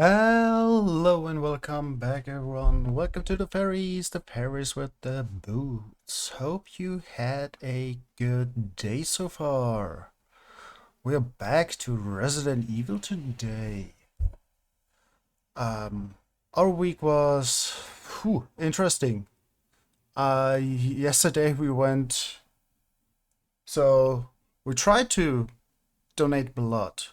Hello and welcome back, everyone. Welcome to the fairies with the boots. Hope you had a good day so far. We're back to Resident Evil today. Um, our week was interesting. Yesterday we went, so we tried to donate blood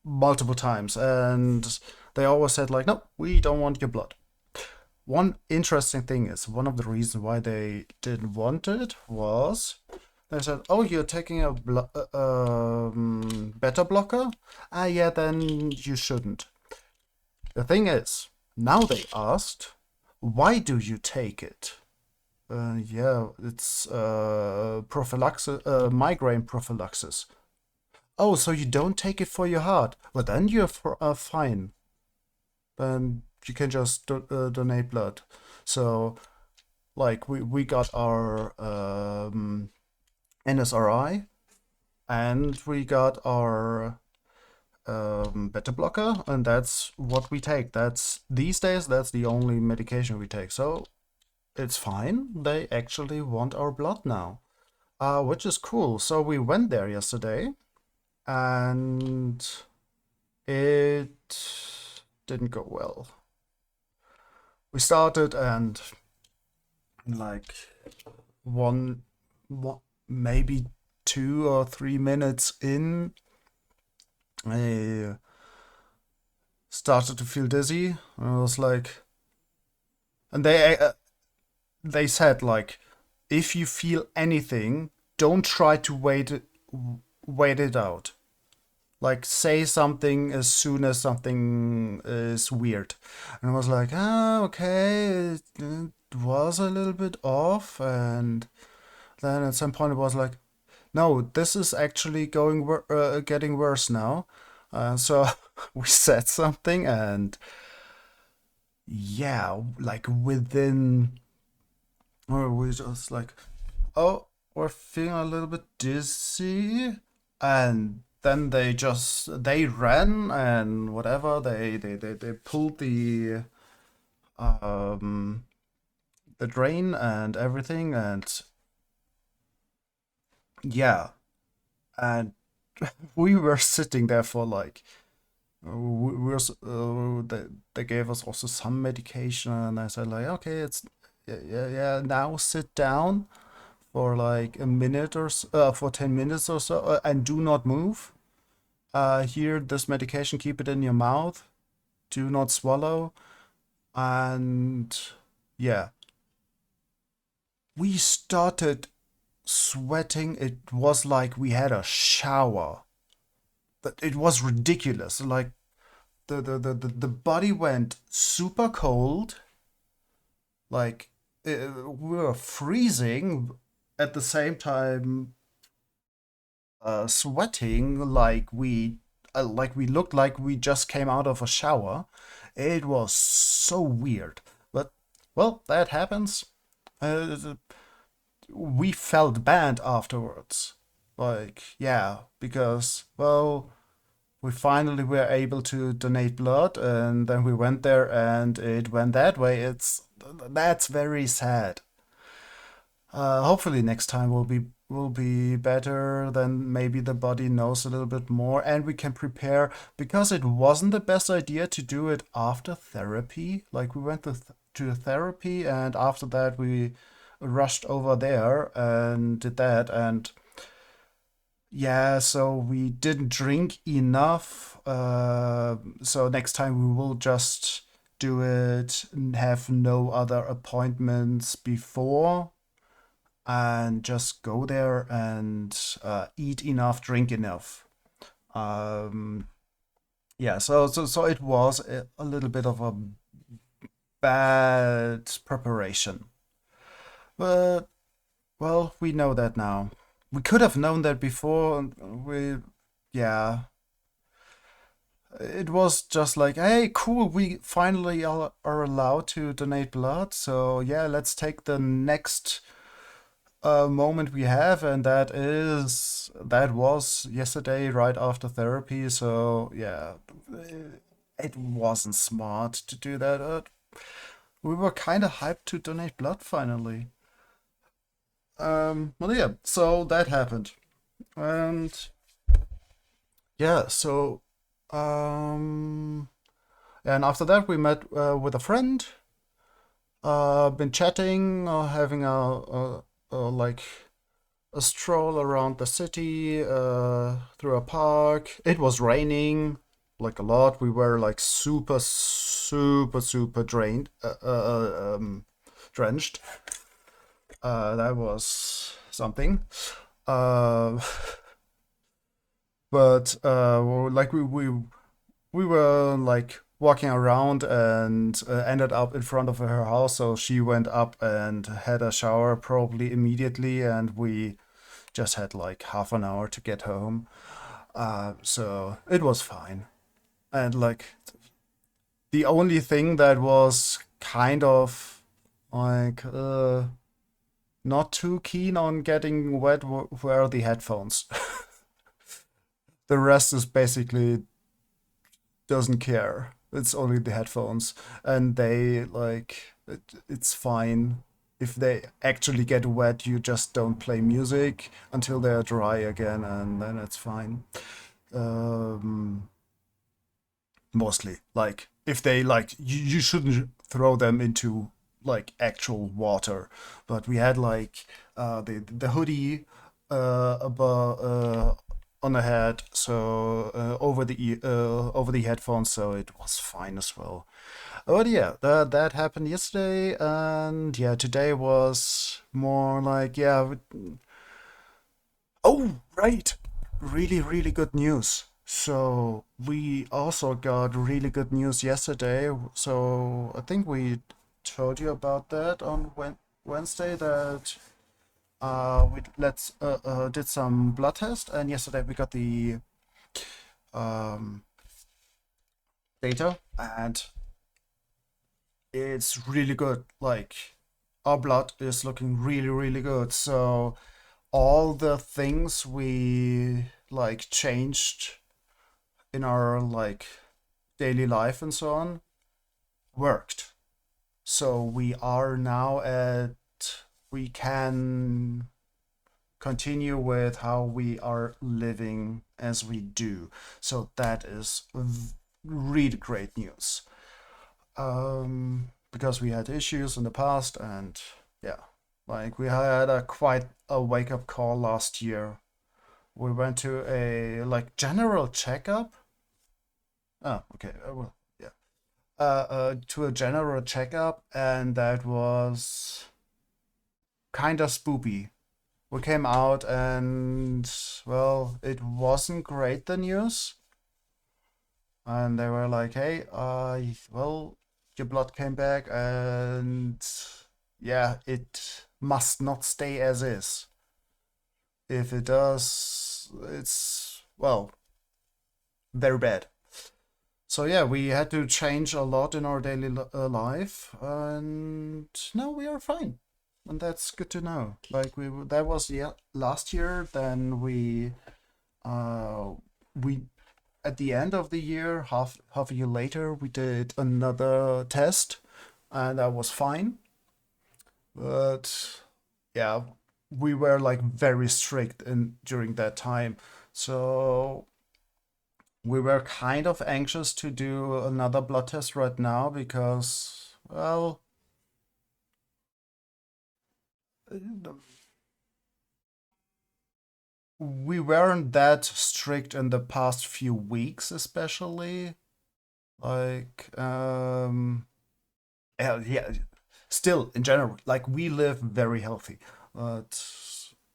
multiple times, and they always said like, no, we don't want your blood. One interesting thing is one of the reasons why they didn't want it was they said, "Oh, you're taking a beta blocker? Ah, yeah, then you shouldn't." The thing is, now they asked, "Why do you take it?" Yeah, it's prophylaxis, migraine prophylaxis. Oh, so you don't take it for your heart? Well, then you're fine. Then you can just donate blood. So like we got our NSRI and we got our beta blocker, and that's what we take. That's these days that's the only medication we take. So it's fine. They actually want our blood now, which is cool. So we went there yesterday, and it didn't go well. We started and like one maybe 2 or 3 minutes in, I started to feel dizzy. I was like, and they said like, if you feel anything, don't try to wait it out. Like say something as soon as something is weird. And I was like, okay, it was a little bit off, and then at some point it was like, no, this is actually getting worse now. So we said something, and yeah, like within, or we just like, oh, we're feeling a little bit dizzy, and then they ran and whatever they pulled um the drain and everything, and yeah, and we were sitting there for like they gave us also some medication, and I said like, okay, it's yeah, now sit down for like a minute or so, for 10 minutes or so, and do not move. Here, this medication, keep it in your mouth, do not swallow. And yeah, we started sweating. It was like we had a shower. But it was ridiculous. Like the body went super cold. Like we were freezing at the same time, sweating like we looked like we just came out of a shower. It was so weird. But well, that happens. Uh, we felt bad afterwards. Like, yeah, because well, we finally were able to donate blood, and then we went there and it went that way. That's very sad. Hopefully next time will be better. Then maybe the body knows a little bit more, and we can prepare, because it wasn't the best idea to do it after therapy. Like we went to therapy, and after that we rushed over there and did that, and yeah, so we didn't drink enough. So next time we will just do it and have no other appointments before, and just go there and eat enough, drink enough. Um, yeah, so it was a little bit of a bad preparation, but well, we know that now. We could have known that before. Yeah, it was just like, hey, cool, we finally are allowed to donate blood. So yeah, let's take the next moment we have, and that was yesterday right after therapy. So yeah, it wasn't smart to do that. We were kind of hyped to donate blood finally. Well, yeah, so that happened, and yeah, so um, and after that we met with a friend. Been chatting, having a like a stroll around the city, through a park. It was raining like a lot. We were like super drained, drenched. That was something. Uh, but like we were like walking around and ended up in front of her house. So she went up and had a shower probably immediately, and we just had like half an hour to get home. So it was fine. And like the only thing that was kind of like not too keen on getting wet were the headphones. The rest is basically doesn't care. It's only the headphones, and they like it's fine. If they actually get wet, you just don't play music until they're dry again, and then it's fine. Um, Mostly, like if they like, you shouldn't throw them into like actual water. But we had like the hoodie above on the head, so over the headphones, so it was fine as well. But yeah, that happened yesterday, and yeah, today was more like yeah. Oh, right. Really good news. So we also got really good news yesterday. So I think we told you about that on Wednesday that we let's did some blood test, and yesterday we got the um, data, and it's really good. Like our blood is looking really good. So all the things we like changed in our like daily life and so on worked. So we are now at we can continue with how we are living as we do. So that is really great news. Because we had issues in the past, and yeah, like we had a quite a wake up call last year. We went to a like general checkup. Oh, okay. Well, yeah. To a general checkup, and that was kind of spoopy. We came out, and well, it wasn't great, the news. And they were like, "Hey, well, your blood came back, and yeah, it must not stay as is. If it does, it's well, very bad." So yeah, we had to change a lot in our daily life, and now we are fine, and that's good to know. Like that was last year. Then we at the end of the year, half a year later, we did another test, and that was fine. But yeah, we were like very strict in during that time, so we were kind of anxious to do another blood test right now because, well, we weren't that strict in the past few weeks, especially. Like, yeah, still in general, like we live very healthy, but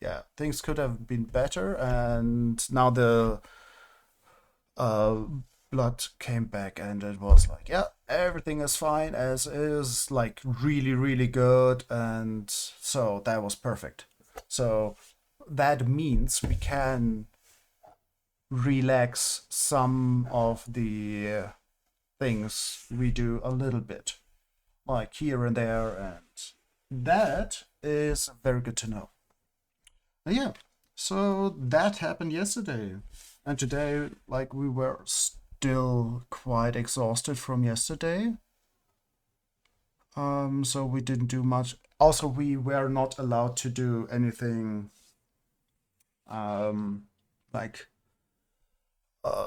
yeah, things could have been better, and now the uh, blood came back, and it was like, yeah, everything is fine as is, like really good, and so that was perfect. So that means we can relax some of the things we do a little bit, like here and there, and that is very good to know. Yeah, so that happened yesterday. And today, like, we were still quite exhausted from yesterday. So we didn't do much. Also, we were not allowed to do anything, um, like,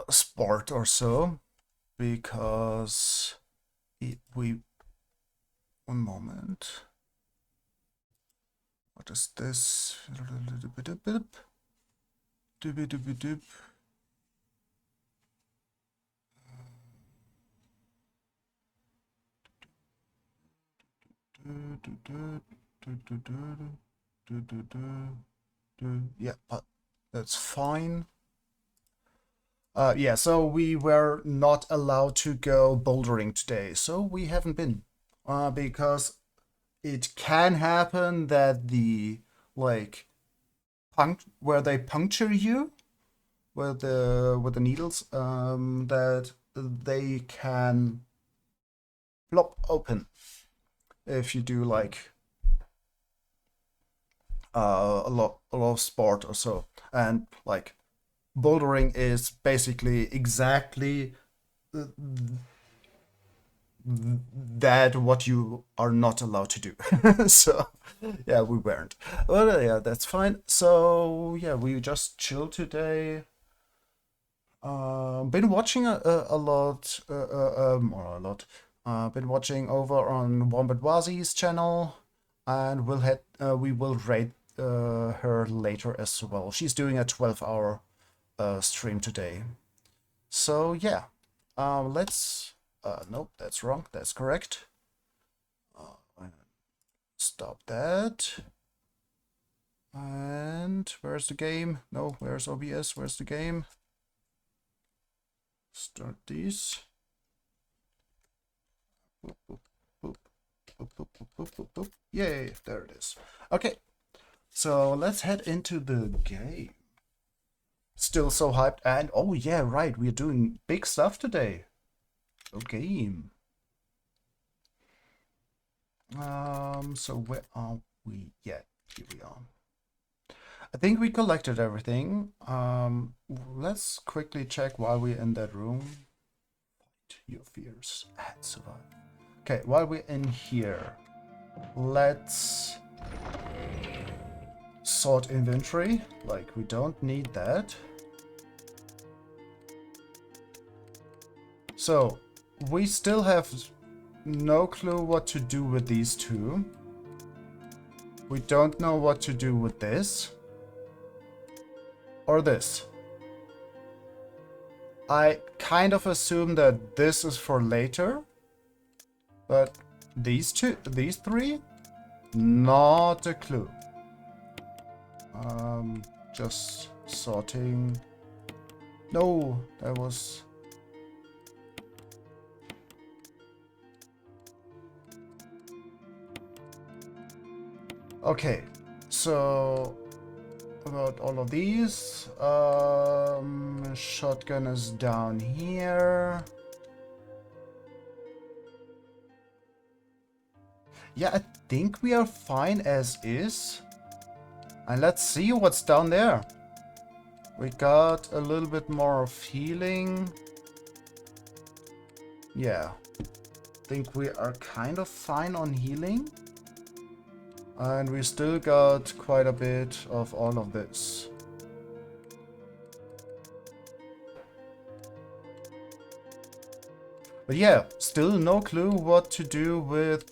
sport or so, because we. One moment. What is this? Yeah, but that's fine. Yeah, so we were not allowed to go bouldering today, so we haven't been. Because it can happen that the, like, where they puncture you with the needles, that they can plop open if you do, like, a lot of sport or so. And, like, bouldering is basically exactly that what you are not allowed to do. So yeah, we weren't. Well, yeah, that's fine. So yeah, we just chilled today. Been watching a lot, or a lot. Been watching over on Wombat Wazi's channel, and we will rate her later as well. She's doing a 12-hour stream today. So yeah, let's. Nope, that's wrong. That's correct. Stop that. And where's the game? No, where's OBS? Where's the game? Start these. Boop, boop, boop, boop, boop, boop, boop, boop, boop. Yay, there it is. Okay, so let's head into the game. Still so hyped, and oh yeah, right, we're doing big stuff today. Oh, game. So where are we? Yeah, here we are. I think we collected everything. Let's quickly check while we're in that room. Fight your fears and survive. Okay, while we're in here, let's sort inventory. Like, we don't need that. So, we still have no clue what to do with these two. We don't know what to do with this. Or this. I kind of assume that this is for later. But these three? Not a clue. Just sorting. No, that was... Okay, so about all of these. Shotgun is down here. Yeah, I think we are fine as is. And let's see what's down there. We got a little bit more of healing. Yeah. I think we are kind of fine on healing. And we still got quite a bit of all of this. But yeah, still no clue what to do with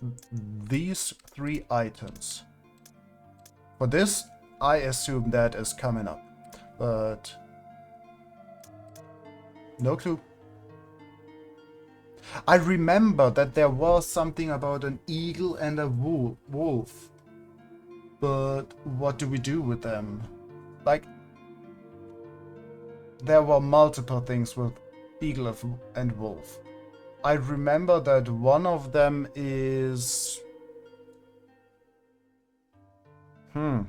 these three items. For this, I assume that is coming up. But no clue. I remember that there was something about an eagle and a wolf. But what do we do with them? Like, there were multiple things with eagle and wolf. I remember that one of them is... Hmm.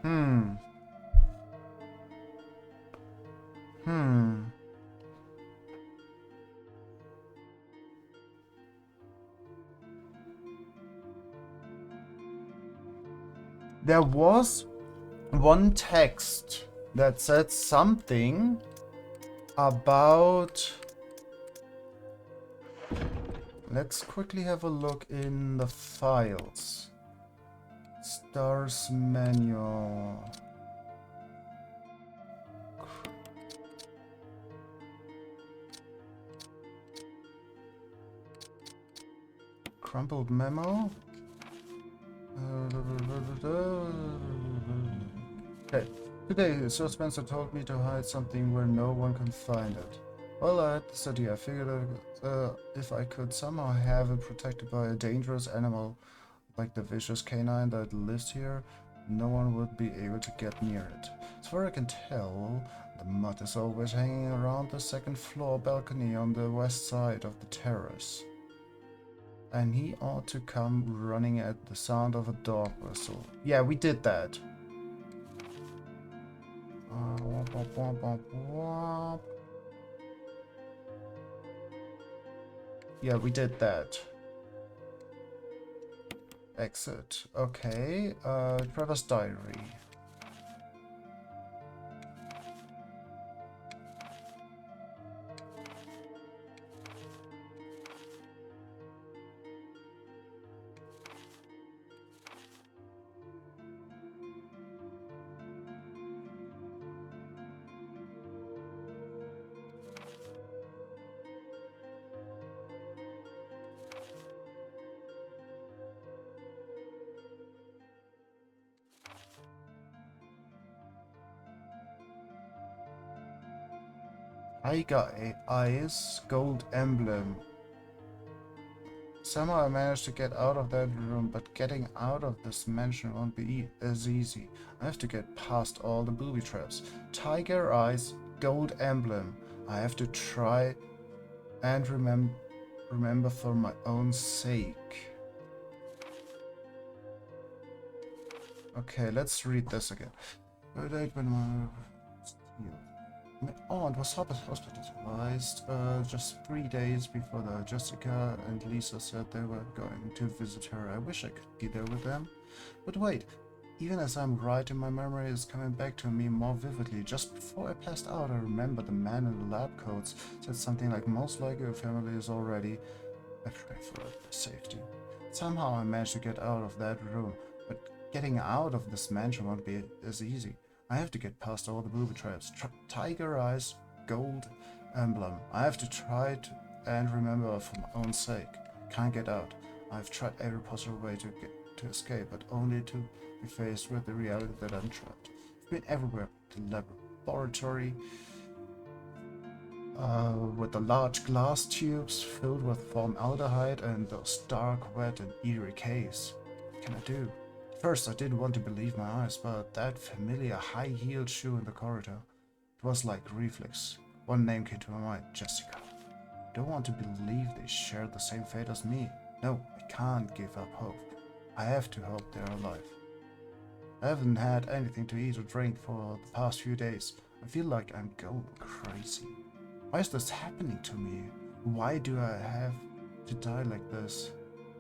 Hmm. There was one text that said something about... Let's quickly have a look in the files. Stars manual. Crumpled memo. Okay. Today, Sir Spencer told me to hide something where no one can find it. Well, I had this idea. I figured if I could somehow have it protected by a dangerous animal like the vicious canine that lives here, no one would be able to get near it. As far as I can tell, the mutt is always hanging around the second floor balcony on the west side of the terrace. And he ought to come running at the sound of a dog whistle. Yeah, we did that. Yeah, we did that. Exit. Okay. Trevor's diary. Tiger eyes, gold emblem. Somehow I managed to get out of that room, but getting out of this mansion won't be as easy. I have to get past all the booby traps. Tiger eyes, gold emblem. I have to try and remember for my own sake. Okay, let's read this again. My aunt was hospitalized just 3 days before Jessica and Lisa said they were going to visit her. I wish I could be there with them. But wait, even as I'm writing, my memory is coming back to me more vividly. Just before I passed out, I remember the man in the lab coats said something like, most likely your family is already... I pray for their safety. Somehow I managed to get out of that room, but getting out of this mansion won't be as easy. I have to get past all the booby traps. Tiger eyes, gold emblem. I have to try and remember for my own sake. Can't get out. I've tried every possible way to escape, but only to be faced with the reality that I'm trapped. I've been everywhere. The laboratory, with the large glass tubes filled with formaldehyde and those dark, wet and eerie caves. What can I do? First, I didn't want to believe my eyes, but that familiar high-heeled shoe in the corridor, it was like reflex. One name came to my mind, Jessica. I don't want to believe they shared the same fate as me. No, I can't give up hope. I have to hope they're alive. I haven't had anything to eat or drink for the past few days. I feel like I'm going crazy. Why is this happening to me? Why do I have to die like this?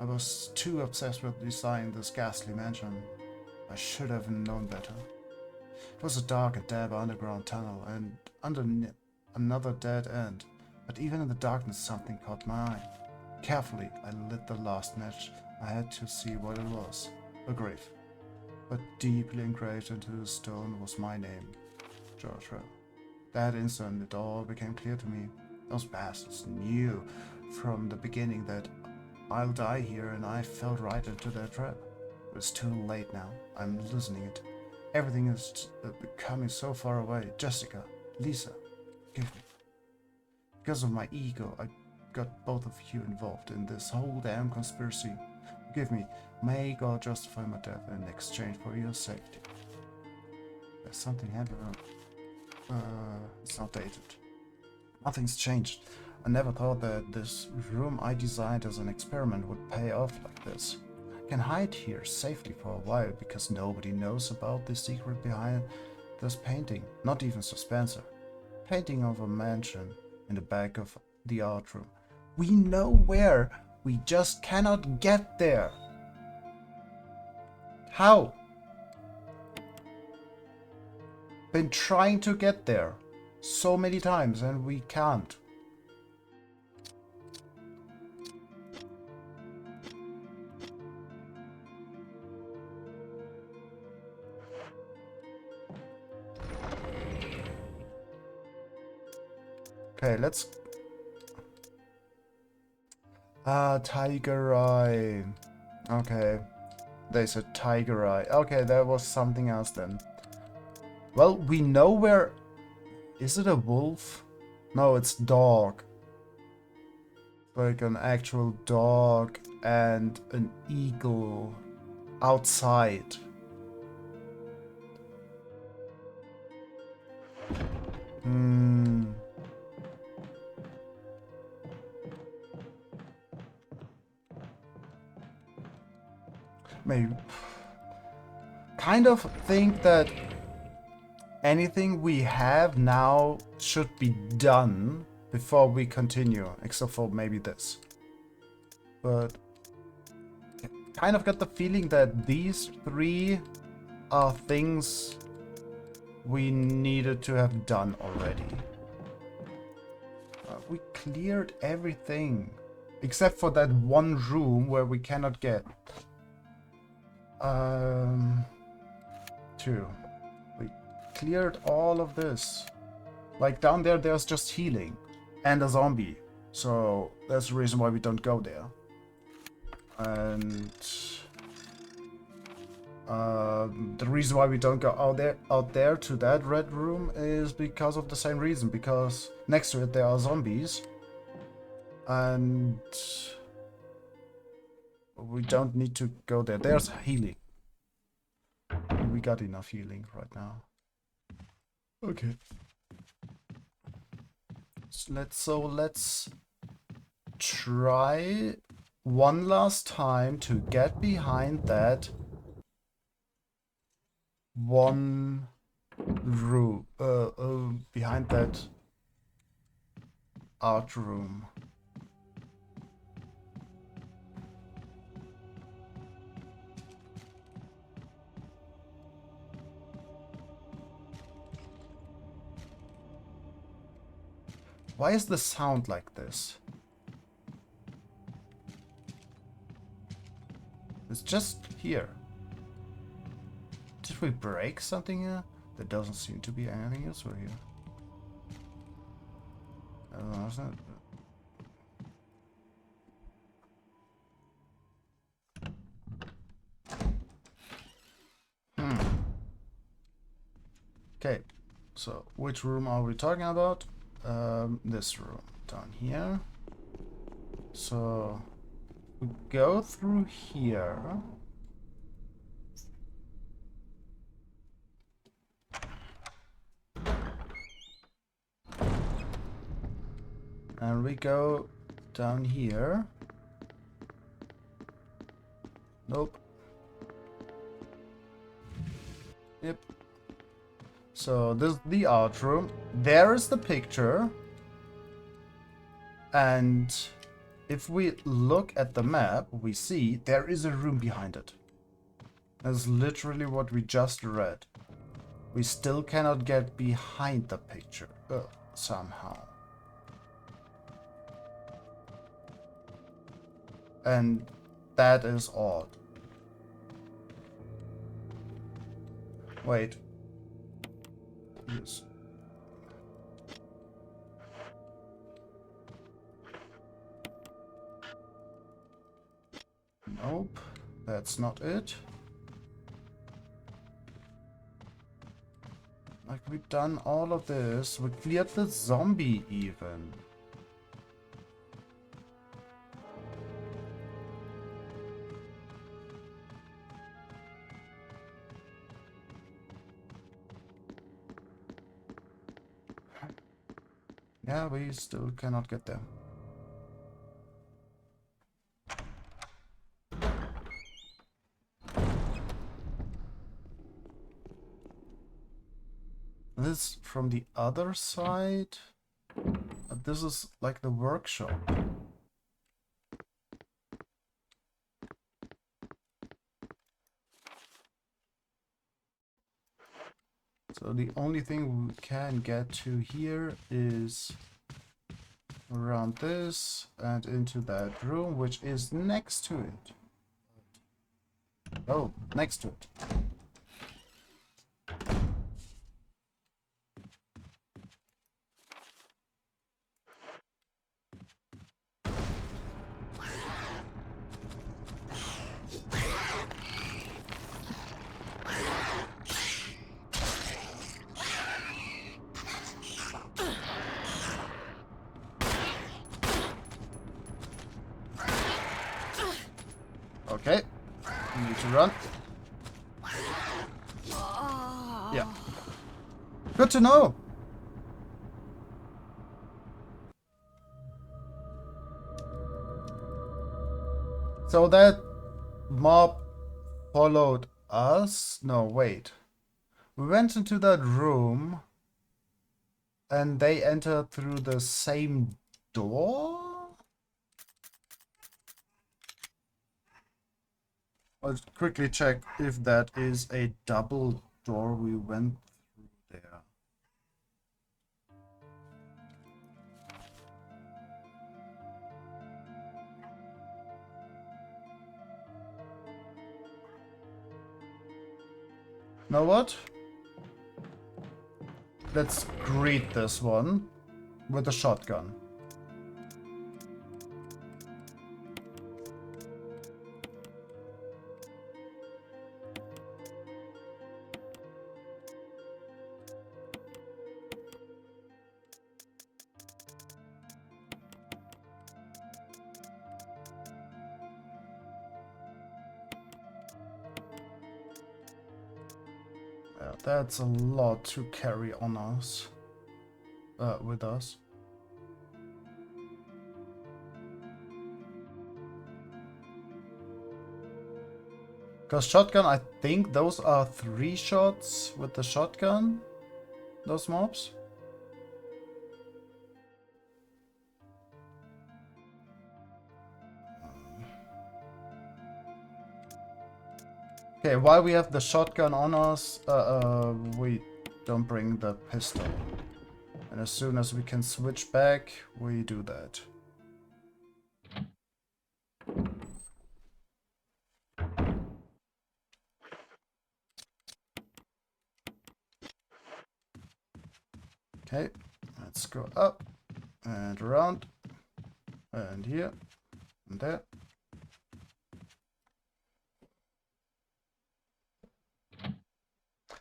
I was too obsessed with designing this ghastly mansion. I should have known better. It was a dark and damp underground tunnel, and underneath another dead end. But even in the darkness, something caught my eye. Carefully, I lit the last match. I had to see what it was. A grave. But deeply engraved into the stone was my name, Joshua. That instant, it all became clear to me. Those bastards knew from the beginning that I'll die here, and I fell right into their trap. It's too late now. I'm losing it. Everything is becoming so far away. Jessica, Lisa, forgive me. Because of my ego, I got both of you involved in this whole damn conspiracy. Forgive me. May God justify my death in exchange for your safety. There's something happening. It's not dated. Nothing's changed. I never thought that this room I designed as an experiment would pay off like this. I can hide here safely for a while because nobody knows about the secret behind this painting, not even Sir Spencer. Painting of a mansion in the back of the art room. We know where, we just cannot get there. How? been trying to get there so many times and we can't. Okay, let's... tiger eye. Okay. There's a tiger eye. Okay, there was something else then. Well, we know where... Is it a wolf? No, it's dog. Like an actual dog and an eagle outside. Maybe. Kind of think that anything we have now should be done before we continue, except for maybe this. But kind of got the feeling that these three are things we needed to have done already. We cleared everything except for that one room where we cannot get. 2. We cleared all of this. Like down there, there's just healing and a zombie. So that's the reason why we don't go there. And the reason why we don't go out there to that red room is because of the same reason. Because next to it there are zombies, and we don't need to go there. There's healing. We got enough healing right now. Okay. So let's try one last time to get behind that one room. Behind that art room. Why is the sound like this? It's just here. Did we break something here? There doesn't seem to be anything else over here. I don't know, isn't it? Okay, so which room are we talking about? This room down here. So we go through here. And we go down here. Nope. Yep. So this is the art room. There is the picture. And if we look at the map, we see there is a room behind it. That's literally what we just read. We still cannot get behind the picture somehow. And that is odd. Wait. Yes. Nope, that's not it. Like, we've done all of this. We cleared the zombie even. Yeah, we still cannot get there. This from the other side. This is like the workshop. So the only thing we can get to here is around this and into that room, which is next to it. Oh, next to it. Okay, we need to run. Yeah. Good to know. So that mob followed us? No, wait. We went into that room and they entered through the same door? I'll quickly check if that is a double door we went through there. Know what? Let's greet this one with a shotgun. Yeah, that's a lot to carry on us. With us. Because shotgun, I think those are 3 shots with the shotgun. Those mobs. Okay, while we have the shotgun on us, we don't bring the pistol. And as soon as we can switch back, we do that. Okay, let's go up and around and here and there.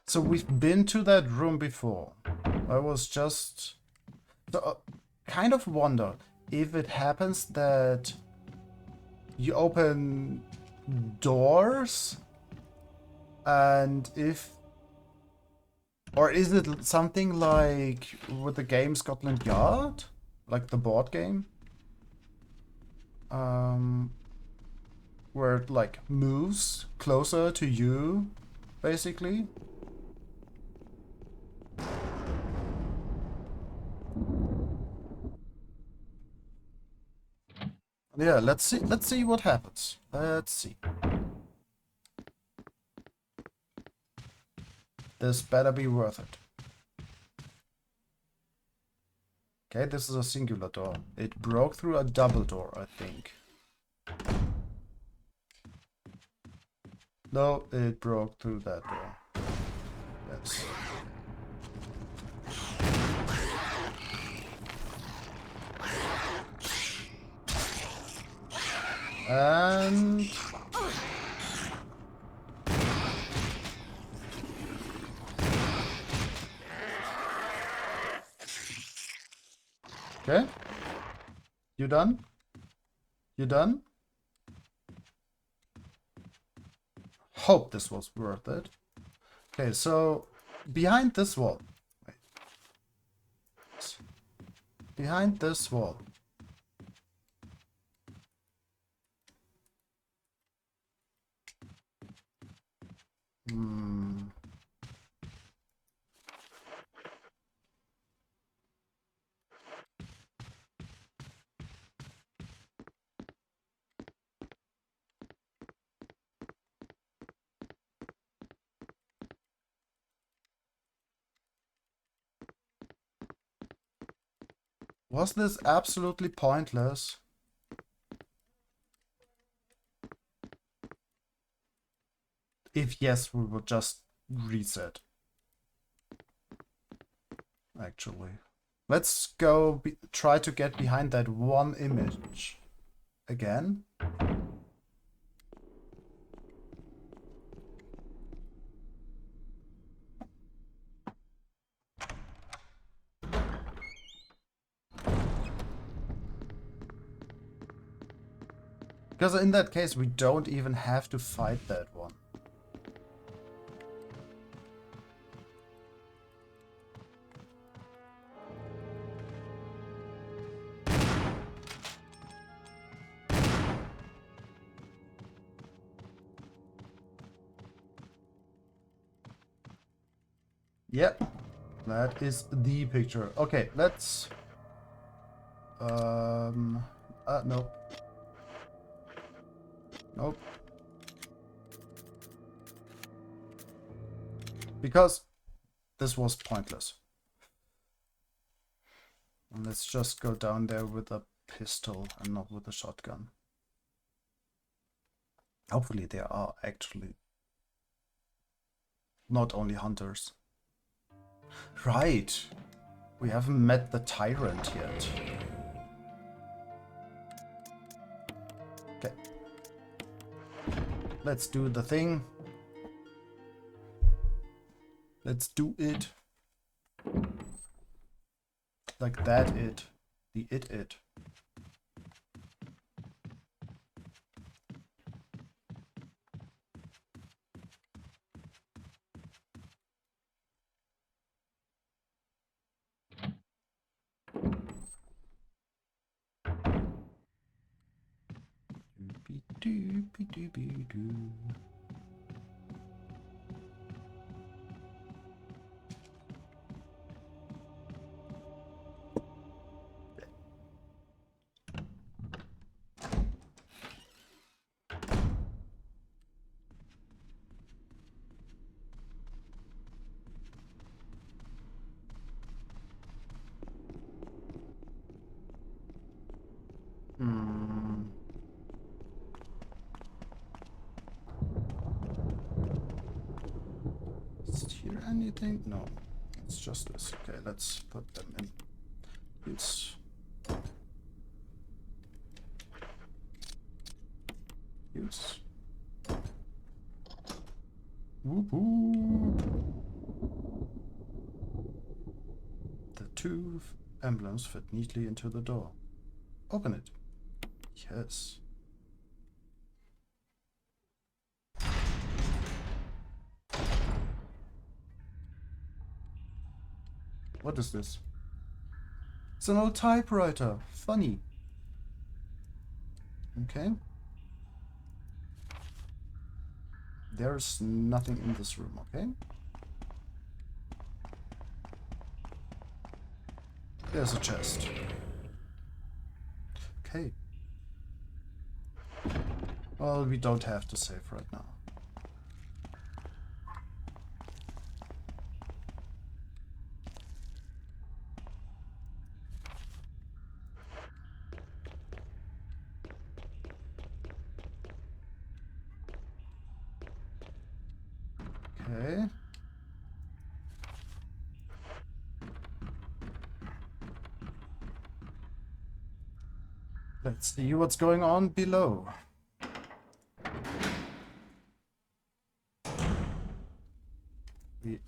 So we've been to that room before. I was just kind of wonder if it happens that you open doors and if, or is it something like with the game Scotland Yard, like the board game, where it like moves closer to you, basically. Yeah, let's see what happens. Let's see. This better be worth it. Okay, this is a singular door. It broke through a double door, I think. No, it broke through that door. Yes. And... okay. You done? You done? Hope this was worth it. Okay, so behind this wall. Wait. Behind this wall. Hmm. Was this absolutely pointless? If yes, we would just reset. Actually. Let's go try to get behind that one image. Again. Because in that case, we don't even have to fight that one. Yep, that is the picture. Okay, let's... no. Nope. Because this was pointless. And let's just go down there with a pistol and not with a shotgun. Hopefully there are actually not only hunters. Right. We haven't met the tyrant yet. Okay. Let's do the thing. Let's do it. Like that it. The it. Doopy-doopy-doopy-doo. Is here anything? No. It's just this. Okay, let's put them in use. Use. Whoop whoop. The two emblems fit neatly into the door. Open it. Yes. What is this? It's an old typewriter. Funny. Okay. There's nothing in this room, okay? There's a chest. Okay. Well, we don't have to save right now. Okay. Let's see what's going on below.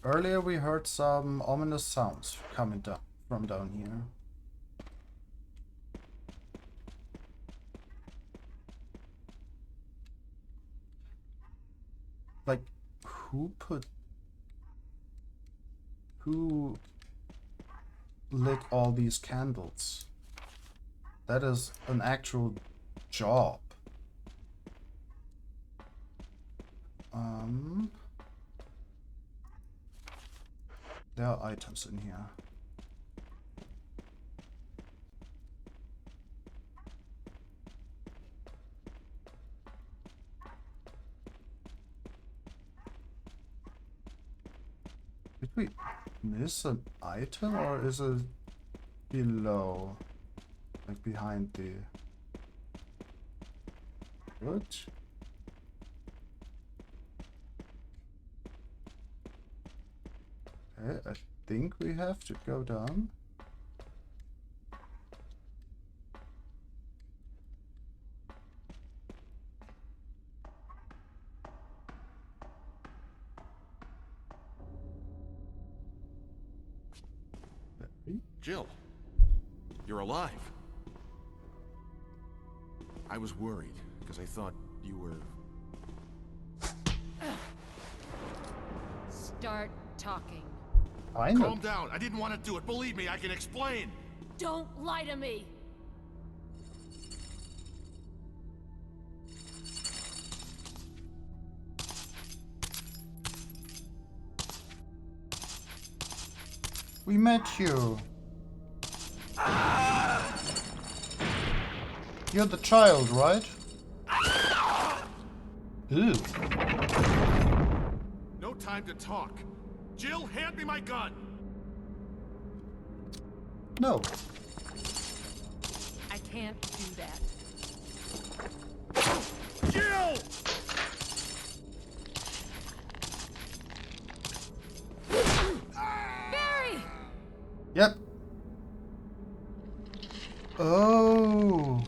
Earlier we heard some ominous sounds coming down from down here. Like, who lit all these candles? That is an actual job. There are items in here. Did we miss an item or is it below? Like behind the wood. Okay, I think we have to go down. Jill, you're alive. I was worried because I thought you were... Start talking. I know. Calm down. I didn't want to do it. Believe me, I can explain. Don't lie to me. We met you. You're the child, right? Ew. No time to talk. Jill, hand me my gun. No. I can't do that. Jill! Barry! Yep. Oh.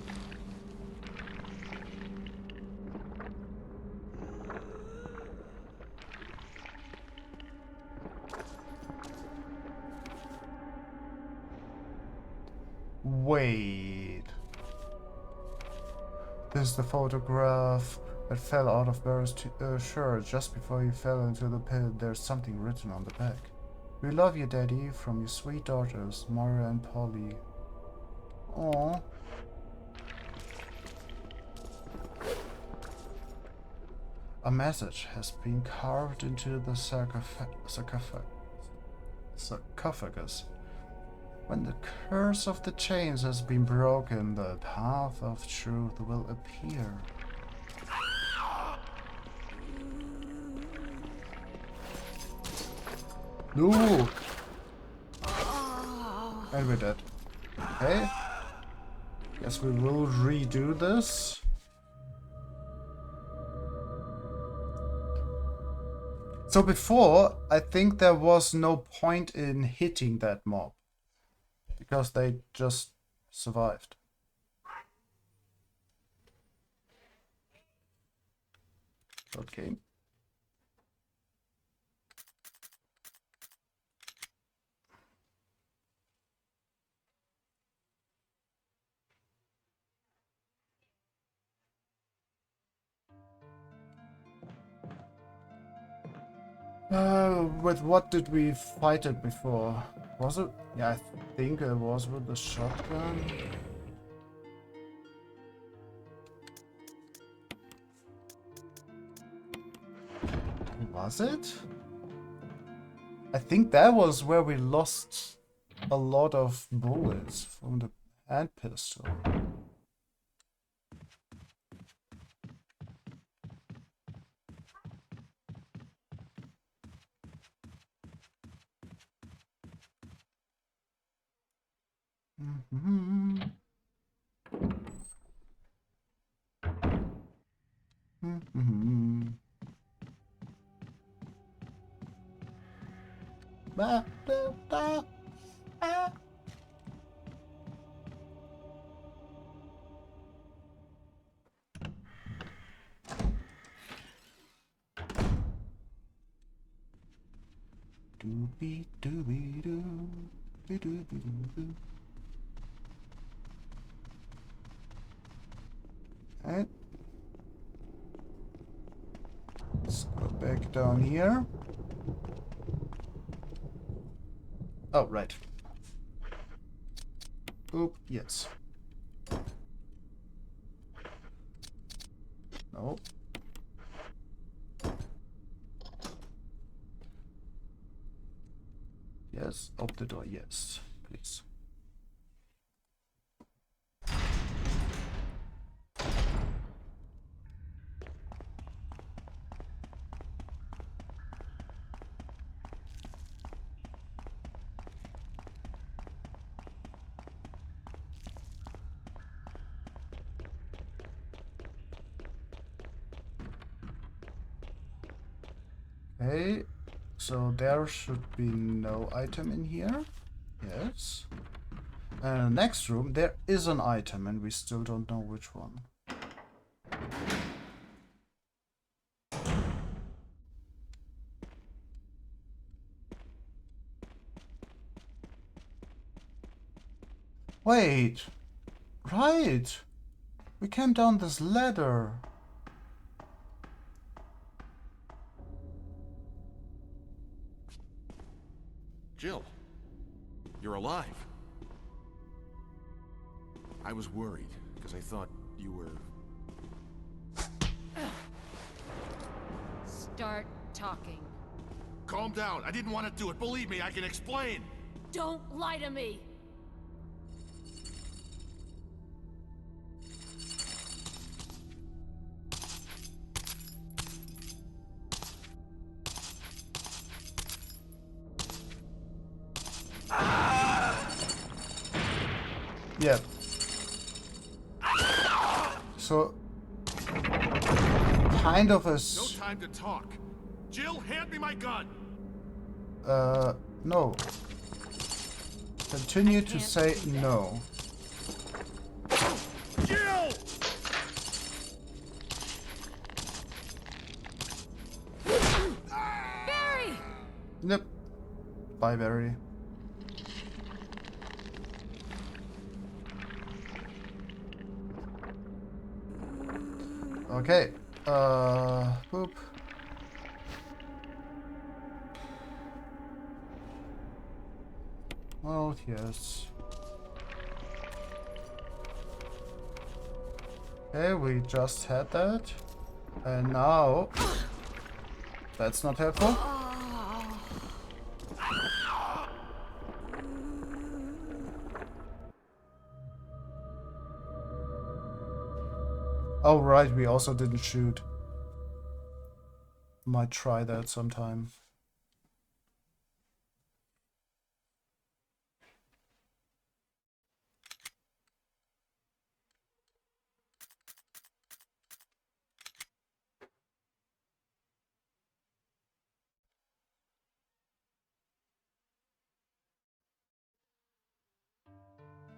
Wait. This is the photograph that fell out of Barry's shirt just before he fell into the pit. There's something written on the back. We love you, Daddy, from your sweet daughters, Moira and Polly. Aww. A message has been carved into the sarcophagus. When the curse of the chains has been broken, the path of truth will appear. No! And we're dead. Okay. Guess we will redo this. So before, I think there was no point in hitting that mob. Because they just survived. Okay. With what did we fight it before? Was it? Yeah, I think it was with the shotgun. Was it? I think that was where we lost a lot of bullets from the hand pistol. Mm-hmm. Mm-hmm. Ba, da, da, ah. Doobie doobie doo, doo doo doo doo. Alright. Let's go back down here. Oh, right. Oop, yes. No. Yes, open the door, yes, please. Okay, so there should be no item in here. Yes. And in the next room, there is an item, and we still don't know which one. Wait! Right! We came down this ladder. Jill, you're alive. I was worried, because I thought you were... Start talking. Calm down. I didn't want to do it. Believe me, I can explain. Don't lie to me! Yep. So, kind of a... No time to talk. Jill, hand me my gun. No. Continue to say no. Jill! Barry! Yep. Bye, Barry. Okay. Boop. Well, yes. Okay, we just had that. And now... That's not helpful. Oh, right, we also didn't shoot. Might try that sometime.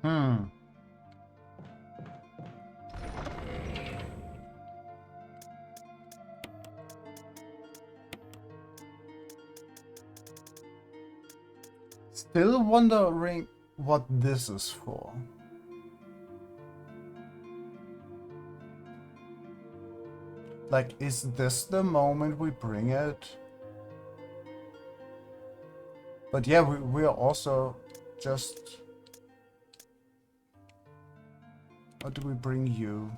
Hmm. Still wondering what this is for. Like, is this the moment we bring it? But yeah, we are also just... What do we bring you?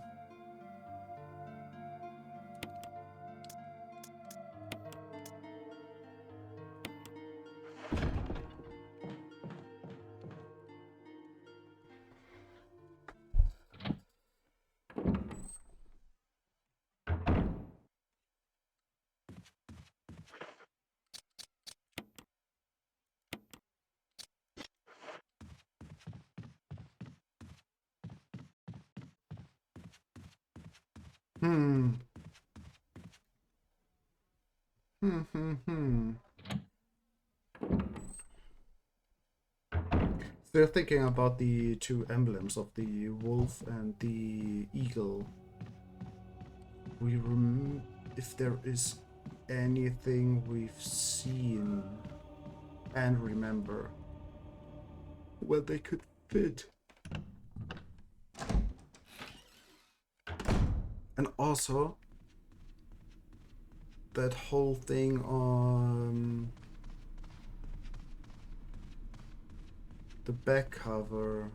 Hmm. Hmm. Still thinking about the two emblems of the wolf and the eagle. If there is anything we've seen and remember where they could fit. And also that whole thing on the back cover.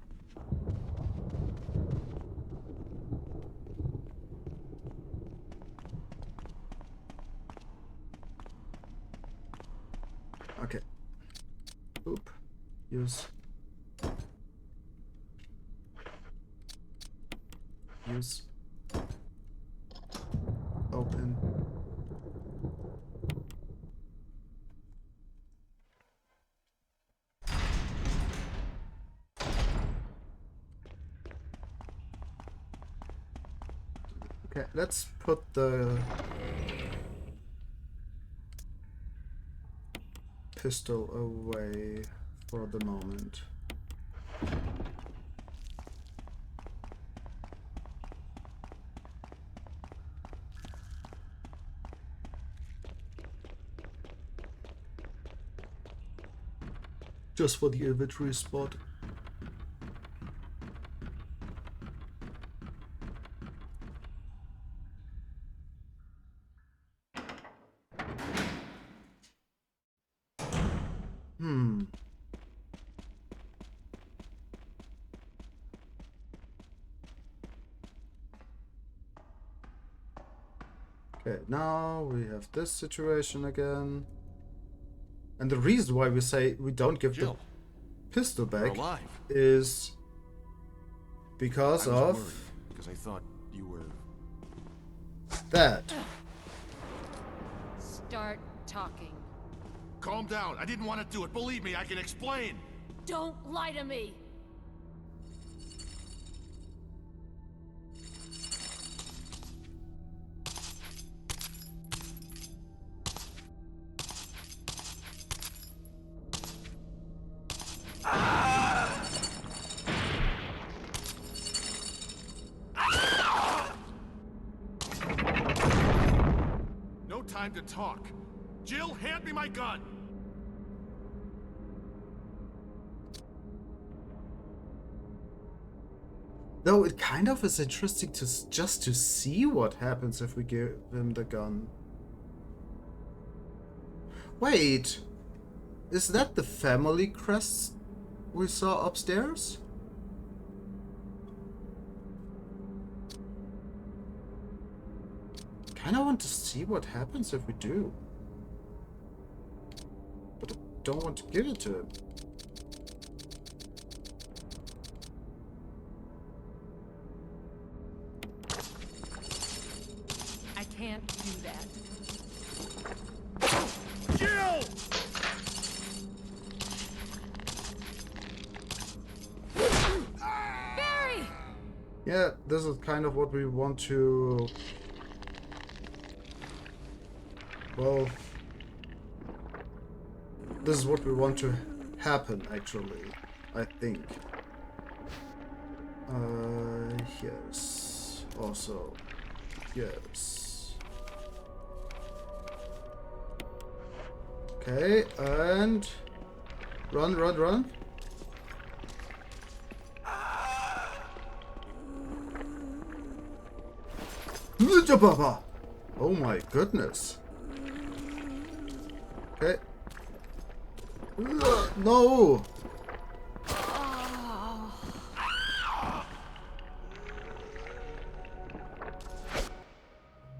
Okay. Oop. Use. Use. Open. Okay, let's put the pistol away for the moment. Just for the inventory spot. Okay, now we have this situation again. And the reason why we say we don't give Jill, the pistol you're back alive. is because I was of worried, because I thought you were... that. Start talking. Calm down. I didn't want to do it. Believe me, I can explain. Don't lie to me! No time to talk. Jill, hand me my gun. Though it kind of is interesting to just to see what happens if we give him the gun. Wait, is that the family crest we saw upstairs? Kinda want to see what happens if we do. But I don't want to give it to him. I can't do that. Jill! Barry! Yeah, this is kind of what we want to... Well... This is what we want to happen, actually. I think. Yes. Also... Yes. Okay, and... Run, run, run. Oh my goodness. Okay. No!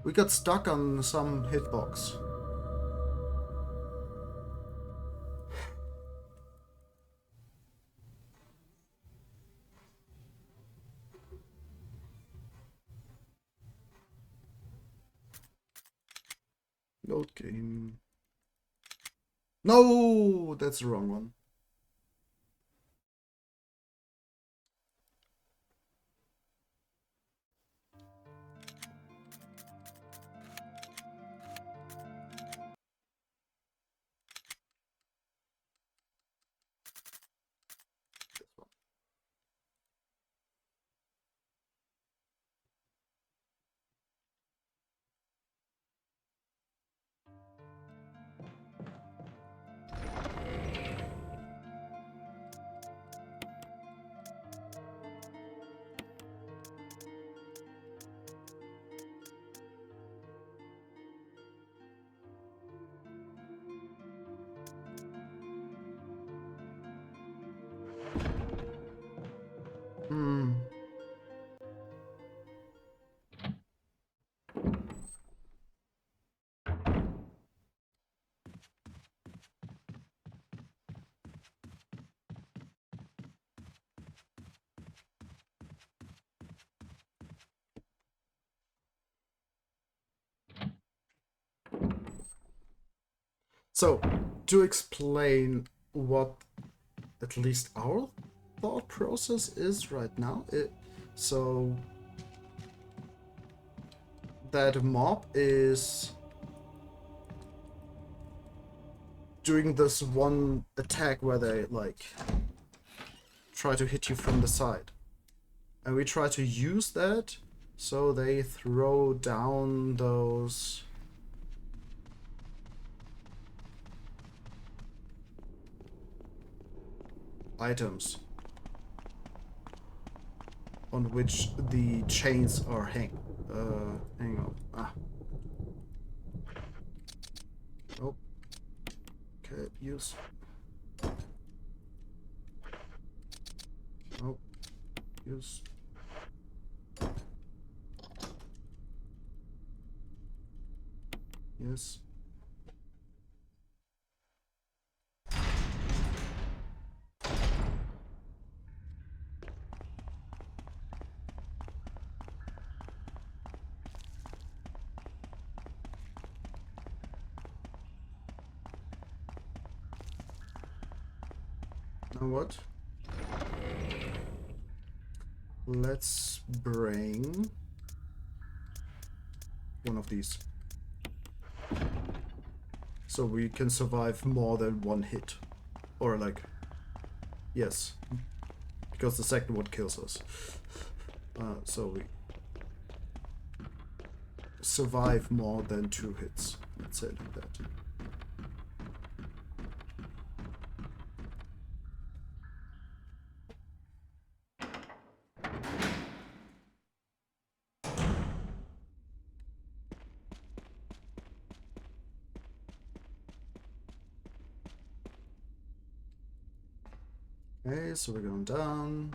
We got stuck on some hitbox. Load game. No, that's the wrong one. This one. Hmm. So, to explain what at least our thought process is right now, so that mob is doing this one attack where they like try to hit you from the side. And we try to use that so they throw down those items on which the chains are hang on. Oh. Okay, use. Oh. Use. Yes. Now what? Let's bring one of these. So we can survive more than one hit. Or like, yes. Because the second one kills us. So we survive more than 2 hits. Let's say it like that. Okay, so we're going down.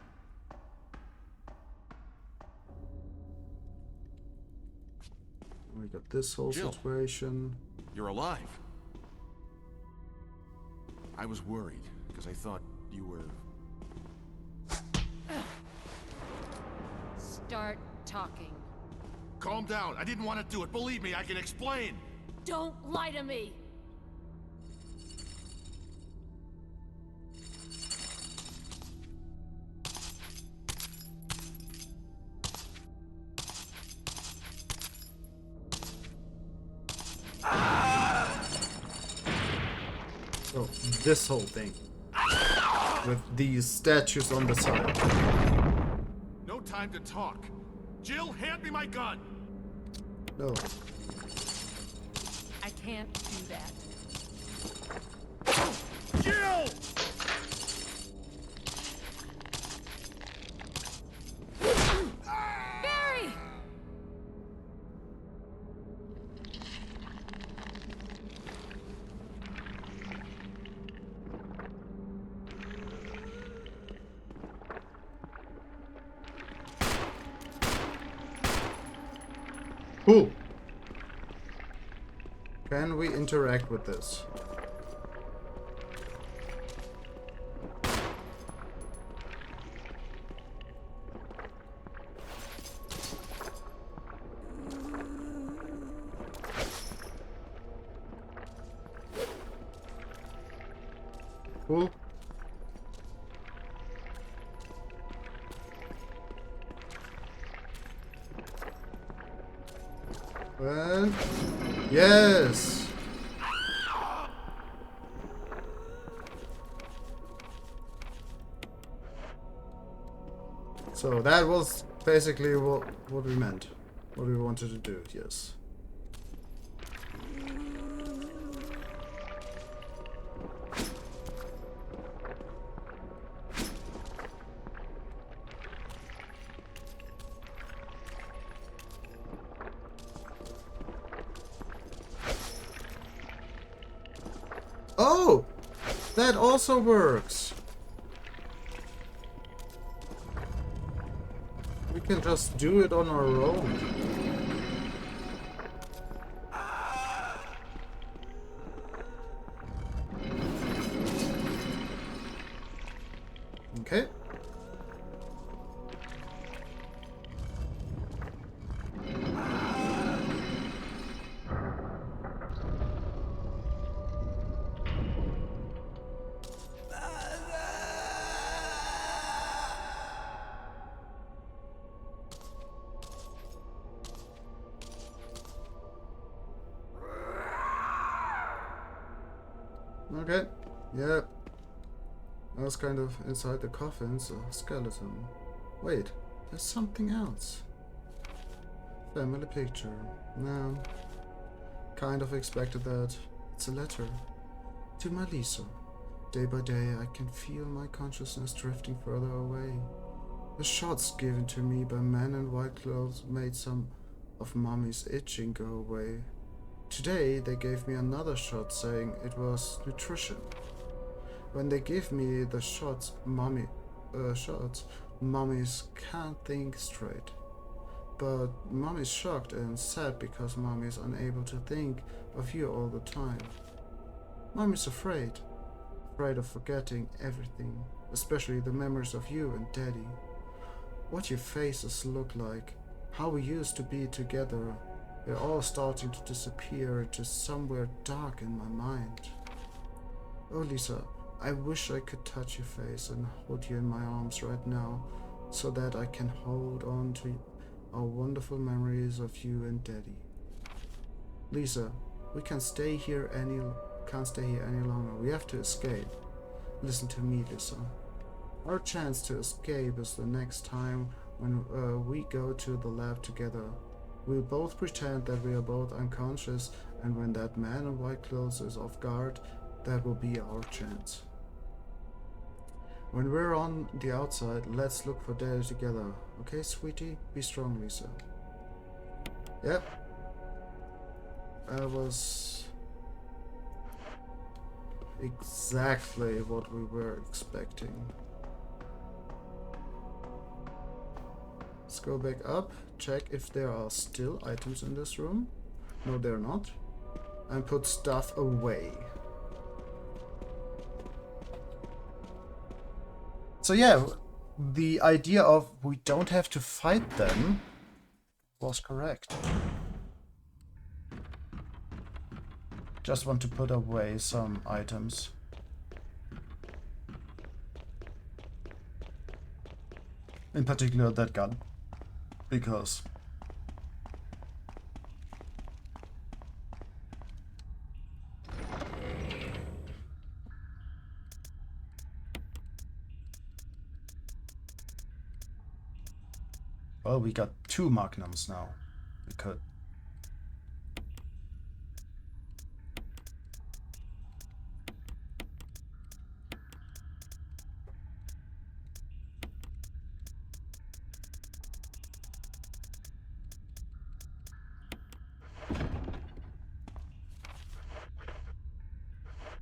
We got this whole Jill. situation. You're alive. I was worried because I thought you were... Start talking. Calm down. I didn't want to do it. Believe me, I can explain. Don't lie to me! So this whole thing. With these statues on the side. No time to talk. Jill, hand me my gun. No. I can't do that. Jill! Barry! Cool. Can we interact with this? Cool. Well, yes. So that was basically what we meant. What we wanted to do, yes. Oh! That also works! We can just do it on our own. Okay. Okay. Yeah. I was kind of inside the coffin's a skeleton. Wait, there's something else. Family picture. No. Kind of expected that. It's a letter. To my Lisa. Day by day, I can feel my consciousness drifting further away. The shots given to me by men in white clothes made some of Mommy's itching go away. Today, they gave me another shot saying it was nutrition. When they give me the shots, Mommies can't think straight. But Mommy's shocked and sad because Mommy's unable to think of you all the time. Mommy's afraid of forgetting everything, especially the memories of you and Daddy. What your faces look like, how we used to be together, they're all starting to disappear into somewhere dark in my mind. Oh Lisa, I wish I could touch your face and hold you in my arms right now, so that I can hold on to our wonderful memories of you and Daddy. Lisa, we can't stay here any longer. We have to escape. Listen to me, Lisa. Our chance to escape is the next time when we go to the lab together. We'll both pretend that we are both unconscious, and when that man in white clothes is off guard, that will be our chance. When we're on the outside, let's look for Daddy together. Okay, sweetie? Be strong, Lisa. Yep. That was exactly what we were expecting. Let's go back up, check if there are still items in this room. No, they're not. And put stuff away. So yeah, the idea of we don't have to fight them was correct. Just want to put away some items. In particular that gun. Because well, we got 2 magnums now. We could.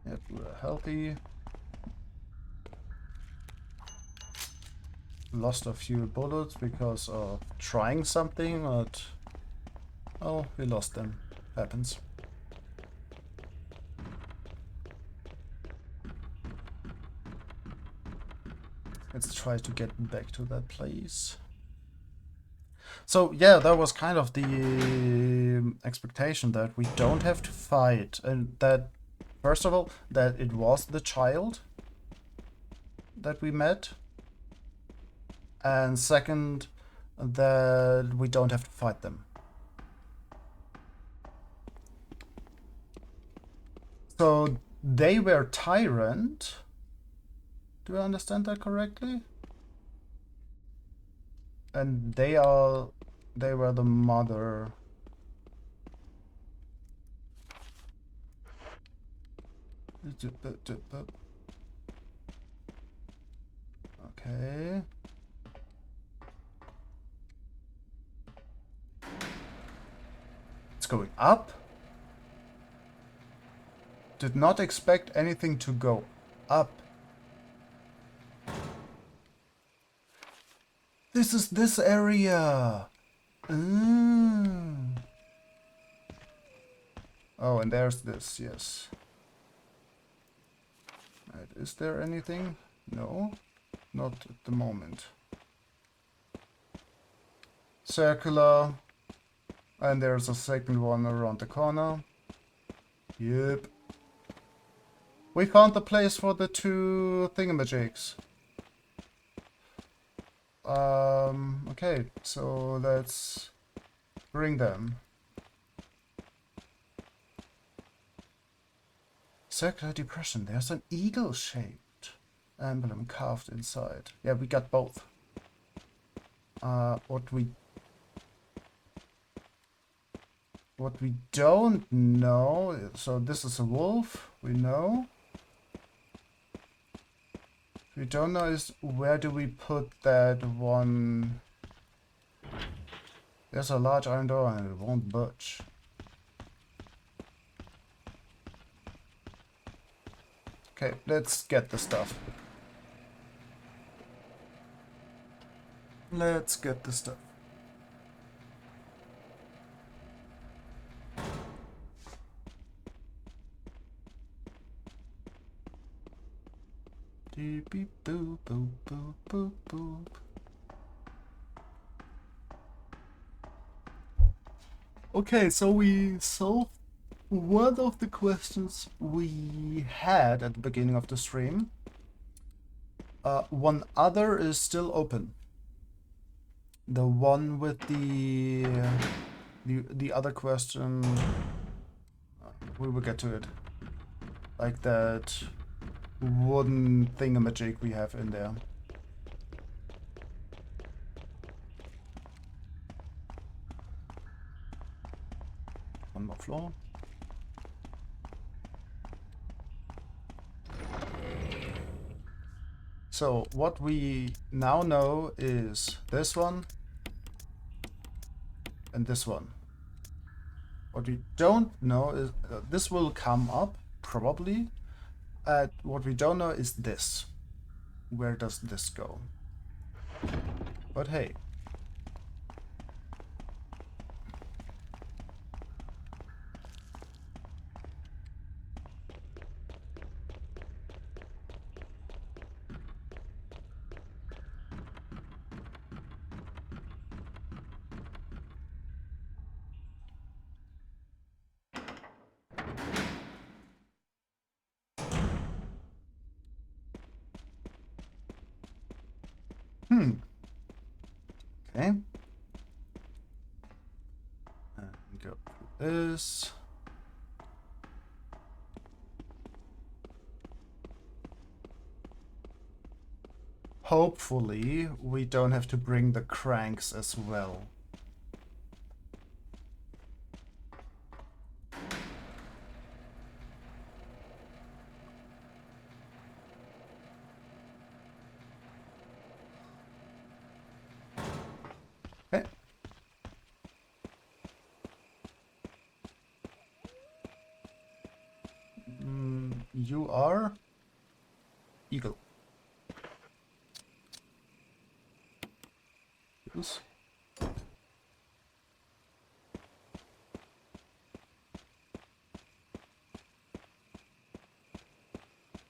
Yep, we're healthy. Lost a few bullets because of trying something, but oh, we lost them. Happens. Let's try to get back to that place. So yeah, that was kind of the expectation that we don't have to fight, and that first of all, that it was the child that we met, and second, that we don't have to fight them. So they were tyrant. Do I understand that correctly? And they were the mother. Okay. It's going up. Did not expect anything to go up. This is this area. Oh, and there's this, yes. Right, is there anything? No, not at the moment. Circular. And there's a second one around the corner. Yep. We found the place for the 2 thingamajigs. Okay, so let's bring them. Circular depression. There's an eagle-shaped emblem carved inside. Yeah, we got both. What we don't know, so this is a wolf, we know. What we don't know is where do we put that one. There's a large iron door and it won't budge. Okay, let's get the stuff. Let's get the stuff. Beep beep boop boop boop boop boop. Okay, so we solved one of the questions we had at the beginning of the stream. One other is still open. The one with the other question, we will get to it. Like that wooden thingamajig we have in there. One more floor. So what we now know is this one and this one. What we don't know is this will come up probably. What we don't know is this. Where does this go? But hey. Okay. And go through this. Hopefully, we don't have to bring the cranks as well. Okay. You are eagle. Yes.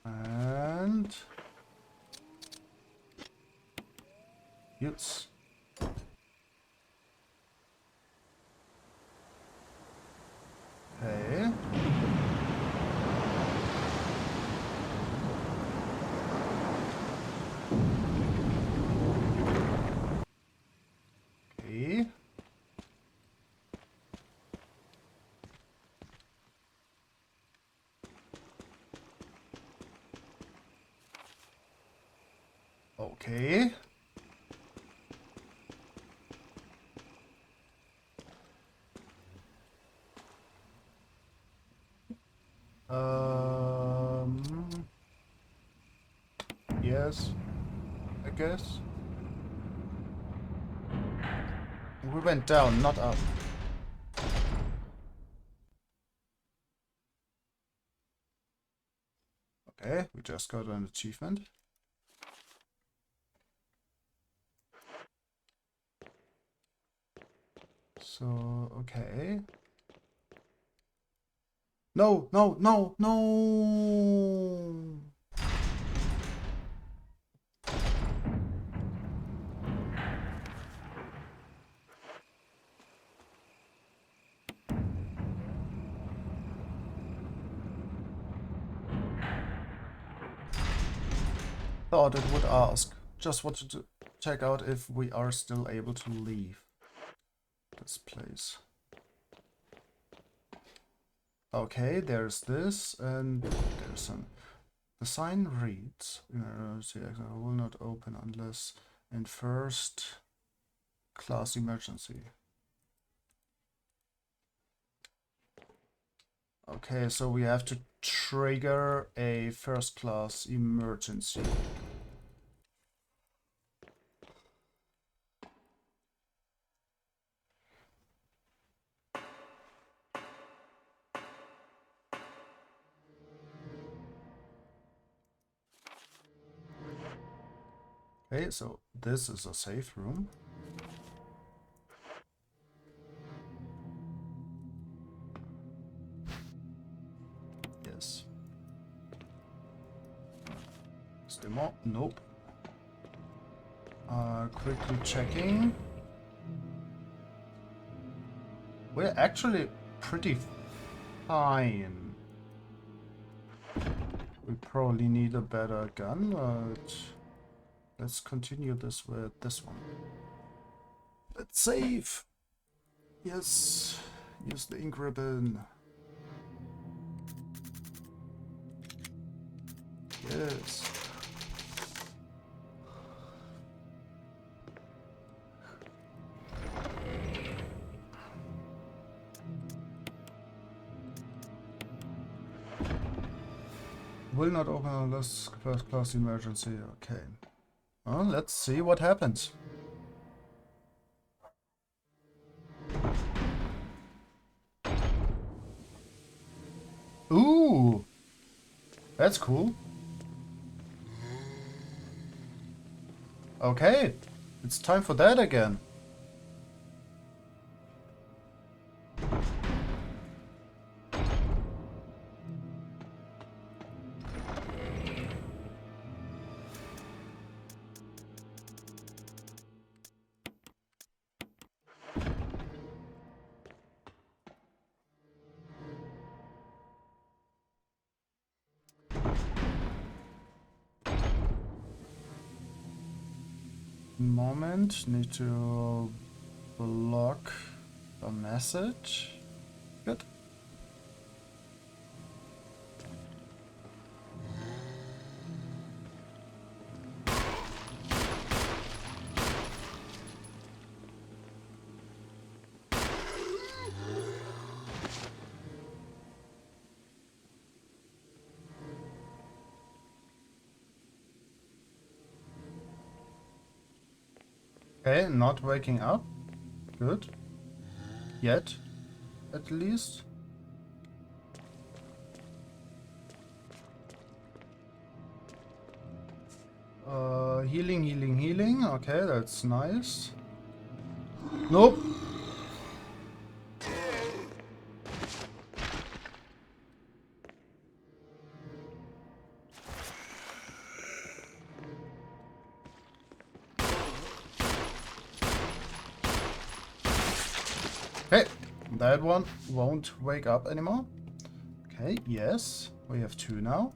And yes. Okay. Okay. Okay. Yes, I guess. We went down, not up. Okay, we just got an achievement. So, okay. No, no, no, no! Thought it would ask. Just wanted to check out if we are still able to leave this place. Okay, there's this, and there's some. The sign reads, "Emergency exit will not open unless in first class emergency." Okay, so we have to trigger a first class emergency. Okay, so this is a safe room. Yes. Still nope. Quickly checking. We're actually pretty fine. We probably need a better gun, but let's continue this with this one. Let's save. Yes. Use the ink ribbon. Yes. Will not open unless first class emergency. Okay. Well, let's see what happens. Ooh! That's cool. Okay. It's time for that again. Moment. Need to block the message. Good. Okay, not waking up. Good. Yet, at least. Healing, healing, healing. Okay, that's nice. Nope. Okay, that one won't wake up anymore. Okay, yes, we have two now.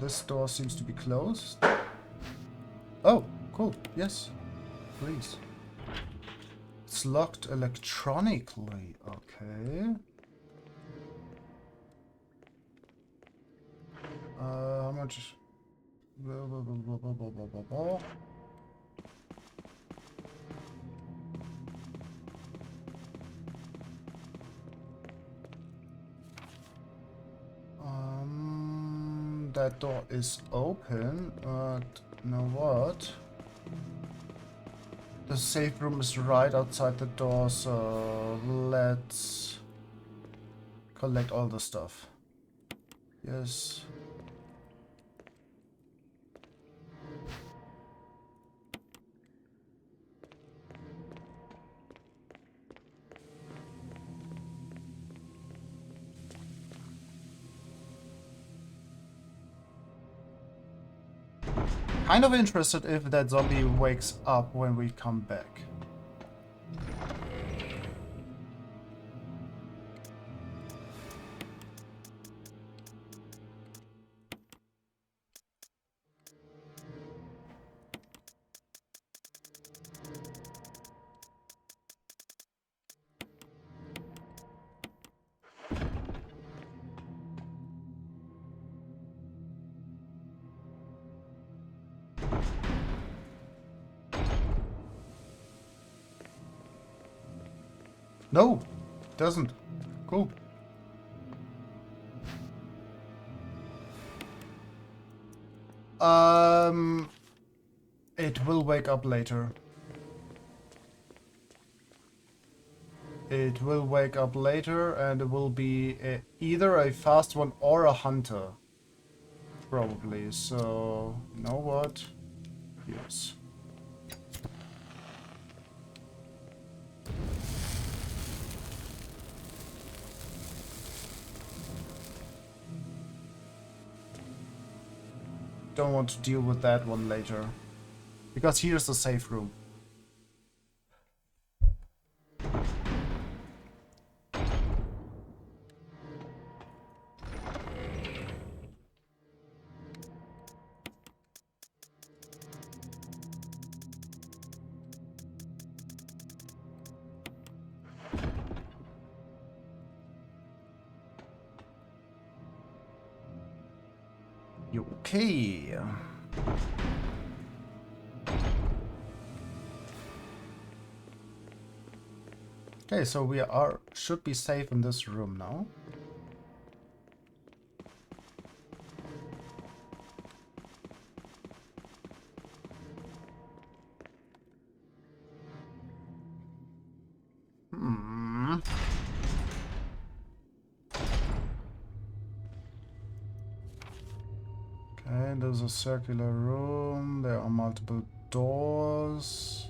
This door seems to be closed. Oh, cool. Yes, please. It's locked electronically. Okay. How much? Blah, blah, blah, blah, blah, blah, blah, blah. That door is open, but you know what? The safe room is right outside the door, so let's collect all the stuff. Yes. Kind of interested if that zombie wakes up when we come back. No, doesn't. Cool. It will wake up later. It will wake up later, and it will be either a fast one or a hunter. Probably. So, you know what? Yes. Don't want to deal with that one later. Because here's the safe room. Okay. Okay, so we should be safe in this room now. Okay, there's a circular room. There are multiple doors.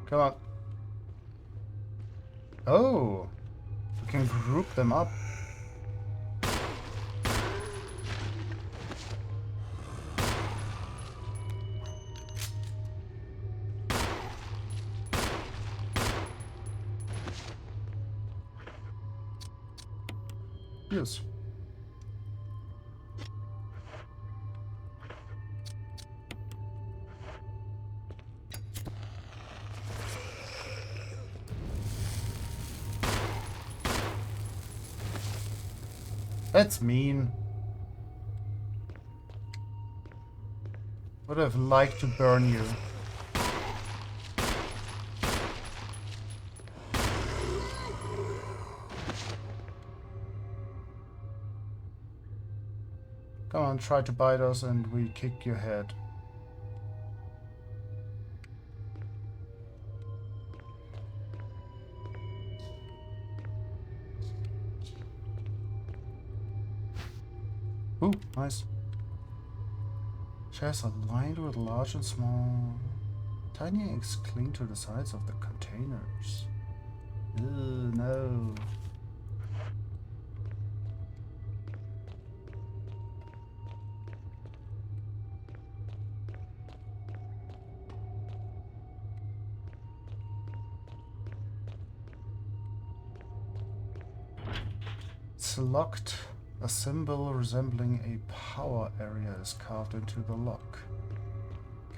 Come on. Oh, we can group them up. Yes. That's mean. Would have liked to burn you. Come on, try to bite us and we kick your head. Ooh, nice. Chairs are lined with large and small. Tiny eggs cling to the sides of the containers. Ew, no. It's locked. A symbol resembling a power area is carved into the lock.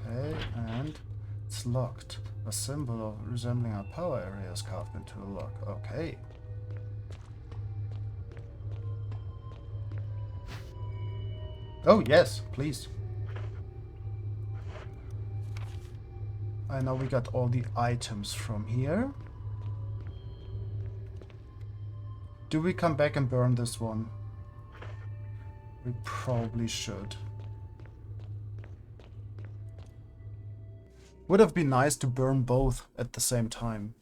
Okay, and it's locked. A symbol resembling a power area is carved into the lock. Okay. Oh, yes, please. And now we got all the items from here. Do we come back and burn this one? We probably should. Would have been nice to burn both at the same time.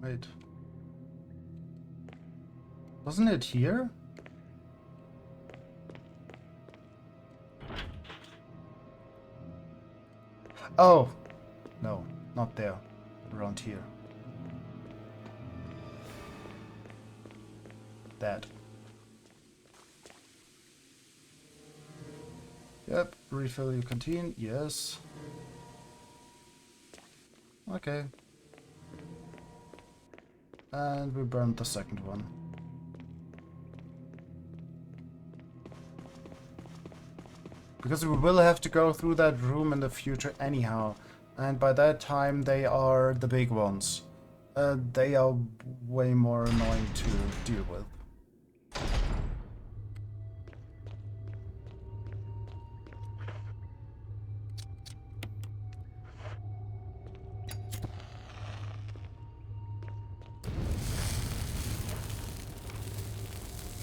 Wait. Wasn't it here? Oh! No, not there. Around here. That. Yep, refill your canteen, yes. Okay. And we burned the second one. Because we will have to go through that room in the future anyhow. And by that time, they are the big ones. They are way more annoying to deal with.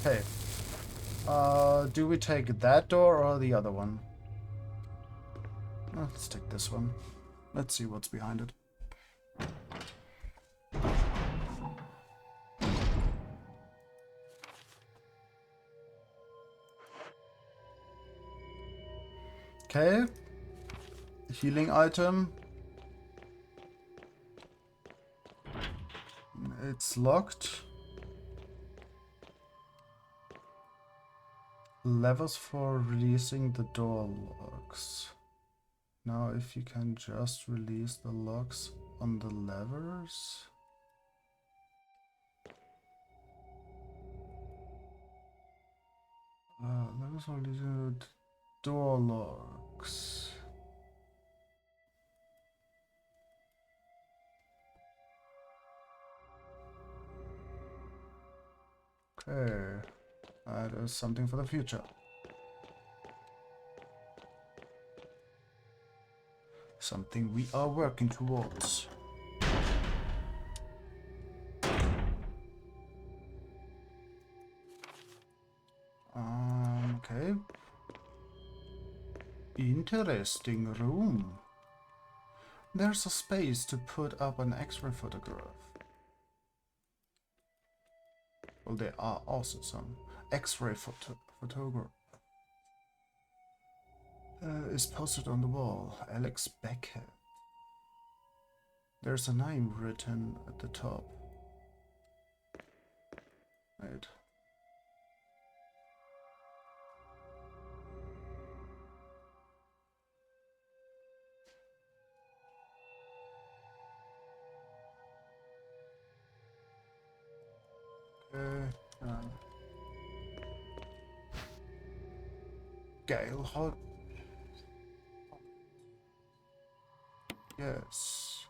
Okay. Do we take that door or the other one? Let's take this one. Let's see what's behind it. Okay. Healing item. It's locked. Levers for releasing the door locks. Now if you can just release the locks on the levers. Levers for releasing the door locks. Okay. That is something for the future. Something we are working towards. Okay. Interesting room. There's a space to put up an X-ray photograph. Well, there are also some X-ray photograph. Is posted on the wall. Alex Beckett. There's a name written at the top. Wait. Gale Hot. Yes.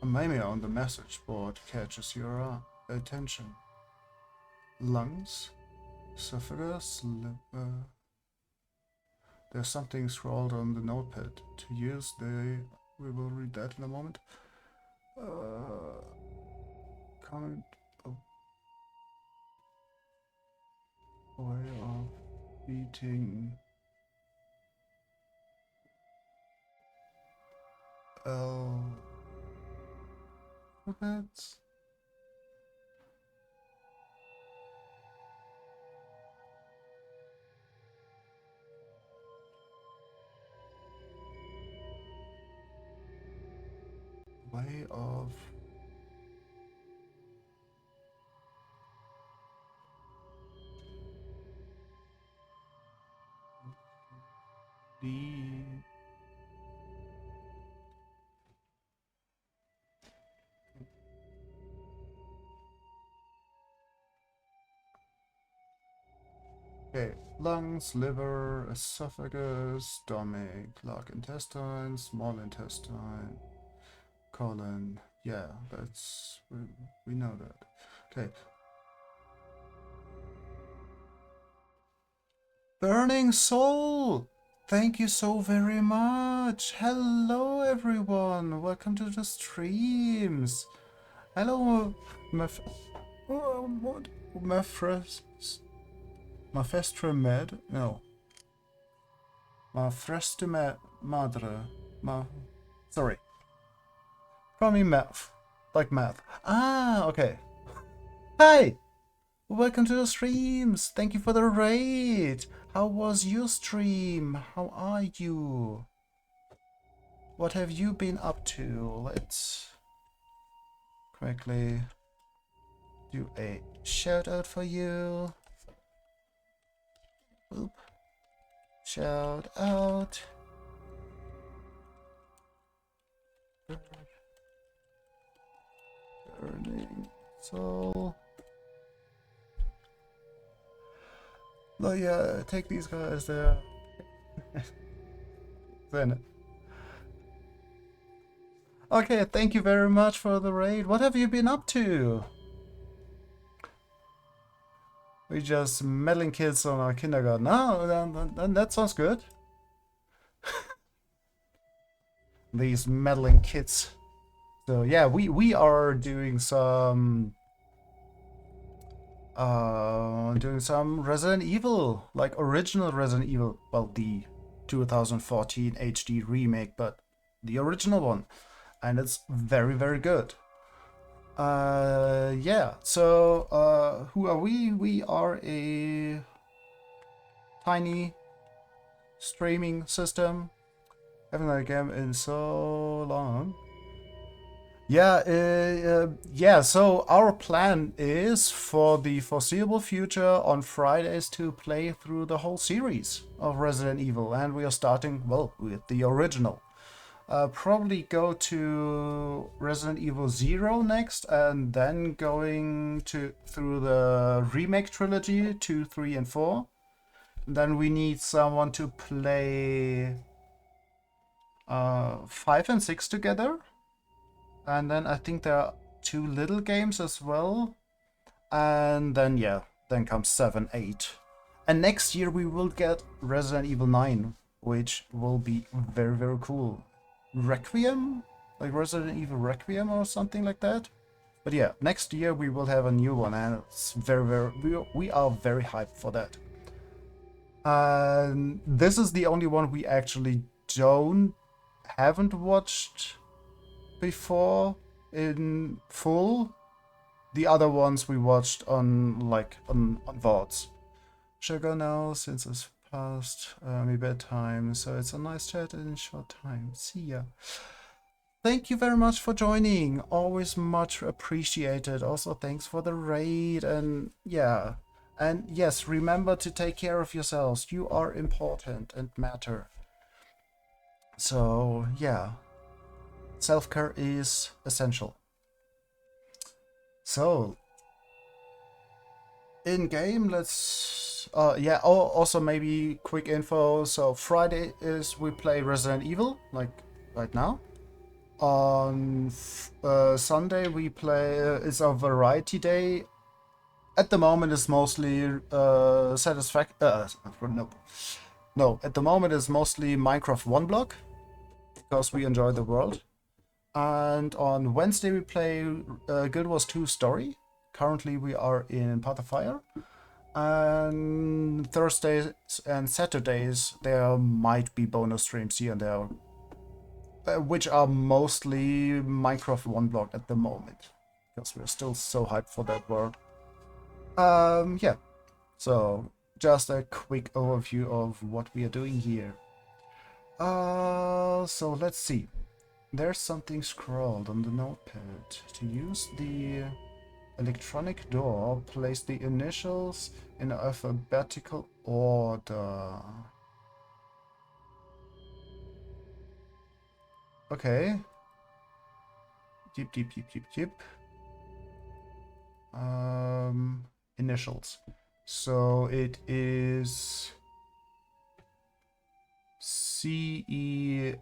A meme on the message board catches your attention. Lungs, esophagus, liver. There's something scrawled on the notepad. To use we will read that in a moment. Comment. Way of eating. Alphabets. Way of the okay, lungs, liver, esophagus, stomach, large intestine, small intestine, colon. Yeah, that's we know that. Okay. Burning Soul! Thank you so very much! Hello everyone! Welcome to the streams! Hello, what? Mafestra No. Mafrestra Madre. Sorry. Call me Math. Like math. Ah, okay. Hi! Welcome to the streams! Thank you for the raid! How was your stream? How are you? What have you been up to? Let's quickly do a shout out for you. Oop. Shout out. Burning Soul. Oh yeah, take these guys there. Then. Okay, thank you very much for the raid. What have you been up to? We just meddling kids on our kindergarten. Oh, that sounds good. These meddling kids. So yeah, we are doing some Resident Evil, like original Resident Evil. Well, the 2014 HD remake, but the original one, and it's very very good. Yeah. So who are we? We are a tiny streaming system. Haven't had a game in so long. Yeah, yeah. So our plan is for the foreseeable future on Fridays to play through the whole series of Resident Evil, and we are starting well with the original. Probably go to Resident Evil Zero next, and then going to through the remake trilogy 2, 3, and 4. Then we need someone to play 5 and 6 together. And then I think there are 2 little games as well. And then, yeah, then comes 7, 8. And next year we will get Resident Evil 9, which will be very, very cool. Requiem? Like Resident Evil Requiem or something like that? But yeah, next year we will have a new one, and it's very, very. We are very hyped for that. And this is the only one we actually haven't watched before in full. The other ones we watched on VODs. Should go now since it's past my bedtime, so it's a nice chat in a short time. See ya. Thank you very much for joining. Always much appreciated. Also, thanks for the raid, and yeah. And yes, remember to take care of yourselves. You are important and matter. So, yeah. Self-care is essential. So, in game, let's yeah. Oh, also maybe quick info. So Friday is we play Resident Evil, like right now. On Sunday we play. It's a variety day. At the moment, it's mostly no. At the moment, it's mostly Minecraft one block because we enjoy the world. And on Wednesday we play Guild Wars 2 Story. Currently we are in Path of Fire. And Thursdays and Saturdays there might be bonus streams here and there, which are mostly Minecraft one block at the moment, because we're still so hyped for that world. Yeah. So just a quick overview of what we are doing here. So let's see. There's something scrawled on the notepad. To use the electronic door, place the initials in alphabetical order. Okay. Yip. Initials. So it is CELLLSS.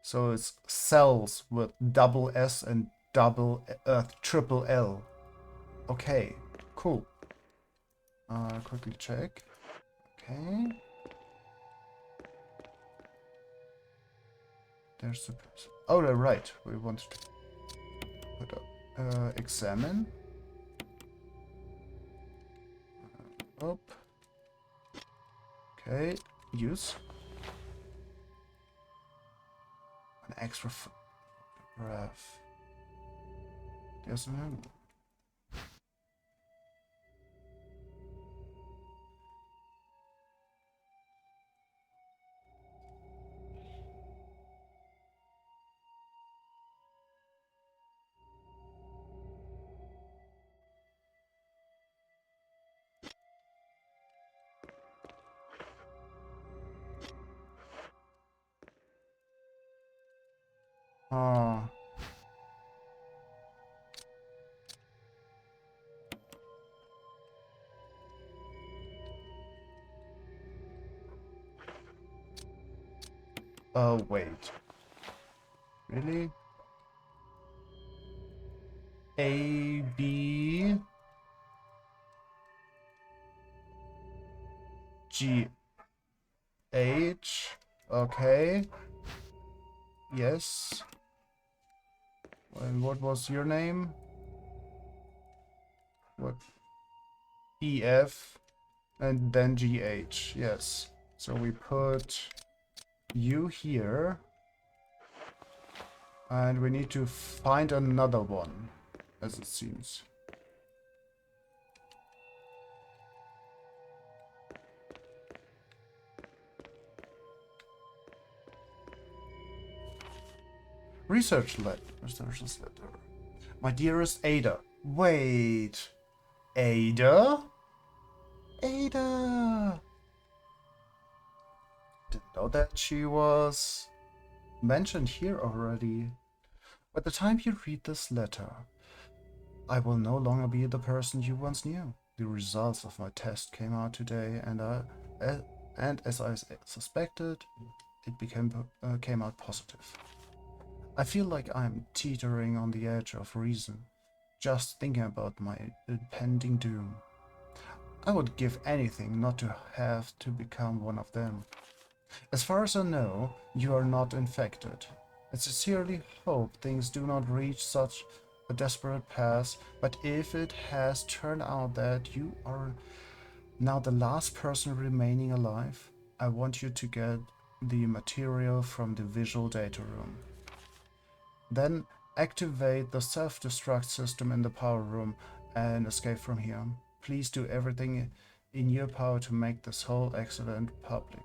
So it's cells with double S and triple L. Okay, cool. Quickly check. Okay. There's the. Oh, right. We want to put up examine. Up. Okay. Use. An extra graph. There's no. Ah. Oh, wait. Really? A, B, G, H. Okay. Yes. And what was your name? What? E, F, and then G, H. Yes. So we put you here. And we need to find another one, as it seems. Researcher's letter. My dearest Ada. Wait. Ada? Ada! Didn't know that she was mentioned here already. By the time you read this letter, I will no longer be the person you once knew. The results of my test came out today, and as I suspected, it came out positive. I feel like I'm teetering on the edge of reason, just thinking about my impending doom. I would give anything not to have to become one of them. As far as I know, you are not infected. I sincerely hope things do not reach such a desperate pass, but if it has turned out that you are now the last person remaining alive, I want you to get the material from the visual data room. Then activate the self-destruct system in the power room and escape from here. Please do everything in your power to make this whole accident public.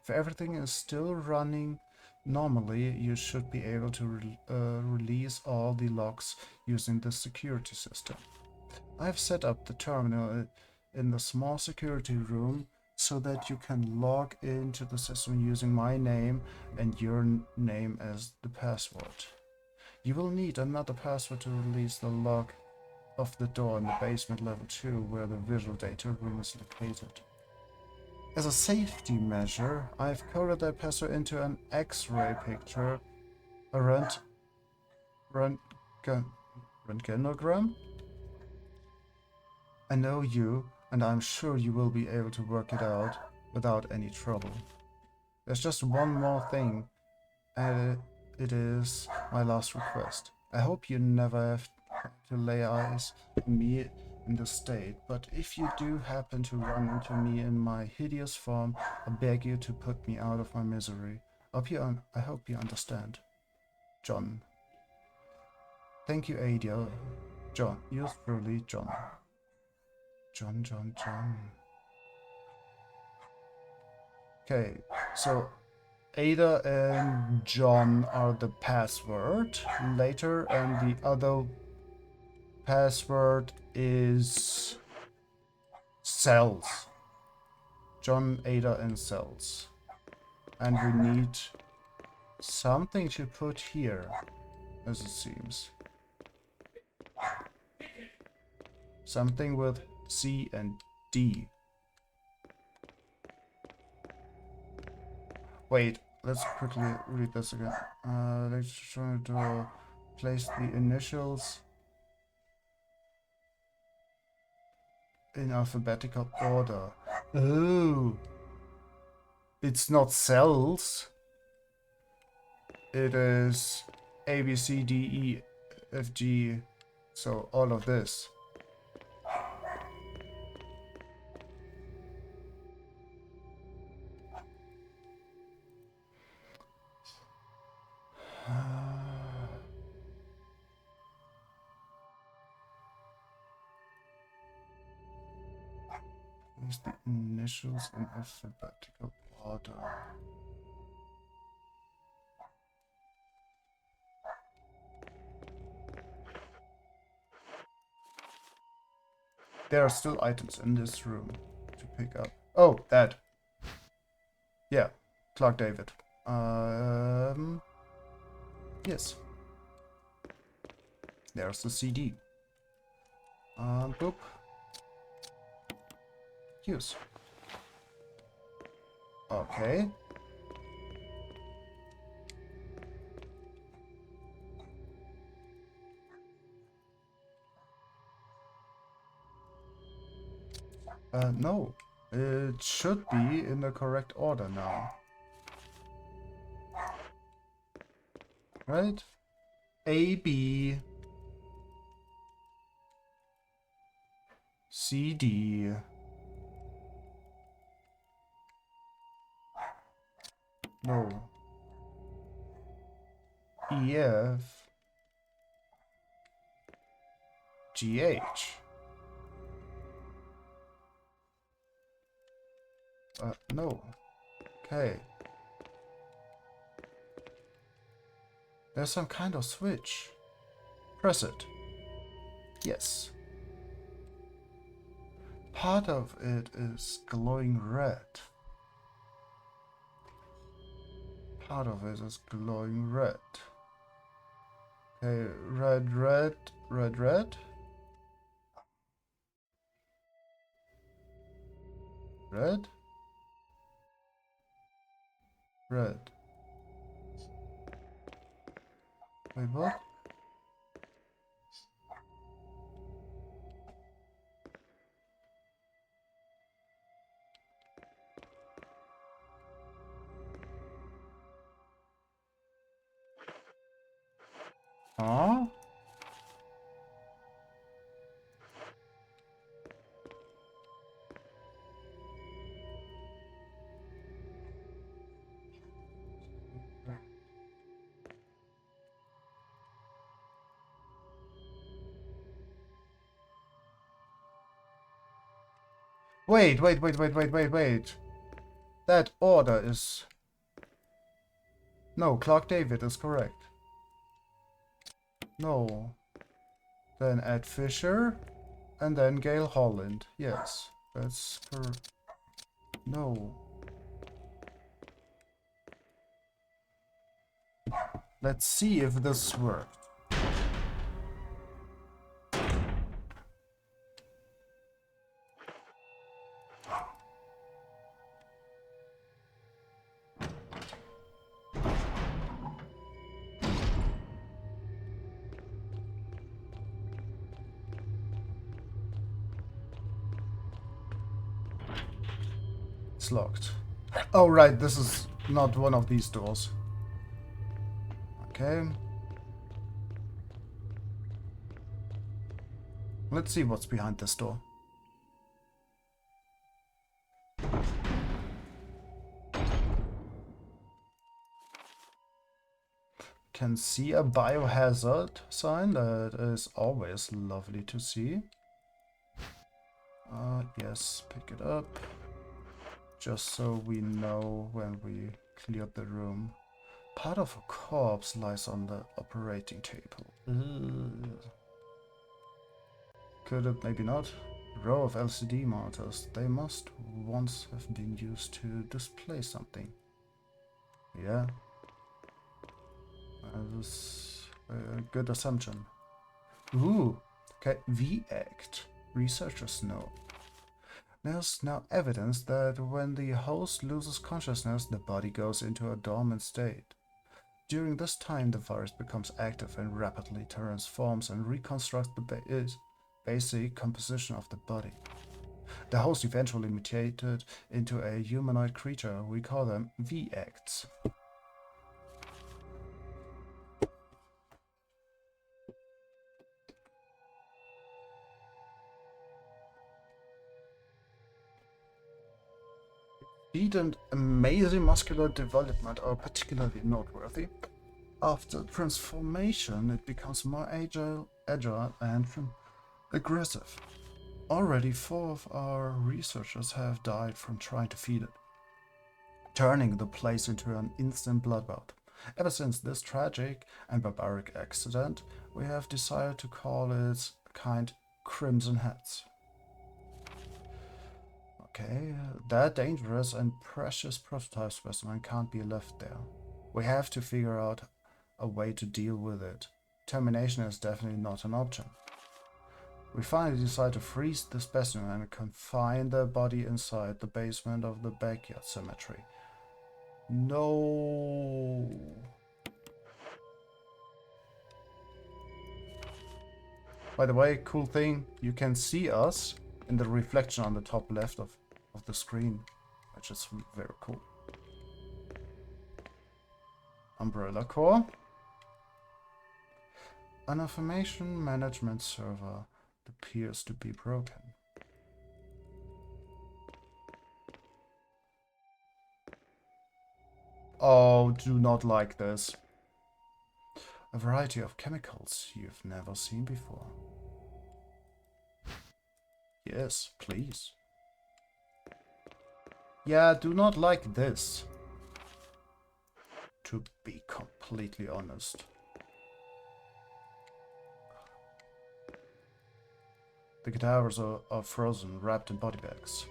If everything is still running normally, you should be able to release all the locks using the security system. I've set up the terminal in the small security room so that you can log into the system using my name and your name as the password. You will need another password to release the lock of the door in the basement level 2 where the visual data room is located. As a safety measure, I've coded that password into an X-ray picture, a röntgenogram. I know you, and I'm sure you will be able to work it out without any trouble. There's just one more thing, and it is my last request. I hope you never have to lay eyes on me in this state, but if you do happen to run into me in my hideous form, I beg you to put me out of my misery. I hope you understand. John. Thank you, Ada. John. Yours truly, John. John. Okay, so Ada and John are the password later, and the other password is cells. John, Ada, and cells. And we need something to put here, as it seems. Something with C and D. Wait, let's quickly read this again. Let's try to place the initials in alphabetical order. Oh, it's not cells. It is A, B, C, D, E, F, G. So all of this. Place the initials in alphabetical order. There are still items in this room to pick up. Oh, that. Yeah, Clark David. Yes. There's the CD. Boop. Use. Okay. No. It should be in the correct order now. Right? A, B, C, D. No. E, F, G, H. No. Okay. There's some kind of switch. Press it. Yes. Part of it is glowing red. Part of it is glowing red. Okay, red, red, red, red. Red. Red. Wait, what? Huh? Wait, wait, wait, wait, wait, wait, wait. That order is... No, Clark David is correct. No. Then Ed Fisher. And then Gail Holland. Yes, that's correct. No. Let's see if this worked. It's locked. Oh, right, this is not one of these doors. Okay. Let's see what's behind this door. Can see a biohazard sign. That is always lovely to see. Yes, pick it up. Just so we know when we cleared the room. Part of a corpse lies on the operating table. Could it? Maybe not. Row of LCD monitors. They must once have been used to display something. Yeah. That's a good assumption. Ooh. Okay. V-Act. Researchers know. There's now evidence that when the host loses consciousness, the body goes into a dormant state. During this time, the virus becomes active and rapidly transforms and reconstructs the basic composition of the body. The host eventually mutated into a humanoid creature. We call them V-Acts. Speed and amazing muscular development are particularly noteworthy. After transformation, it becomes more agile and aggressive. Already 4 of our researchers have died from trying to feed it, turning the place into an instant bloodbath. Ever since this tragic and barbaric accident, we have decided to call its kind Crimson Heads. Okay, that dangerous and precious prototype specimen can't be left there. We have to figure out a way to deal with it. Termination is definitely not an option. We finally decide to freeze the specimen and confine the body inside the basement of the backyard cemetery. No. By the way, cool thing, you can see us in the reflection on the top left of the screen, which is very cool. Umbrella core. An information management server appears to be broken. Oh, do not like this. A variety of chemicals you've never seen before. Yes, please. Yeah, do not like this. To be completely honest. The cadavers are frozen, wrapped in body bags.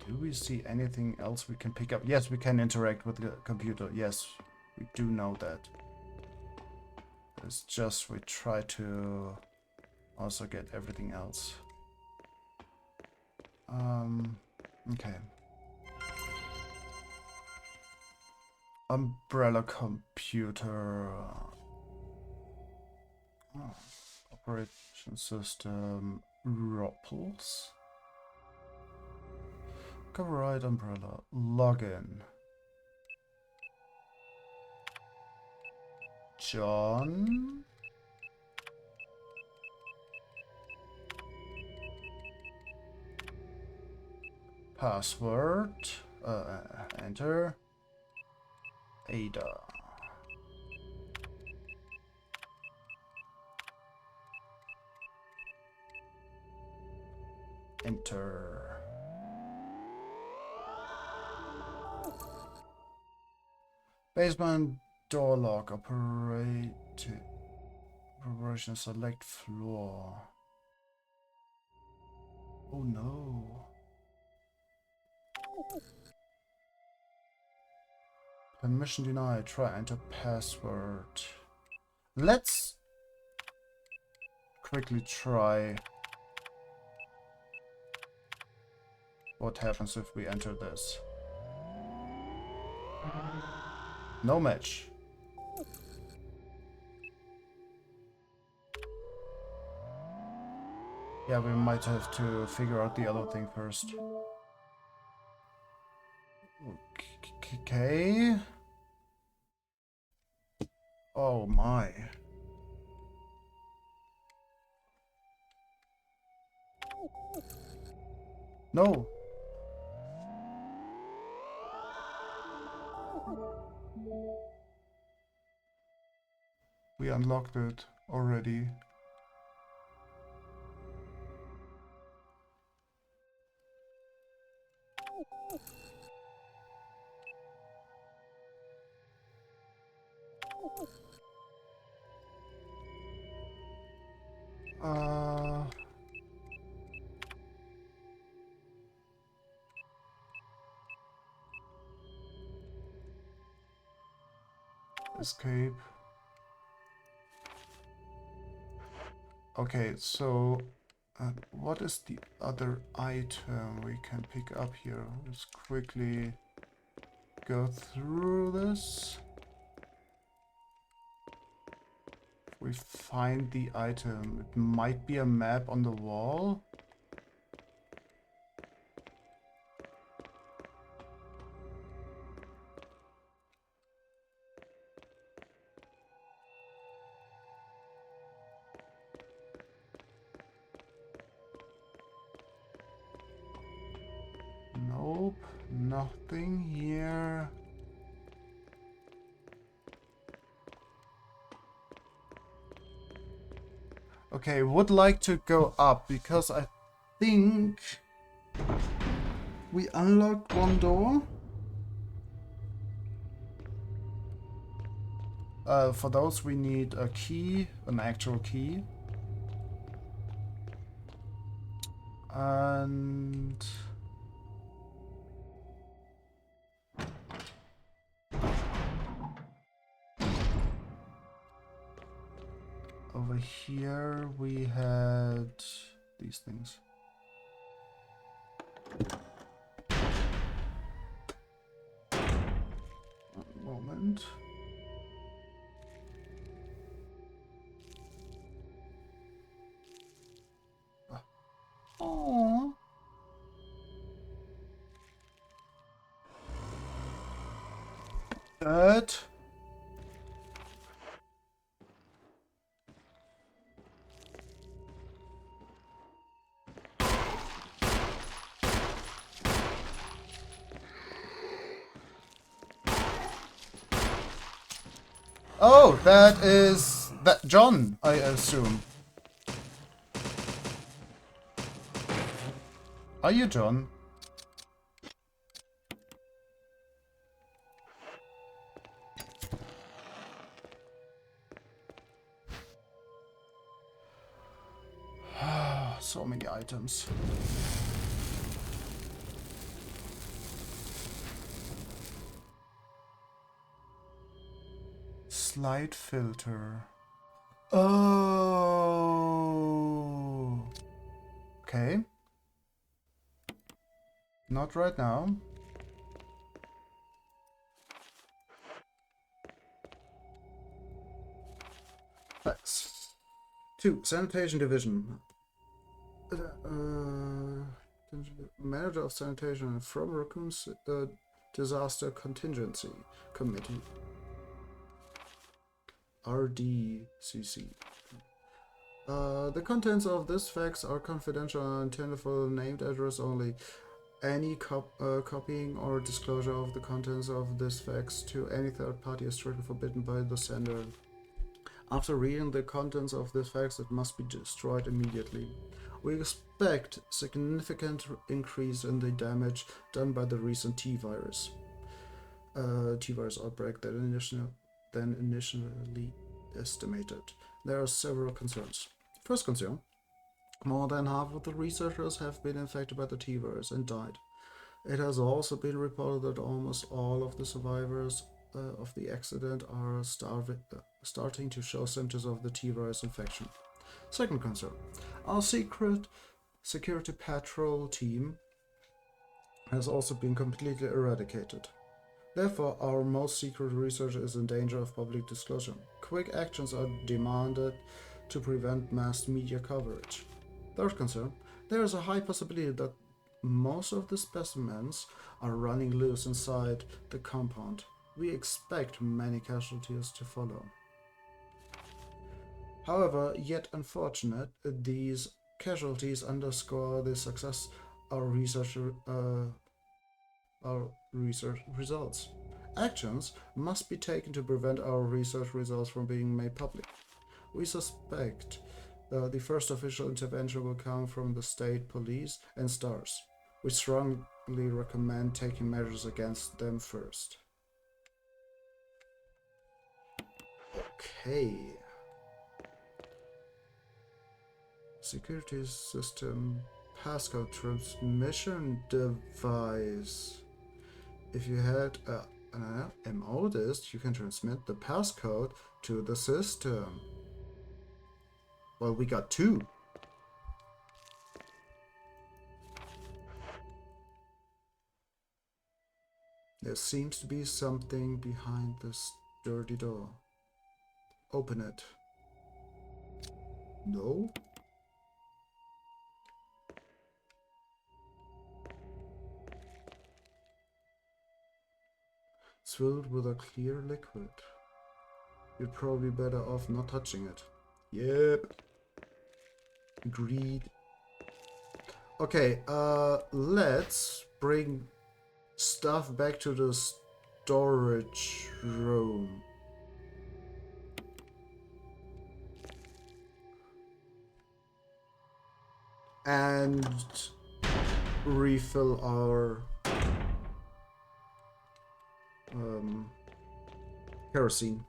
Do we see anything else we can pick up? Yes, we can interact with the computer. Yes, we do know that. It's just we try to also get everything else. Okay. Umbrella computer. Operation system. Ropples. Coveride umbrella. Login. John. Password. Enter. Ada. Enter. Basement door lock. Operation select floor. Oh no. Permission denied. Try enter password. Let's quickly try what happens if we enter this. No match. Yeah, we might have to figure out the other thing first. Okay. Oh my. No. We unlocked it already. Escape. Okay, so what is the other item we can pick up here? Let's quickly go through this. If we find the item, it might be a map on the wall. Nope, nothing here. Okay, would like to go up because I think we unlocked one door. For those we need a key, an actual key. And over here we had these things. moment. Oh. That. Oh, that is that John, I assume. Are you John? So many items. Slide filter. Oh. Okay. Not right now. Thanks. 2. Sanitation Division. Manager of Sanitation from Raccoon's Disaster Contingency Committee. RDCC. The contents of this fax are confidential and intended for named address only. Any copying or disclosure of the contents of this fax to any third party is strictly forbidden by the sender. After reading the contents of this fax, it must be destroyed immediately. We expect significant increase in the damage done by the recent T-virus outbreak than initially estimated. There are several concerns. First concern, more than half of the researchers have been infected by the T-virus and died. It has also been reported that almost all of the survivors of the accident are starting to show symptoms of the T-virus infection. Second concern, our security patrol team has also been completely eradicated. Therefore, our most secret research is in danger of public disclosure. Quick actions are demanded to prevent mass media coverage. Third concern, there is a high possibility that most of the specimens are running loose inside the compound. We expect many casualties to follow. However, yet unfortunate, these casualties underscore the success our research results. Actions must be taken to prevent our research results from being made public. We suspect the first official intervention will come from the state police and STARS. We strongly recommend taking measures against them first. Okay. Security system passcode transmission device. If you had an MO disk, you can transmit the passcode to the system. Well, we got 2. There seems to be something behind this dirty door. Open it. No? It's filled with a clear liquid. You're probably better off not touching it. Yep. Agreed. Okay, let's bring stuff back to the storage room. And refill our kerosene.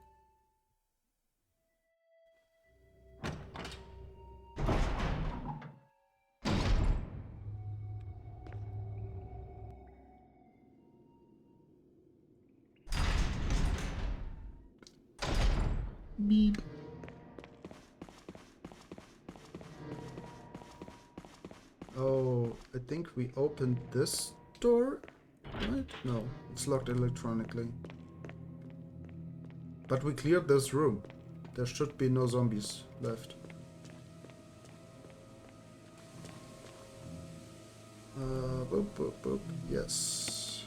Beep. Oh, I think we opened this door, right? No, it's locked electronically. But we cleared this room. There should be no zombies left. Boop, boop, boop. Yes.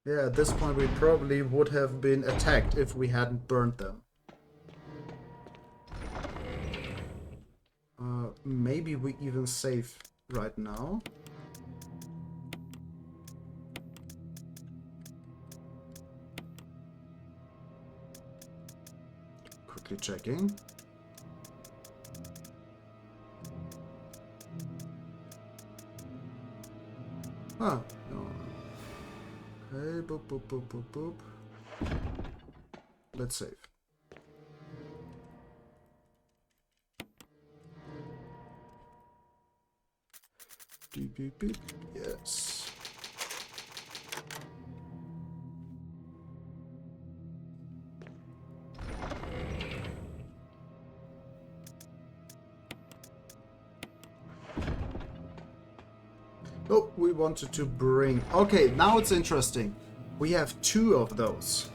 Yeah, at this point we probably would have been attacked if we hadn't burned them. Maybe we even save right now. Quickly checking. Ah, no. Okay, boop, boop, boop, boop, boop. Let's save. Beep, beep, beep. Yes. Oh, we wanted to bring... Okay, now it's interesting. We have 2 of those.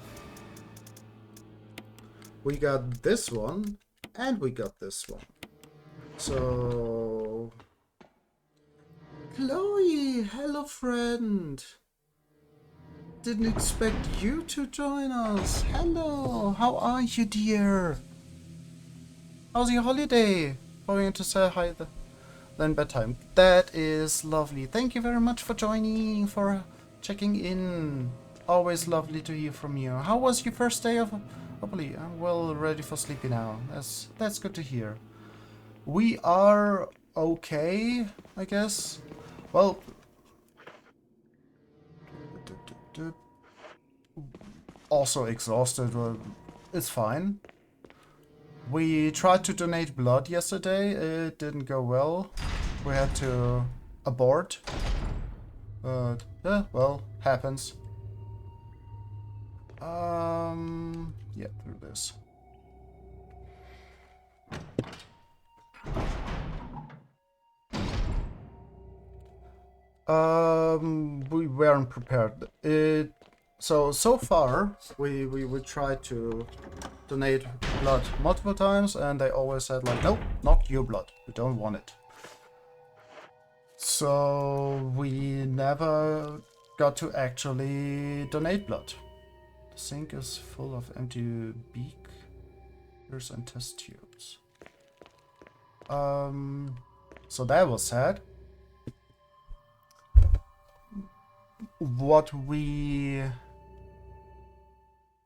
We got this one, and we got this one. So... Chloe, hello friend. Didn't expect you to join us. Hello, how are you, dear? How's your holiday? Going to say hi then bedtime. That is lovely. Thank you very much for joining, for checking in. Always lovely to hear from you. How was your first day of Hopefully, I'm well ready for sleepy now. That's good to hear. We are okay, I guess. Well, also exhausted, but it's fine. We tried to donate blood yesterday. It didn't go well. We had to abort. But yeah, well, happens. Yeah, through this. We weren't prepared. So far we tried to donate blood multiple times, and they always said like, nope, not your blood. We don't want it. So we never got to actually donate blood. The sink is full of empty beakers and test tubes. So that was sad.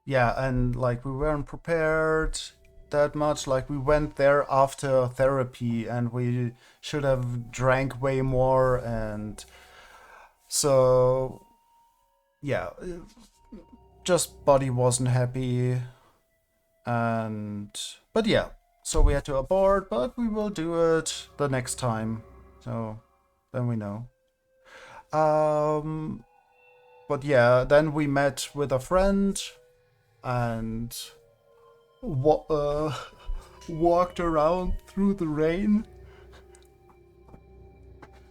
And like we weren't prepared that much. Like we went there after therapy and we should have drank way more, and so yeah, just body wasn't happy. But yeah, so we had to abort, but we will do it the next time, so then we know. But yeah, then we met with a friend and walked around through the rain.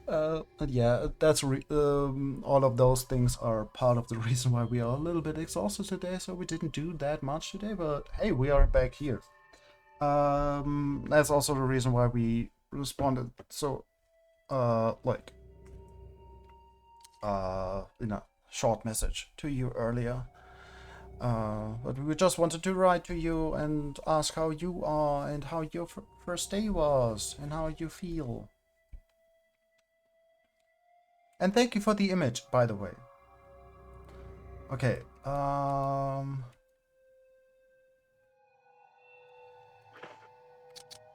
And yeah, that's all of those things are part of the reason why we are a little bit exhausted today. So we didn't do that much today, but hey, we are back here. That's also the reason why we responded so, in a short message to you earlier. But we just wanted to write to you and ask how you are and how your first day was and how you feel. And thank you for the image, by the way. Okay,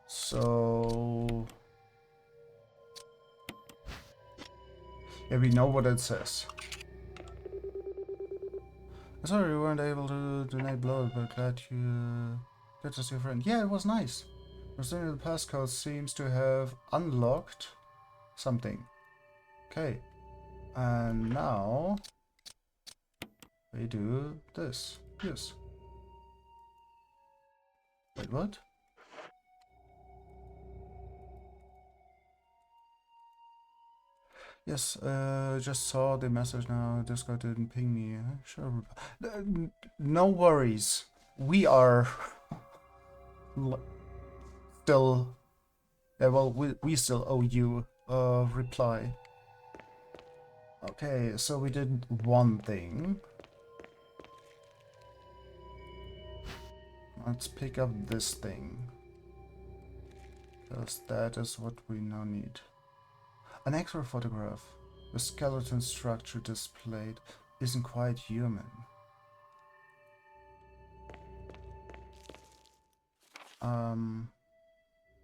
so yeah, we know what it says. Sorry you weren't able to donate blood, but glad you got to see your friend. Yeah, it was nice. Presumably the passcode seems to have unlocked something. Okay. And now we do this. Yes. Wait, what? Yes, just saw the message now. Discord didn't ping me. Sure. No worries. We are still. Yeah, well, we still owe you a reply. Okay, so we did one thing. Let's pick up this thing. Because that is what we now need. An X-ray photograph. The skeleton structure displayed isn't quite human.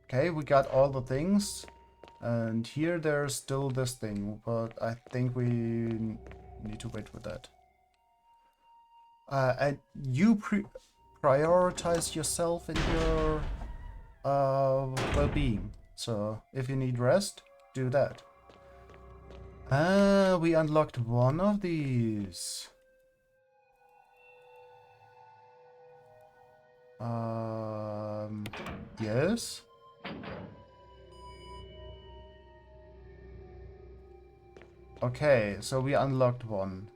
Okay, we got all the things. And here there's still this thing, but I think we need to wait with that. And you prioritize yourself in your well-being. So if you need rest, do that. We unlocked one of these. Yes. Okay, so we unlocked one.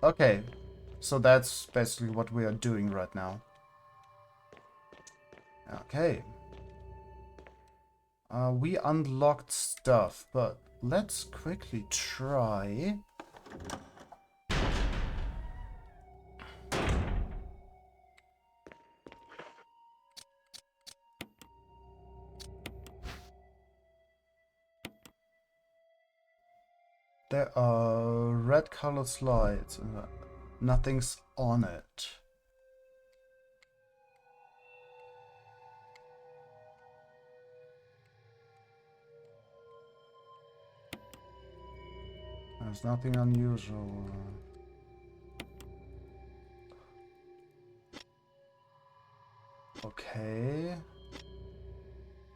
Okay, so that's basically what we are doing right now. Okay. We unlocked stuff, but let's quickly try. There are red colored slides. Nothing's on it. There's nothing unusual. Okay.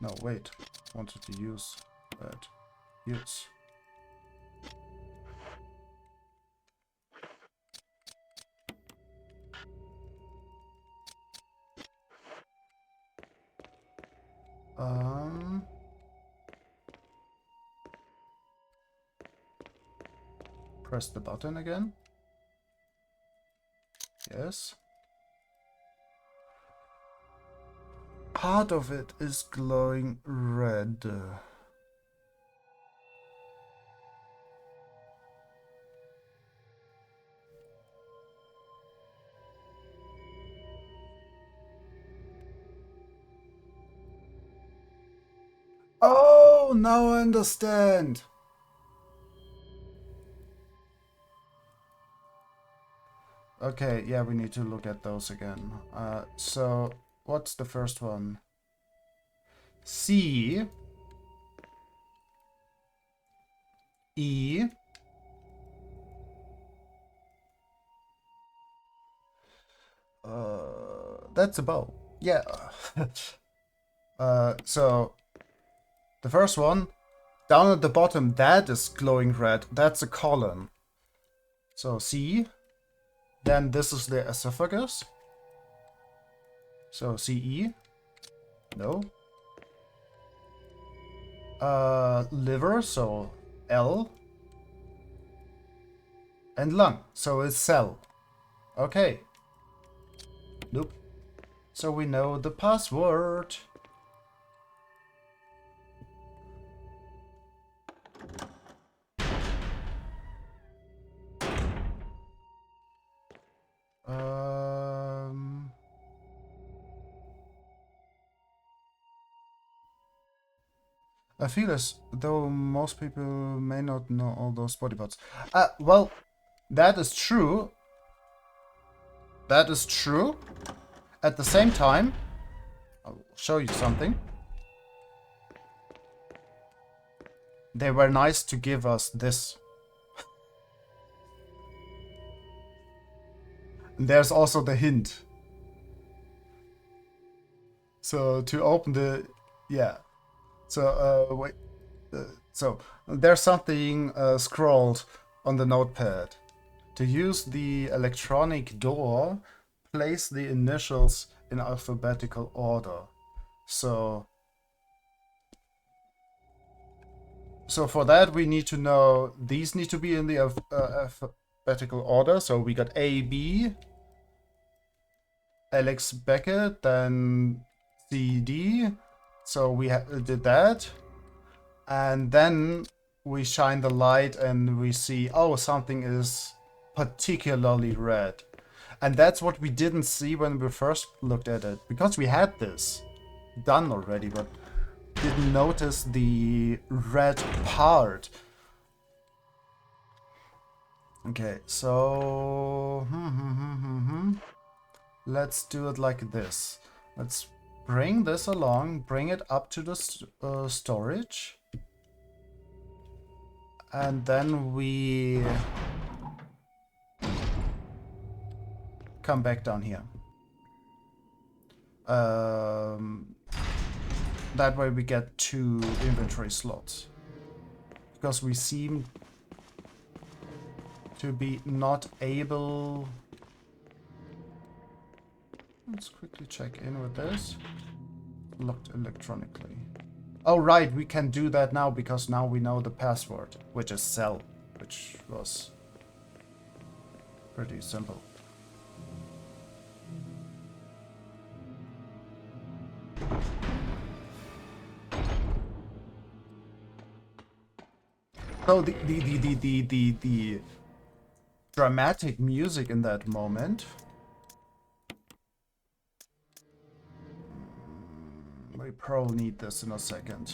No, wait. Wanted to use that. Use. Press the button again. Yes. Part of it is glowing red. Oh, now I understand. Okay, yeah, we need to look at those again. So, what's the first one? C. E. That's a bow. Yeah. So, the first one, down at the bottom, that is glowing red. That's a colon. So, C. Then this is the esophagus. So, CE. No. Liver, so L. And lung, so it's cell. Okay. Nope. So we know the password. I feel as though most people may not know all those body parts. Well, that is true. That is true. At the same time, I'll show you something. They were nice to give us this. And there's also the hint. So to open the... yeah. So, wait. So, there's something scrolled on the notepad. To use the electronic door, place the initials in alphabetical order. So, So for that, we need to know these need to be in the alphabetical order. So we got A, B, Alex Beckett, then C, D. So we did that. And then we shine the light and we see, oh, something is particularly red. And that's what we didn't see when we first looked at it. Because we had this done already, but didn't notice the red part. Okay, so let's do it like this. Let's bring this along, bring it up to the storage, and then we come back down here. That way we get 2 inventory slots. Because we seem to be not able... Let's quickly check in with this. Locked electronically. Oh right, we can do that now because now we know the password, which is cell, which was pretty simple. So the dramatic music in that moment. We probably need this in a second.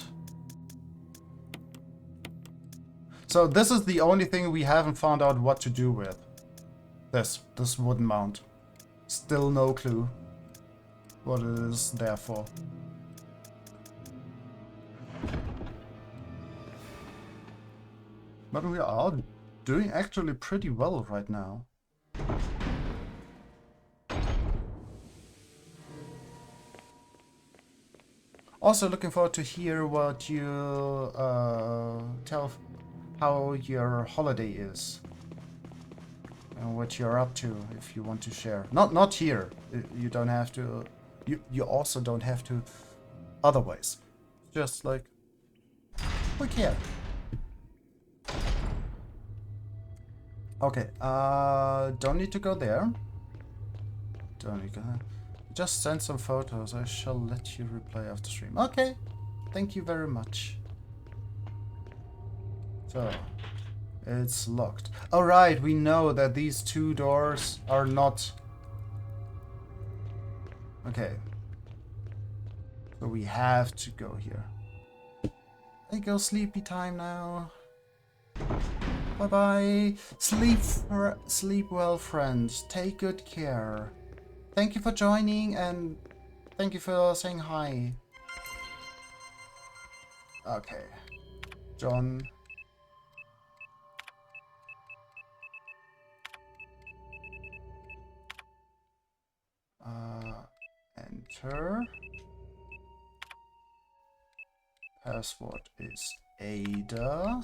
So this is the only thing we haven't found out what to do with. This wooden mount. Still no clue what it is there for. But we are doing actually pretty well right now. Also looking forward to hear what you tell how your holiday is. And what you're up to if you want to share. Not here. You don't have to you also don't have to otherwise. Just like we care. Okay, don't need to go there. Don't need to go. Just send some photos. I shall let you reply after stream. Okay, thank you very much. So, it's locked. Alright, we know that these 2 doors are not... Okay. So we have to go here. I go sleepy time now. Bye-bye. Sleep well, friends. Take good care. Thank you for joining and thank you for saying hi. Okay. John. Enter. Password is Ada.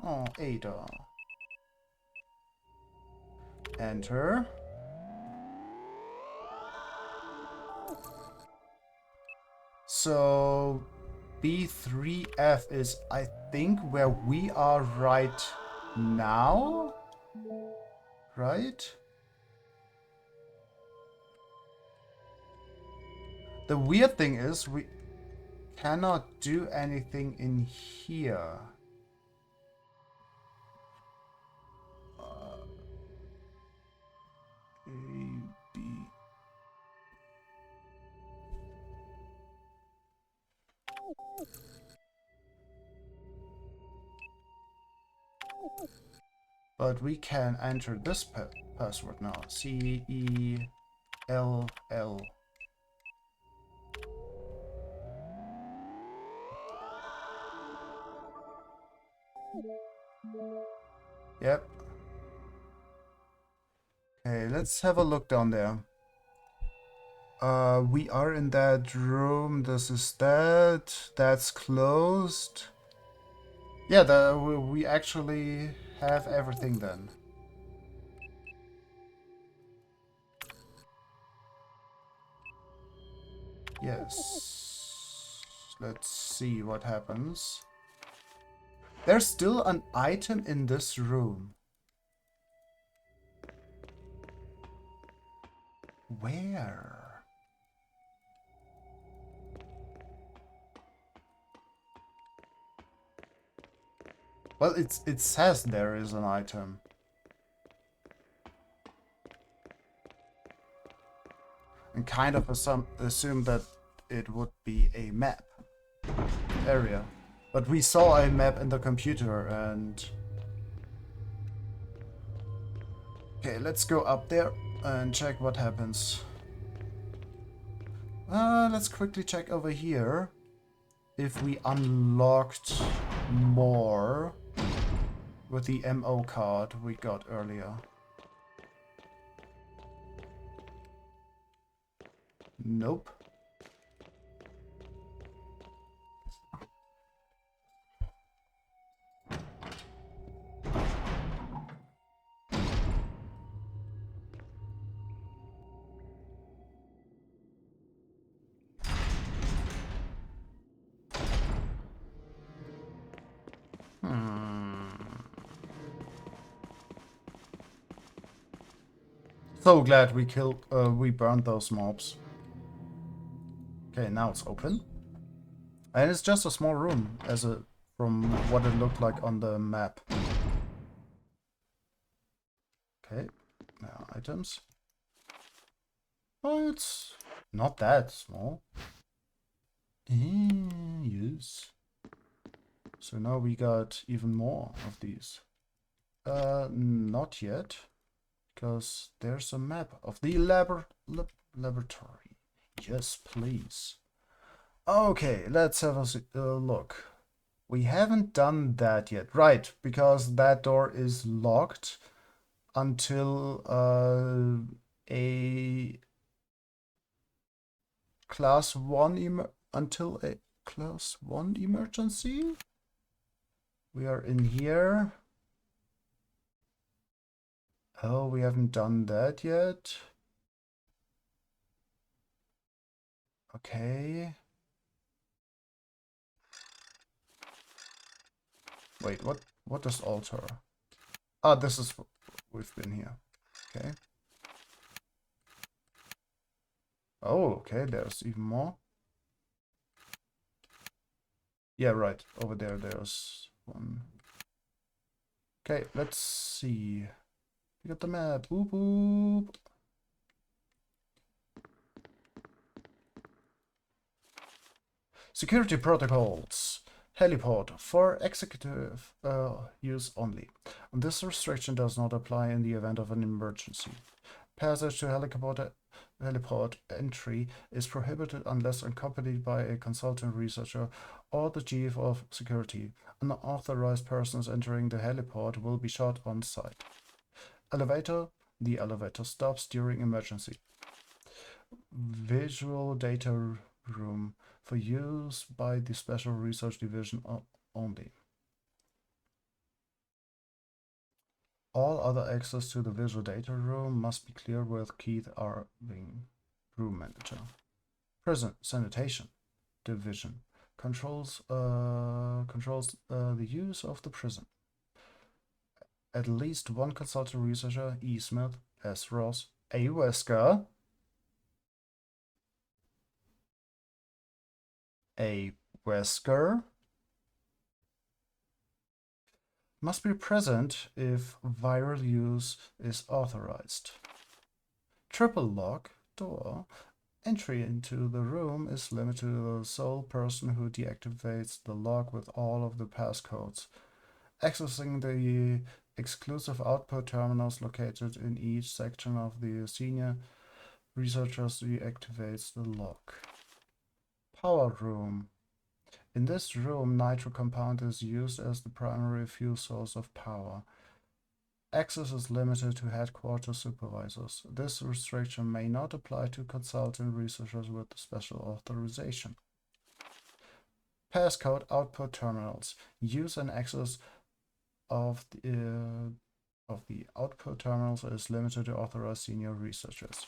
Oh, Ada. Enter. So B3F is, I think, where we are right now, right? The weird thing is we cannot do anything in here. A, B. But we can enter this password now. CELL. Yep. Okay, let's have a look down there. We are in that room. This is that. That's closed. Yeah, we actually have everything then. Yes. let's see what happens. There's still an item in this room. Where? Well, it says there is an item. And kind of assume that it would be a map area. But we saw a map in the computer and... Okay, let's go up there and check what happens. Let's quickly check over here if we unlocked more with the MO card we got earlier. Nope. So glad we burned those mobs. Okay, now it's open. And it's just a small room, from what it looked like on the map. Okay, now items. Oh, it's not that small. Yes. So now we got even more of these. Not yet. Because there's a map of the laboratory. Yes, please. Okay, let's have a look. We haven't done that yet. Right, because that door is locked until a class 1 emergency. We are in here. Oh, we haven't done that yet. Okay. Wait, what does alter? Ah, this is we've been here. Okay. Oh, okay, there's even more. Yeah, right. Over there, there's one. Okay, let's see. We got the map. Boop, boop. Security protocols. Heliport for executive use only. And this restriction does not apply in the event of an emergency. Passage to heliport entry is prohibited unless accompanied by a consultant researcher or the chief of security. Unauthorized persons entering the heliport will be shot on sight. Elevator. The elevator stops during emergency. Visual data room for use by the Special Research Division only. All other access to the visual data room must be cleared with Keith Irving, room manager. Prison Sanitation Division controls the use of the prison. At least one consultant researcher, E. Smith, S. Ross, A. Wesker, must be present if viral use is authorized. Triple lock door. Entry into the room is limited to the sole person who deactivates the lock with all of the passcodes. Accessing the exclusive output terminals located in each section of the senior researchers deactivates the lock. Power room. In this room, nitro compound is used as the primary fuel source of power. Access is limited to headquarters supervisors. This restriction may not apply to consultant researchers with special authorization. Passcode output terminals. Use and access of the output terminals is limited to authorized senior researchers.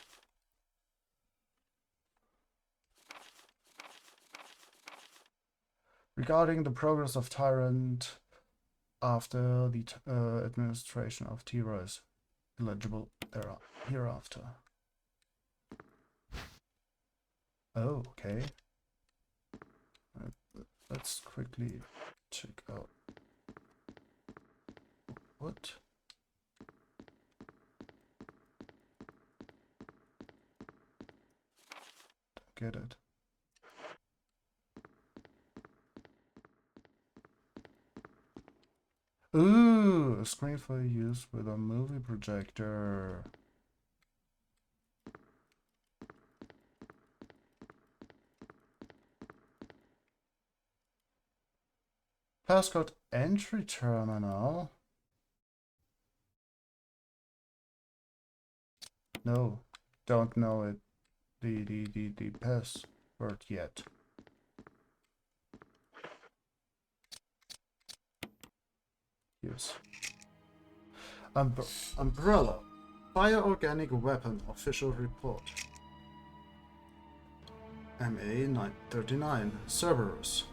Regarding the progress of Tyrant after the administration of T-Roy is illegible hereafter. Oh, okay. Let's quickly check out. What? Don't get it. Ooh, a screen for use with a movie projector. Passcode entry terminal. No, don't know it. The password yet. Yes. Umbrella. Fire organic weapon. Official report. MA 939. Cerberus.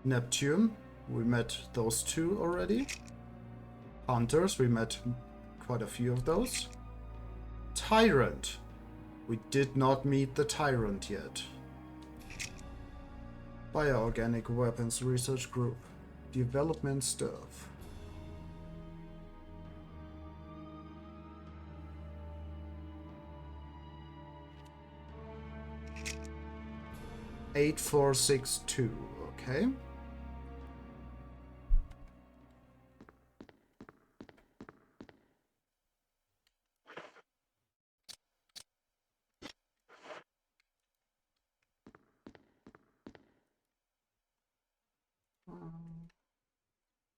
Neptune. We met those two already. Hunters. We met quite a few of those. Tyrant. We did not meet the Tyrant yet. Bioorganic Weapons Research Group. Development stuff. $8462, okay.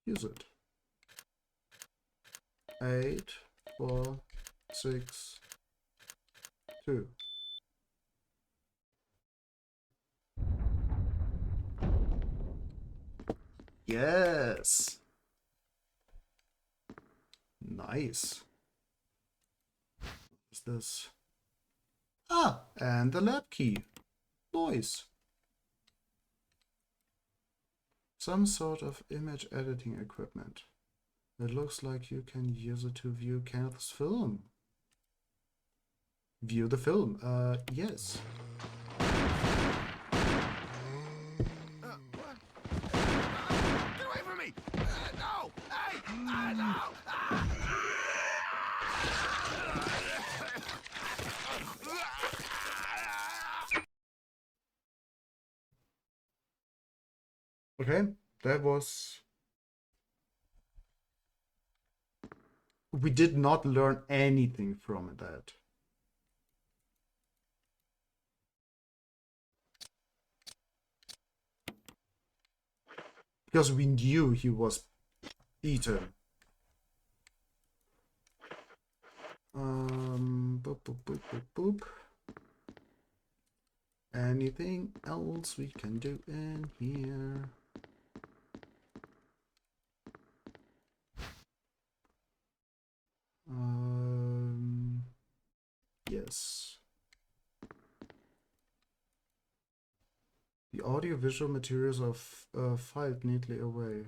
Use it. 8, 4, 6, 2. Yes. Nice. What's this? Ah, and the lab key. Nice. Some sort of image editing equipment. It looks like you can use it to view Kenneth's film. View the film. Yes. Get away from me! No! Hey! No! Okay, that was... We did not learn anything from that. Because we knew he was eaten. Boop, boop, boop, boop, boop. Anything else we can do in here? Yes. The audio-visual materials are filed neatly away.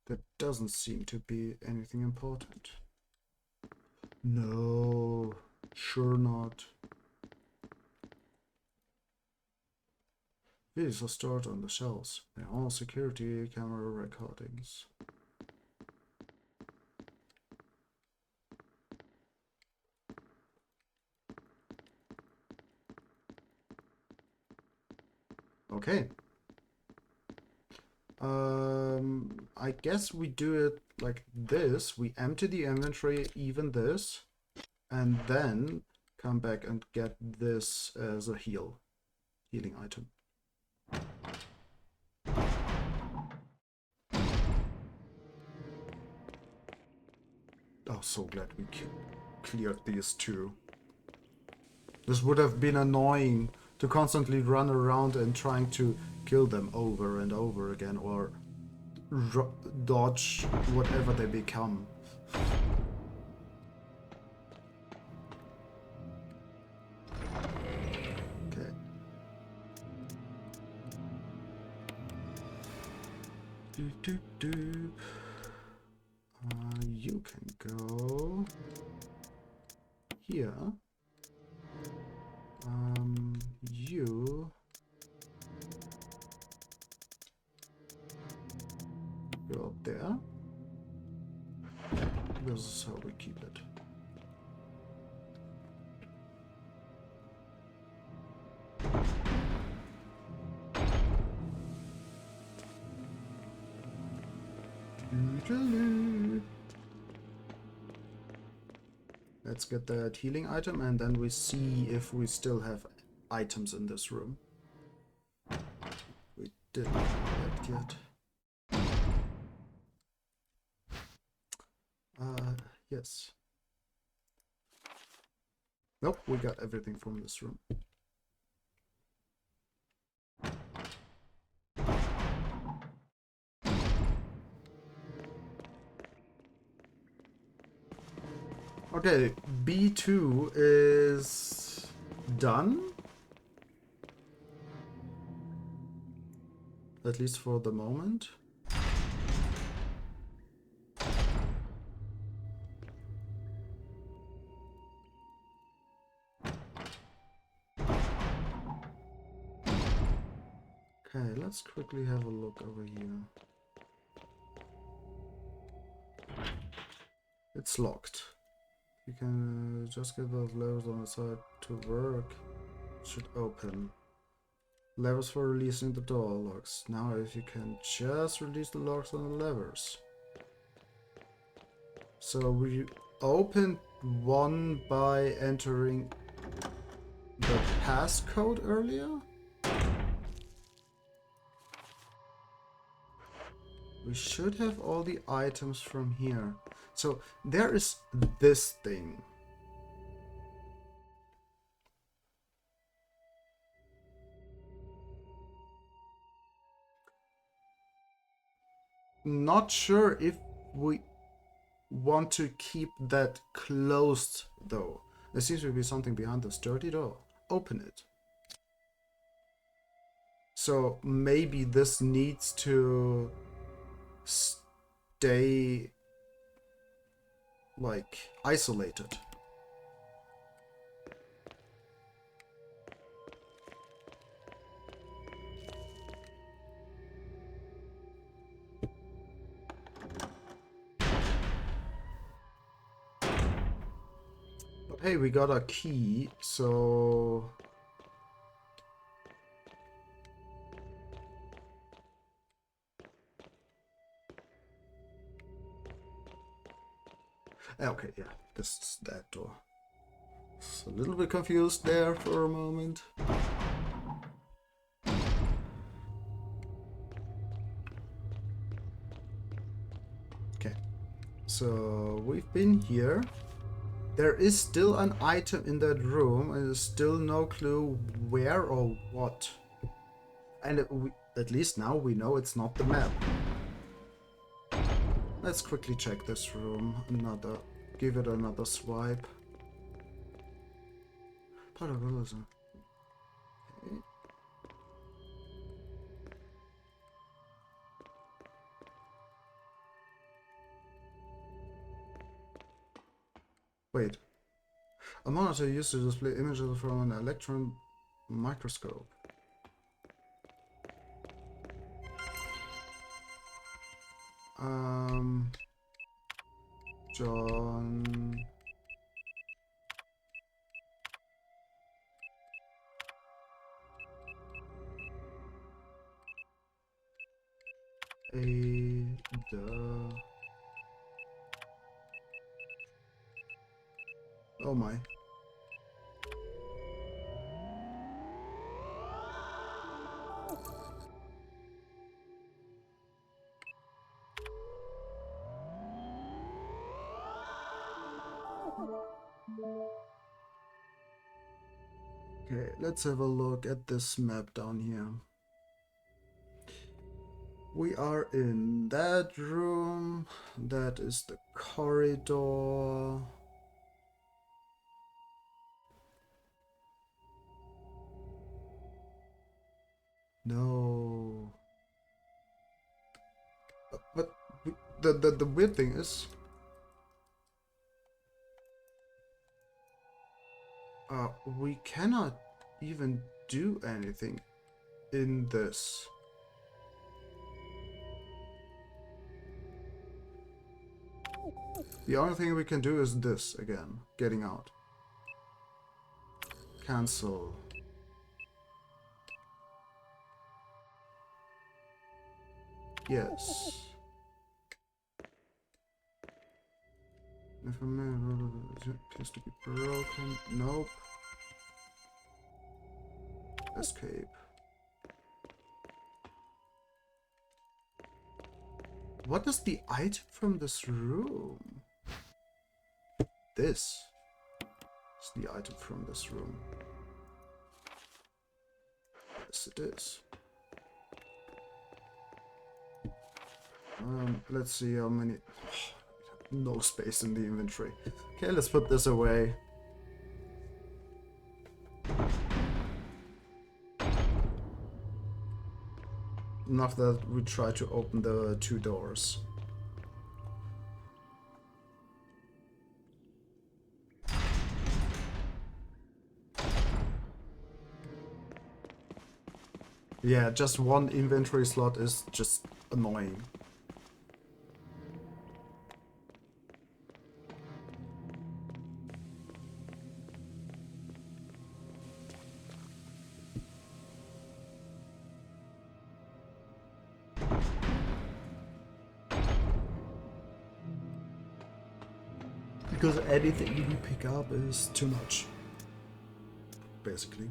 That doesn't seem to be anything important. No, sure not. Videos are stored on the shelves. They're all security camera recordings. Okay. I guess we do it like this. We empty the inventory, even this, and then come back and get this as a healing item. Oh, so glad we cleared these two. This would have been annoying to constantly run around and trying to kill them over and over again, or dodge whatever they become. Okay. You can go here. You go up there. This is how we keep it. Let's get that healing item and then we see if we still have items in this room. We didn't collect yet. Yes. Nope, we got everything from this room. Okay, B2 is done. At least for the moment. Okay, let's quickly have a look over here. It's locked. You can just get those levers on the side to work. It should open. Levers for releasing the door locks. Now if you can just release the locks on the levers. So we opened one by entering the passcode earlier? We should have all the items from here. So there is this thing. Not sure if we want to keep that closed though. There seems to be something behind this dirty door. Open it. So maybe this needs to stay like isolated. But hey, we got a key, so okay, yeah, this is that door. Just a little bit confused there for a moment. Okay, so we've been here. There is still an item in that room, and there's still no clue where or what. And at least now we know it's not the map. Let's quickly check this room. Give it another swipe. Okay. Wait. A monitor used to display images from an electron microscope. John. Oh my. Okay, let's have a look at this map down here. We are in that room. That is the corridor. No. the weird thing is, we cannot even do anything in this. The only thing we can do is this again, getting out. Cancel. Yes. Appears to be broken. Nope. Escape. What is the item from this room? This is the item from this room. Yes, it is. Let's see how many. No space in the inventory. Okay, let's put this away. Enough that we try to open the 2 doors. Yeah, just one inventory slot is just annoying. Because anything you pick up is too much, basically.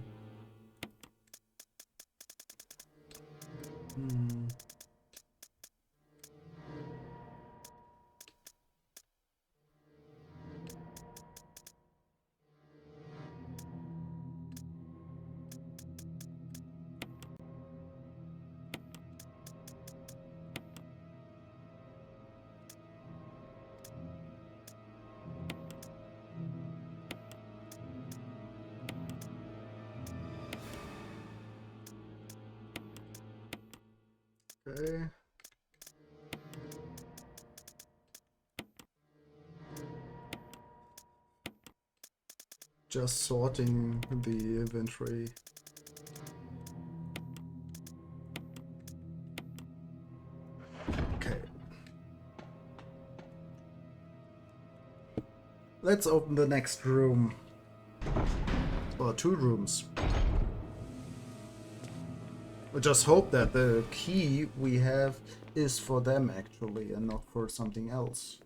Okay. Just sorting the inventory. Okay. Let's open the next room. Or 2 rooms. I just hope that the key we have is for them actually and not for something else.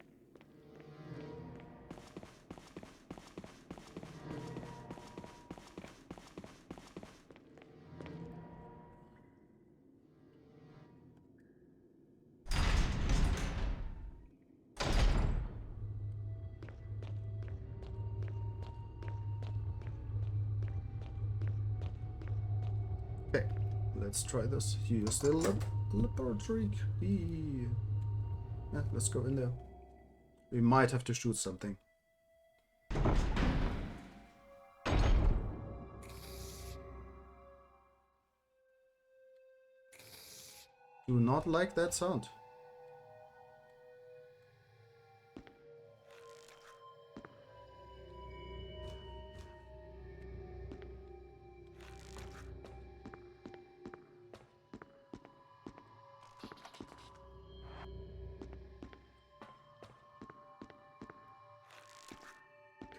Okay. Let's try this. Use the laboratory key. Yeah, let's go in there. We might have to shoot something. Do not like that sound.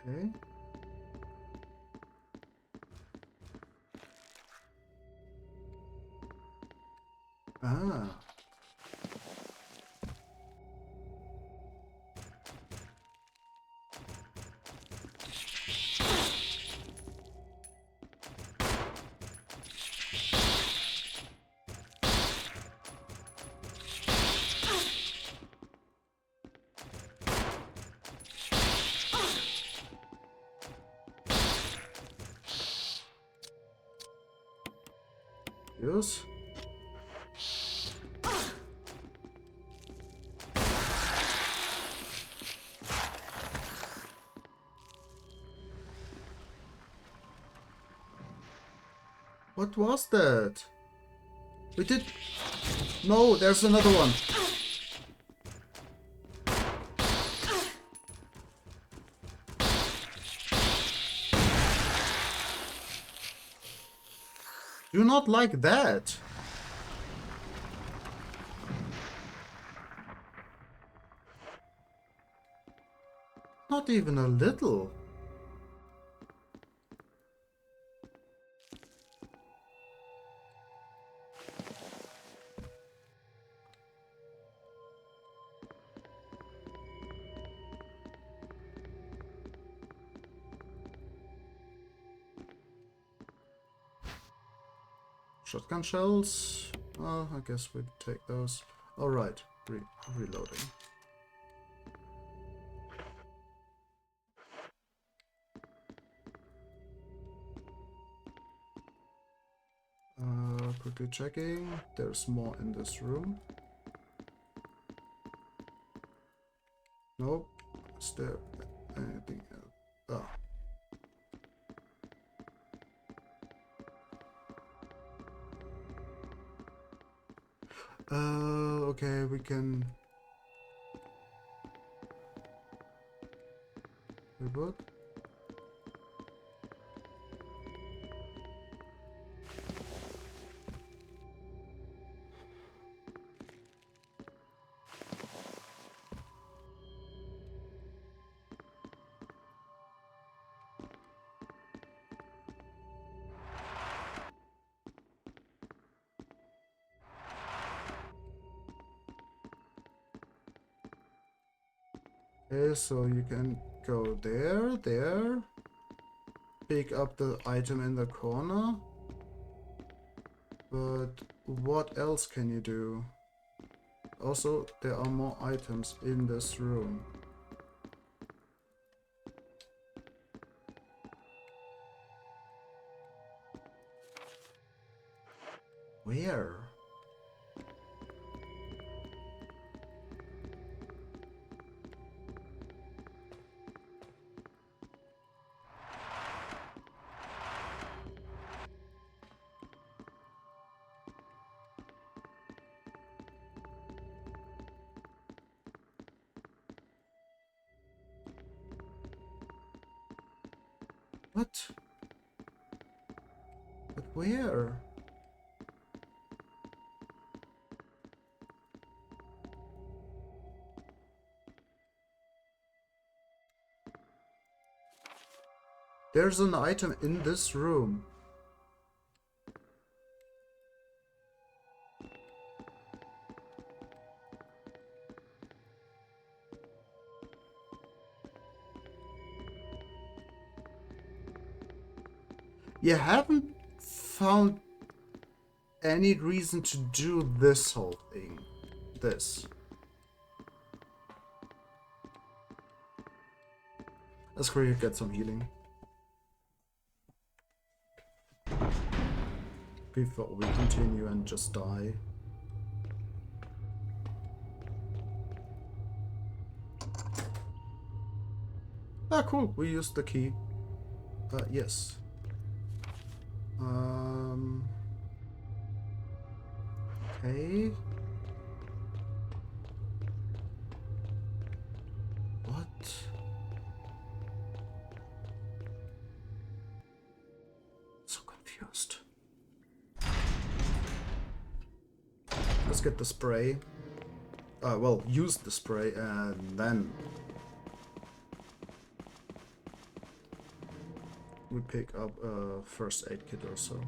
Okay. Ah. Yes. What was that? We did... No, there's another one. Do not like that. Not even a little. Shotgun shells. Oh, I guess we take those. Alright, reloading. Quickly checking. There's more in this room. Nope. Is there anything else? Okay, we can... Wait, what? Okay, so you can go there, pick up the item in the corner, but what else can you do? Also, there are more items in this room. Where? What? But where? There's an item in this room. You haven't found any reason to do this whole thing. This. Let's go get some healing. Before we continue and just die. Ah, cool. We used the key. Yes. Okay. What? So confused. Let's get the spray. Well, use the spray and then we pick up a first aid kit or so.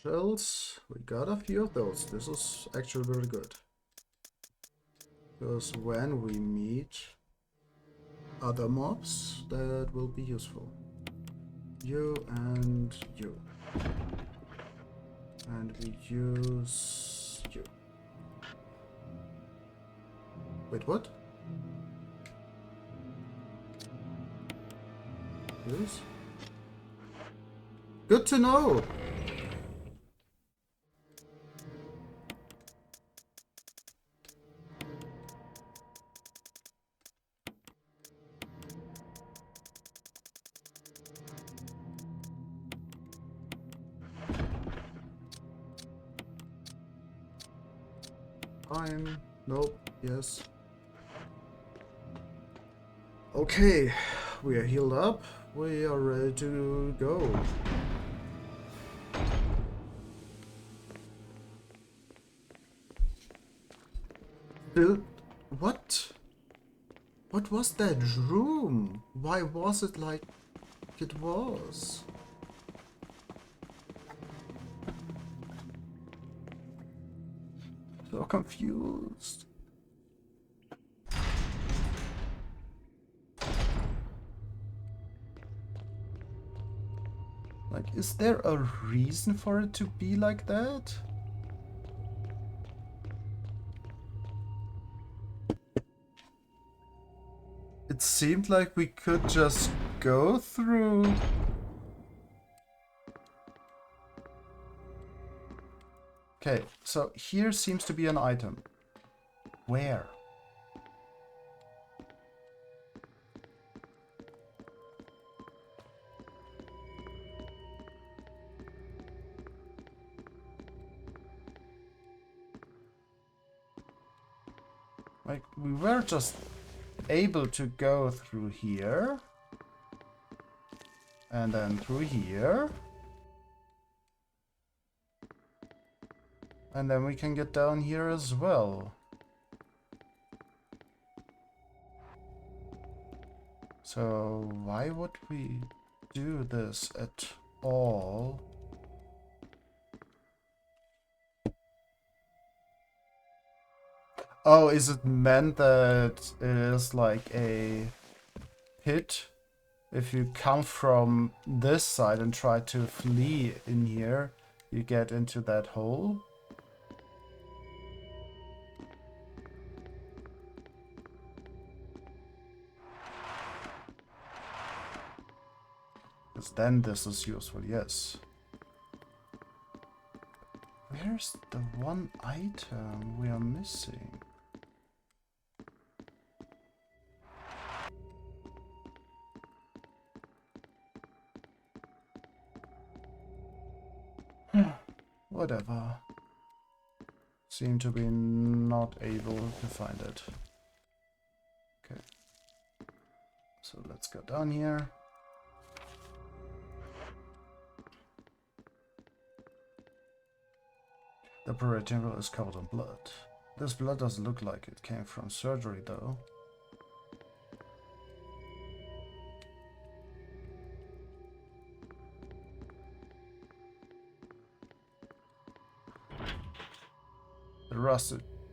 Shells, we got a few of those. This is actually very good. Because when we meet other mobs, that will be useful. You and you. And we use you. Wait, what? This? Good to know! Fine. Nope. Yes. Okay. We are healed up. We are ready to go. Still, what? What was that room? Why was it like it was? So confused. Like, is there a reason for it to be like that? It seemed like we could just go through. Okay, so here seems to be an item. Where? Like, we were just able to go through here. And then through here. And then we can get down here as well. So why would we do this at all? Oh, is it meant that it is like a pit? If you come from this side and try to flee in here, you get into that hole? Because then this is useful, yes. Where's the one item we are missing? Whatever. Seem to be not able to find it. Okay. So let's go down here. The peritoneal is covered in blood. This blood doesn't look like it came from surgery though.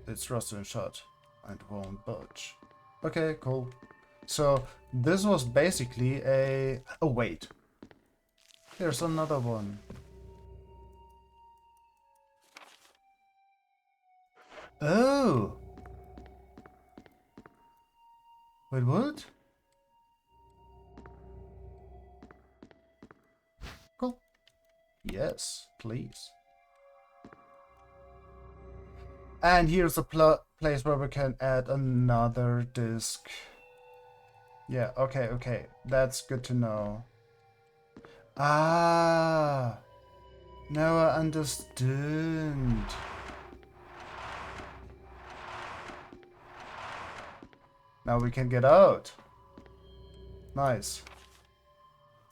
It's rusted and shut and won't budge. Okay, cool. So this was basically a... Oh wait. There's another one. Oh! Wait, what? Cool. Yes, please. And here's a place where we can add another disc. Yeah, okay. That's good to know. Ah! Now I understood. Now we can get out. Nice.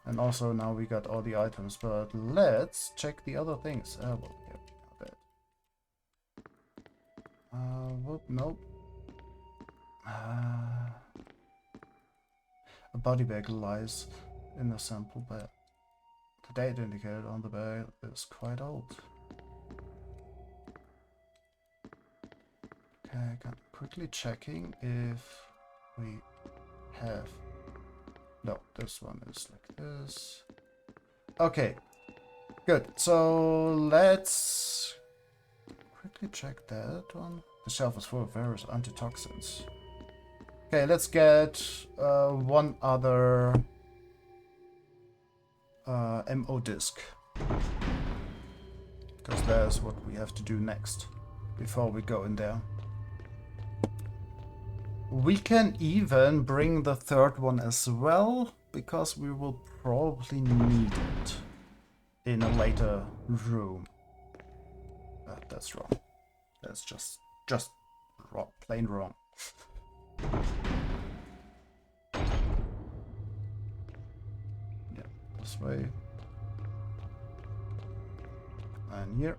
And also now we got all the items, but let's check the other things. Oh, well, yeah, not bad. Whoop, nope. A body bag lies in the sample bag. The date indicated on the bag is quite old. Okay, quickly checking if we have... No, this one is like this. Okay, good. So let's quickly check that one. The shelf is full of various antitoxins. Okay, let's get one other MO disc. Because that's what we have to do next before we go in there. We can even bring the third one as well, because we will probably need it in a later room. That's wrong. Let's just just plain wrong. Yeah, this way. And here.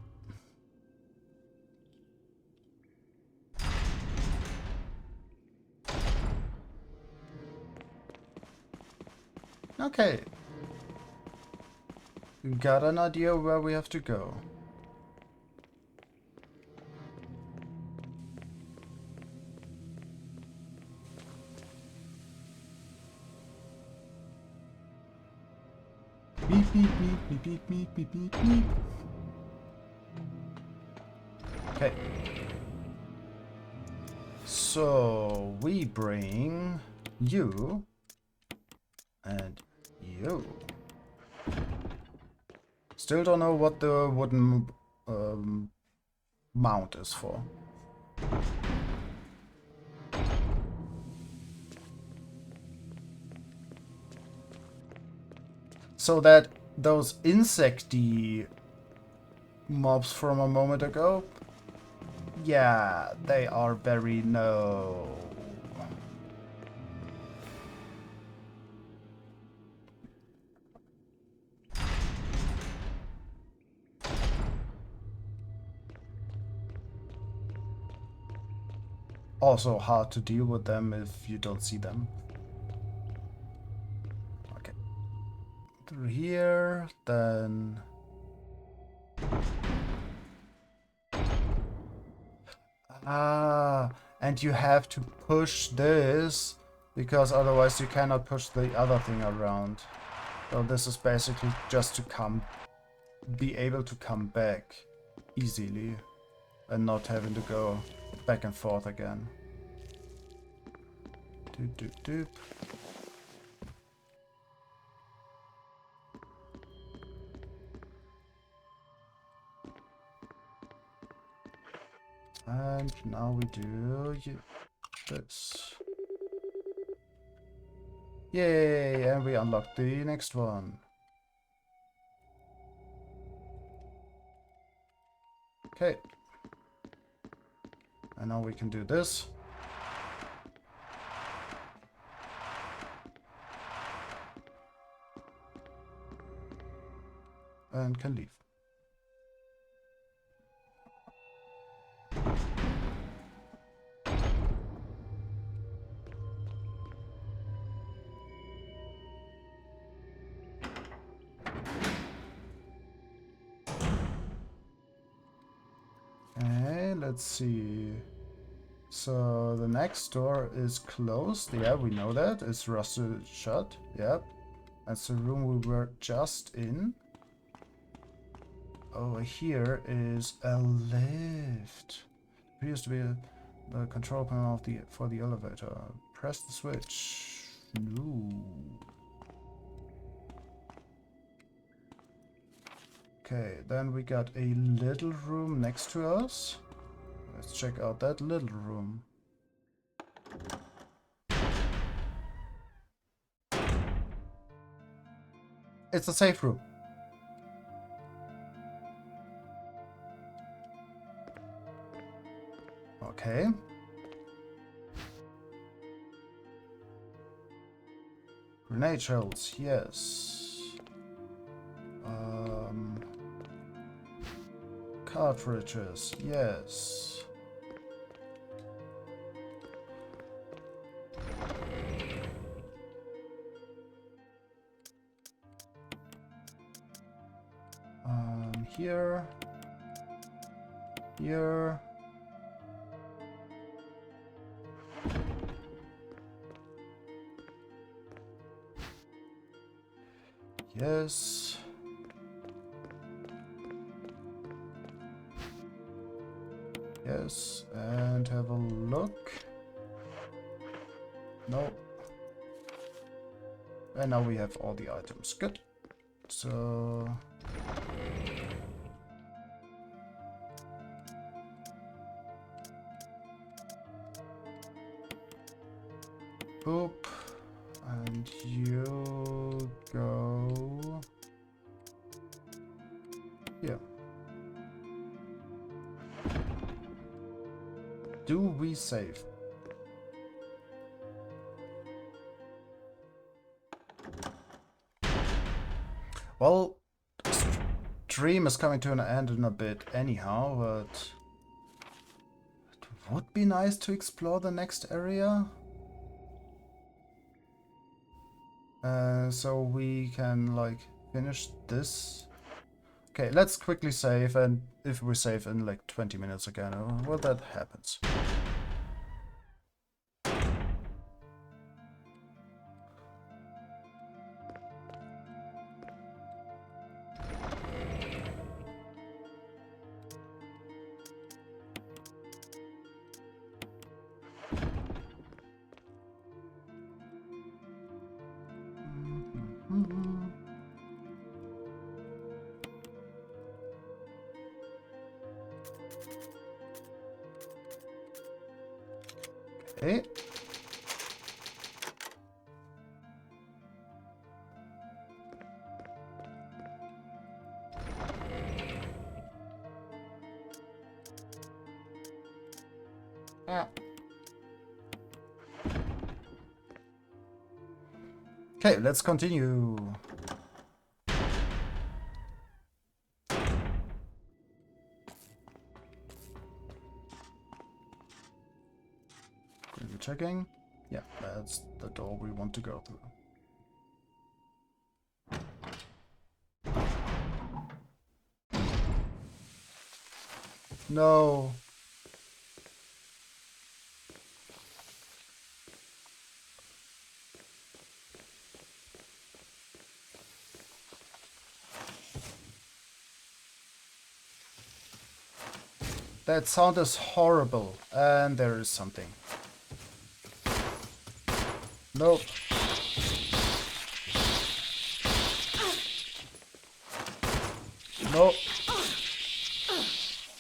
Okay. Got an idea where we have to go. Beep, beep, beep, beep, beep, beep, beep, beep, beep. Okay. So we bring you and you. Still don't know what the wooden mount is for. So that those insecty mobs from a moment ago, yeah, they are very no. Also hard to deal with them if you don't see them. Okay. Through here, then... Ah, and you have to push this, because otherwise you cannot push the other thing around. So this is basically just to be able to come back easily and not having to go back and forth again. Doop, doop, doop. And now we do this. Yay! And we unlock the next one. Okay. And now we can do this. And can leave. Okay, let's see. So the next door is closed. Yeah, we know that. It's rusted shut. Yep. That's the room we were just in. Over here is a lift. Appears to be the control panel of for the elevator. Press the switch. No. Okay, then we got a little room next to us. Let's check out that little room. It's a safe room. Okay. Grenade shells, yes. Cartridges, yes. Here. Here. Yes. Yes, and have a look. No. And now we have all the items. Good. So... boop. And you go... yeah. do we save? Well, stream is coming to an end in a bit anyhow, but it would be nice to explore the next area. So we can like finish this. Okay, let's quickly save, and if we save in like 20 minutes again, well, that happens. Okay. Okay, let's continue. Quickly checking. Yeah, that's the door we want to go through. No. That sound is horrible. And there is something. Nope. Nope.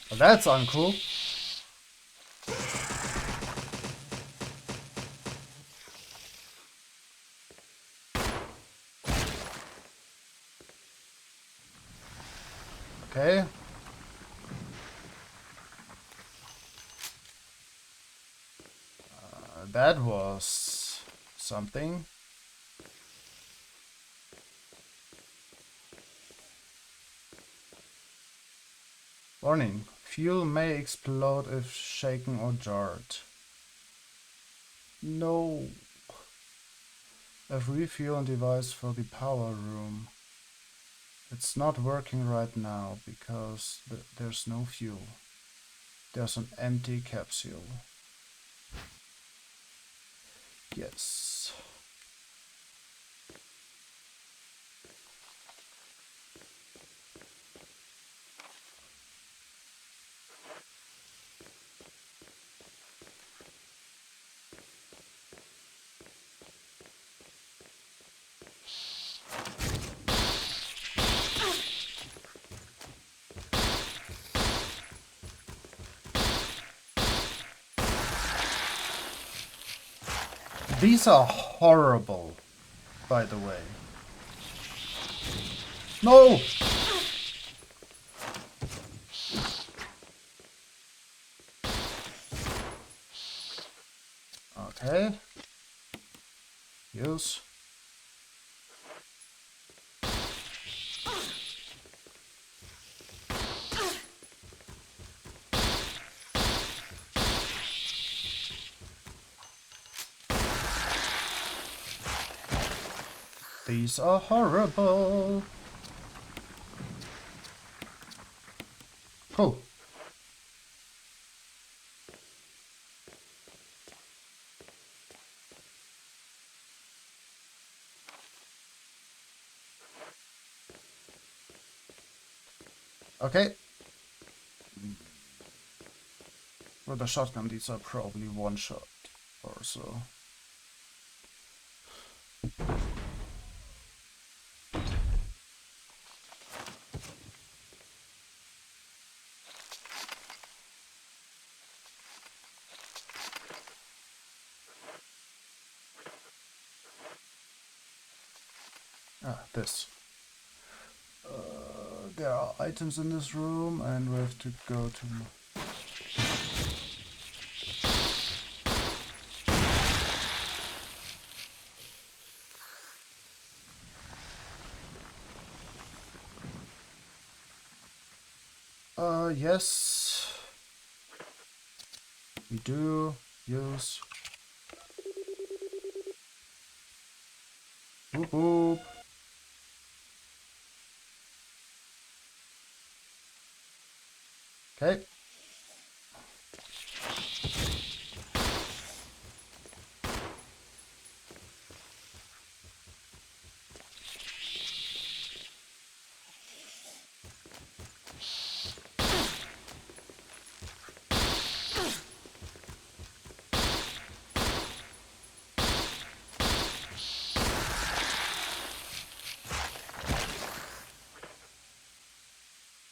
Well, that's uncool. Okay. That was something. Warning. Fuel may explode if shaken or jarred. No. A refueling device for the power room. It's not working right now because there's no fuel. There's an empty capsule. Yes. These are horrible, by the way. No! Okay. Use. These are horrible. Cool. Okay. With a shotgun, these are probably one shot or so. This. There are items in this room, and we have to go to... Yes. We do use... Boop boop. Okay.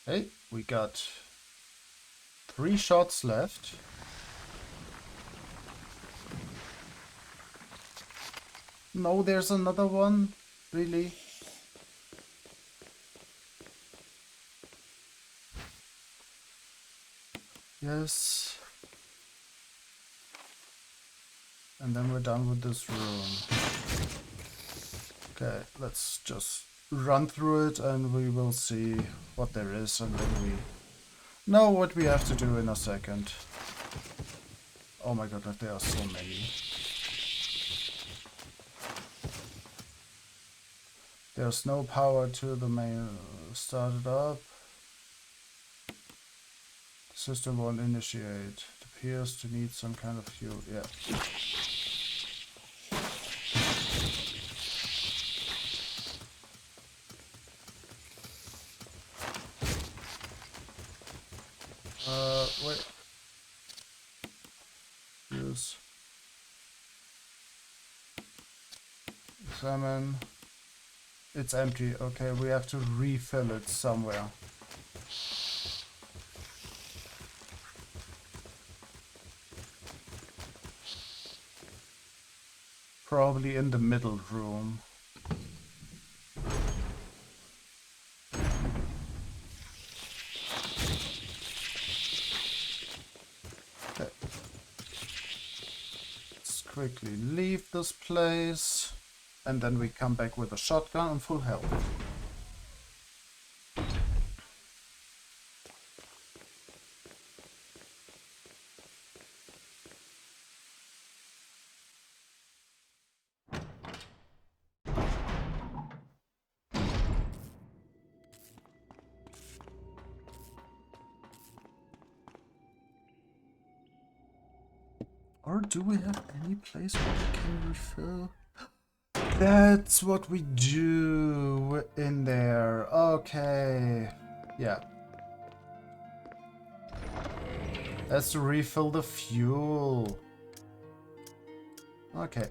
Okay, we got 3 shots left. No, there's another one? Really? Yes. And then we're done with this room. Okay, let's just run through it and we will see what there is, and then we know what we have to do in a second. Oh my god, there are so many. There's no power to the main. Start it up. System won't initiate. It appears to need some kind of fuel. Yeah. Wait. Use. Examine. It's empty. Okay, we have to refill it somewhere. Probably in the middle room. Okay. Let's quickly leave this place. And then we come back with a shotgun and full health. Or do we have any place where we can refill? That's what we do in there. Okay. Yeah. That's to refill the fuel. Okay.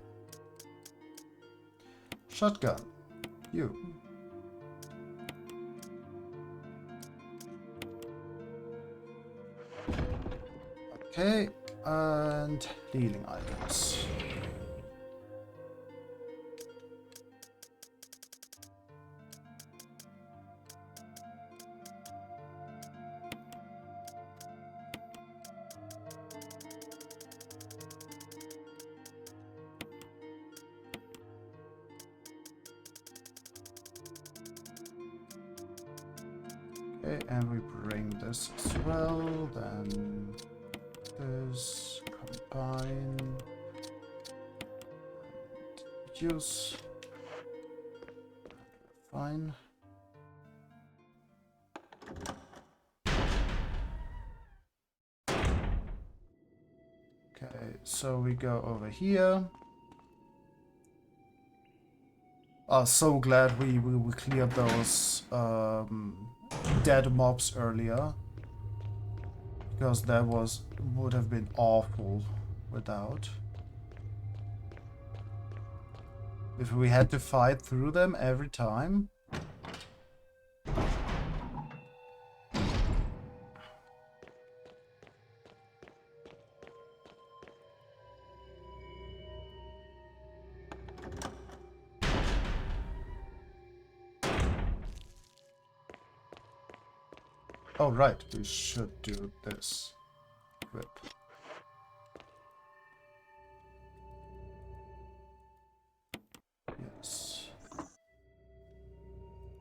Shotgun. You. Okay. And healing items. Okay, and we bring this as well, then this, combine, use, fine. Okay, so we go over here. Oh, so glad we cleared those dead mobs earlier, because that would have been awful without. If we had to fight through them every time. Oh right, we should do this. Rip. Yes.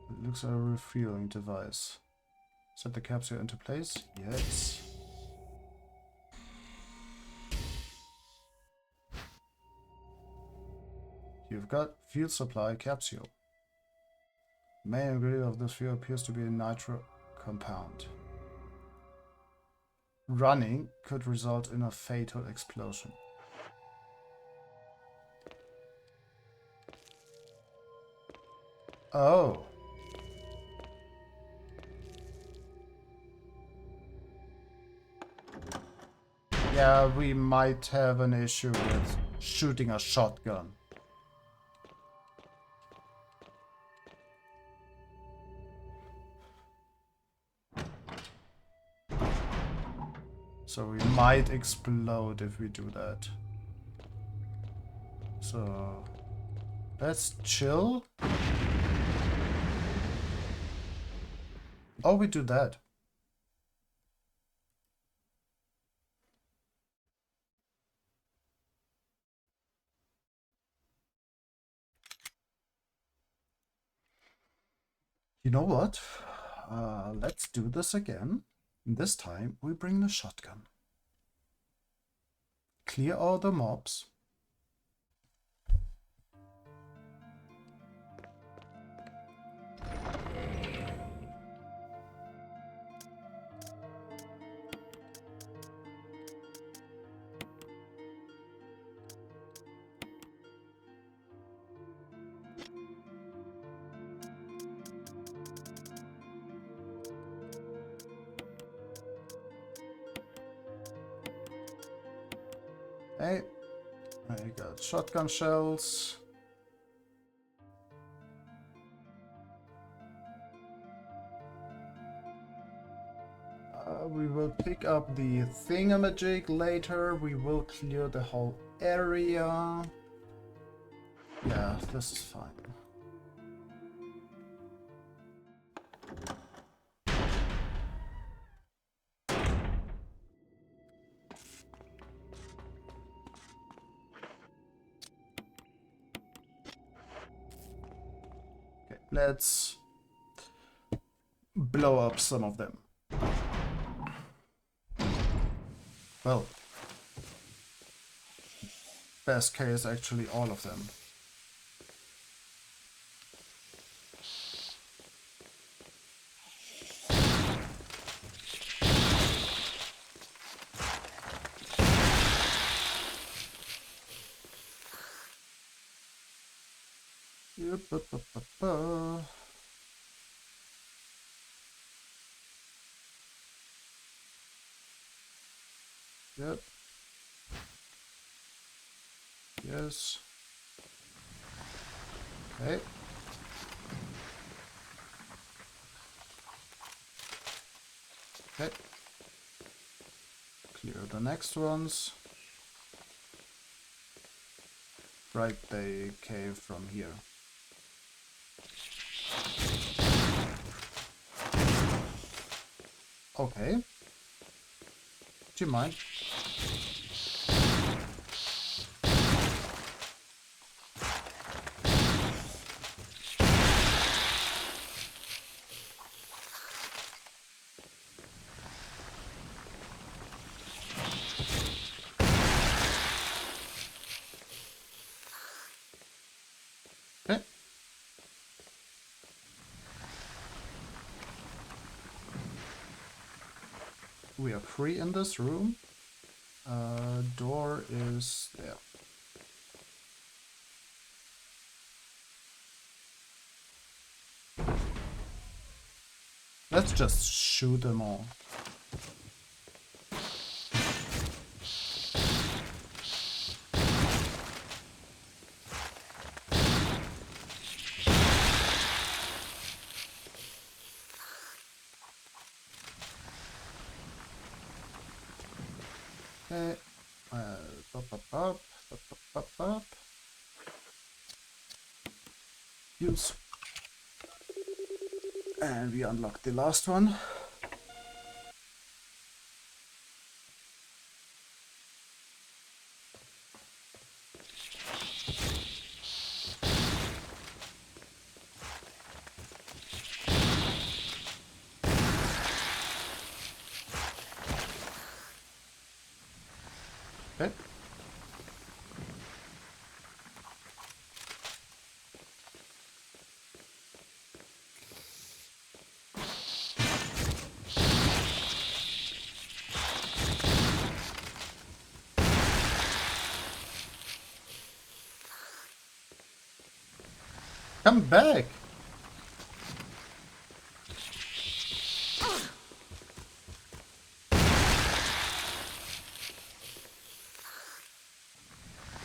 It looks like a refueling device. Set the capsule into place. Yes. You've got fuel supply capsule. Main ingredient of this fuel appears to be a nitro compound. Running could result in a fatal explosion. Oh. Yeah, we might have an issue with shooting a shotgun. So we might explode if we do that. So let's chill. Oh, we do that. You know what? Let's do this again. This time we bring the shotgun. Clear all the mobs. Hey, I got shotgun shells. We will pick up the thingamajig later. We will clear the whole area. Yeah, this is fine. Okay, let's blow up some of them. Well, best case, actually all of them. Yep. Yep. Yes. Okay. Okay. Clear the next ones. Right, they came from here. Okay. Do you mind? Okay. We are free in this room. Door is there. Let's just shoot them all. Okay. Up. Use. And we unlock the last one. Okay. Come back!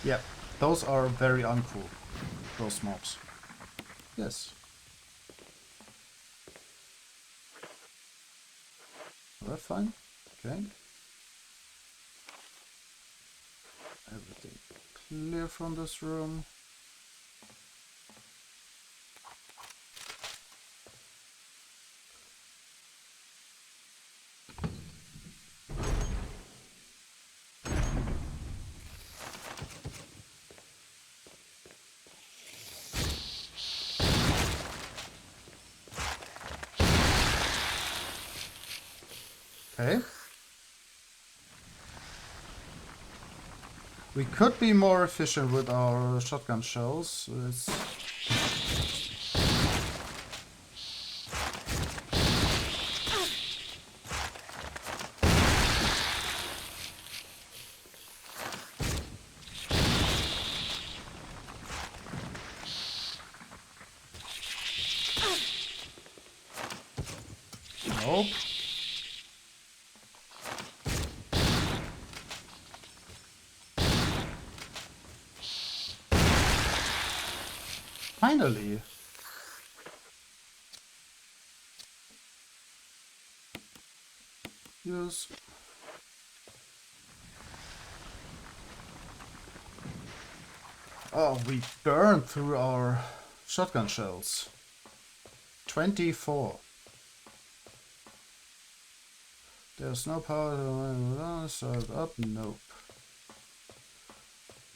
Yeah, those are very uncool. Those mobs. Yes. That's fine. Okay. Everything clear from this room. Okay. We could be more efficient with our shotgun shells. Nope. Finally. Use. Oh, we burned through our shotgun shells. 24. There's no power to start up. Nope.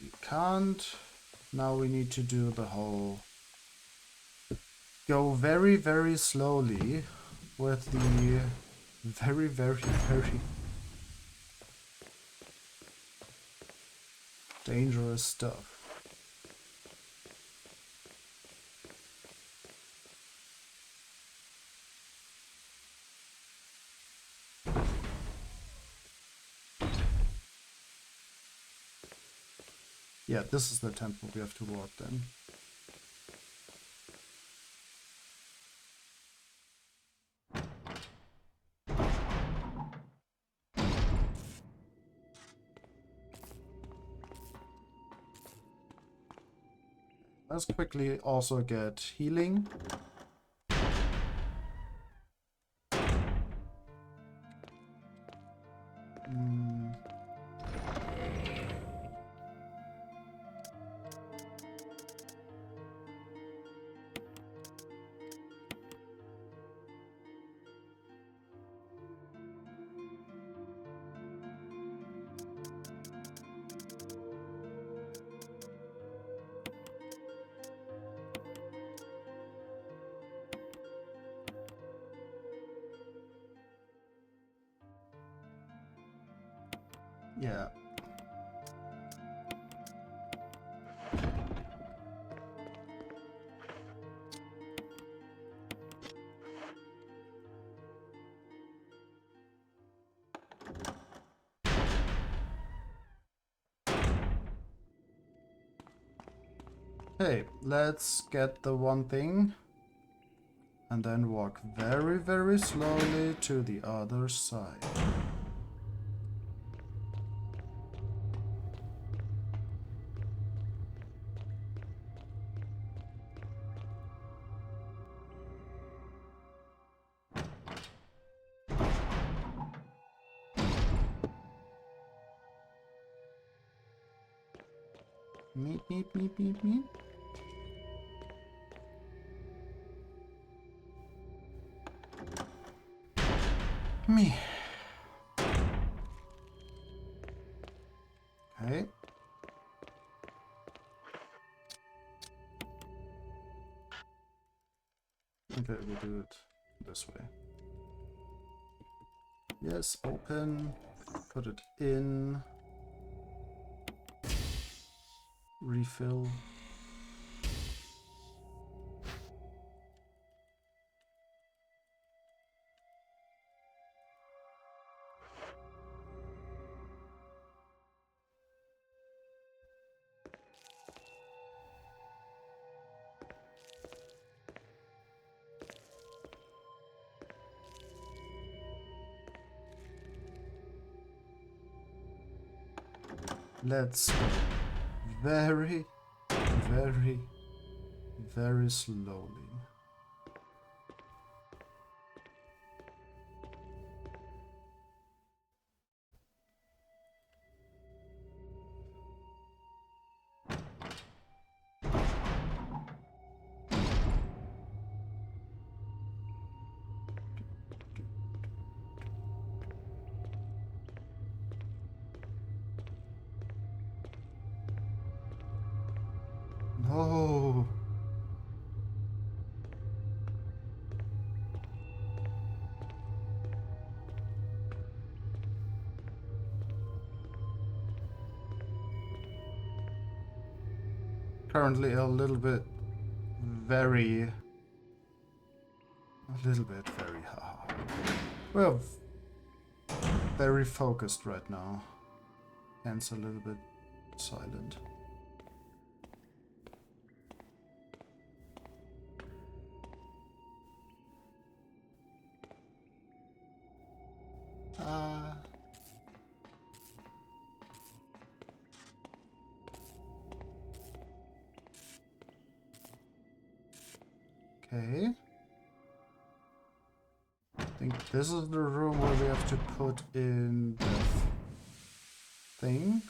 We can't. Now we need to do the whole. Go very, very slowly with the very, very, very dangerous stuff. Yeah, this is the temple we have to warp then. Let's quickly also get healing. Yeah. Hey, let's get the one thing and then walk very, very slowly to the other side. Meep, meep, meep, meep, meep. Me. Okay. Okay, we do it this way. Yes, open. Put it in. refill. Let's go very, very, very slowly. No. Currently a little bit very haha. We're very focused right now. Hence a little bit silent. Okay. I think this is the room where we have to put in the thing.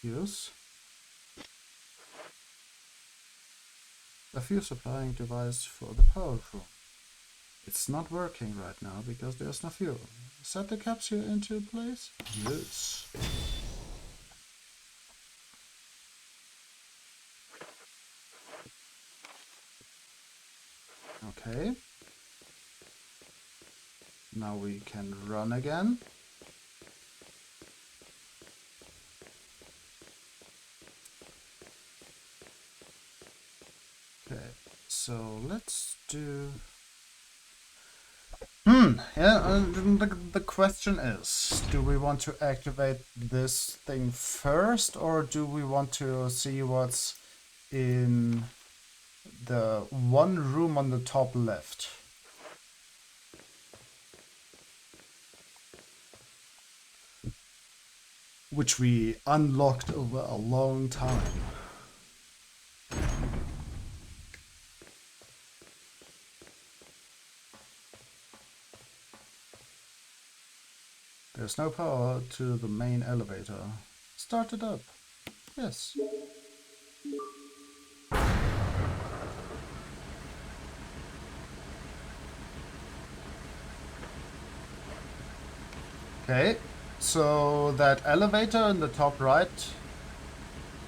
Fuse. A fuse supplying device for the power room. It's not working right now because there's no fuel. Set the capsule into place? Yes. Okay. Now we can run again. Okay, so let's do... the question is, do we want to activate this thing first, or do we want to see what's in the one room on the top left? Which we unlocked over a long time. There's no power to the main elevator. Start it up. Yes. Okay, so that elevator in the top right,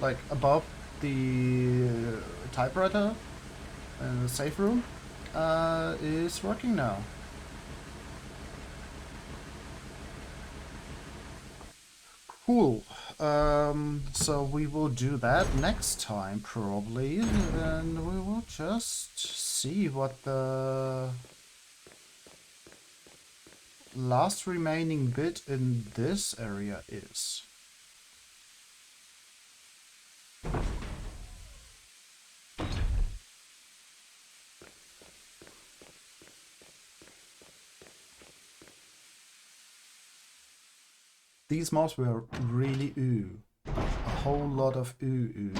like above the typewriter in the safe room, is working now. Cool. So we will do that next time probably, and we will just see what the last remaining bit in this area is. These mobs were really ooh. A whole lot of ooh ooh.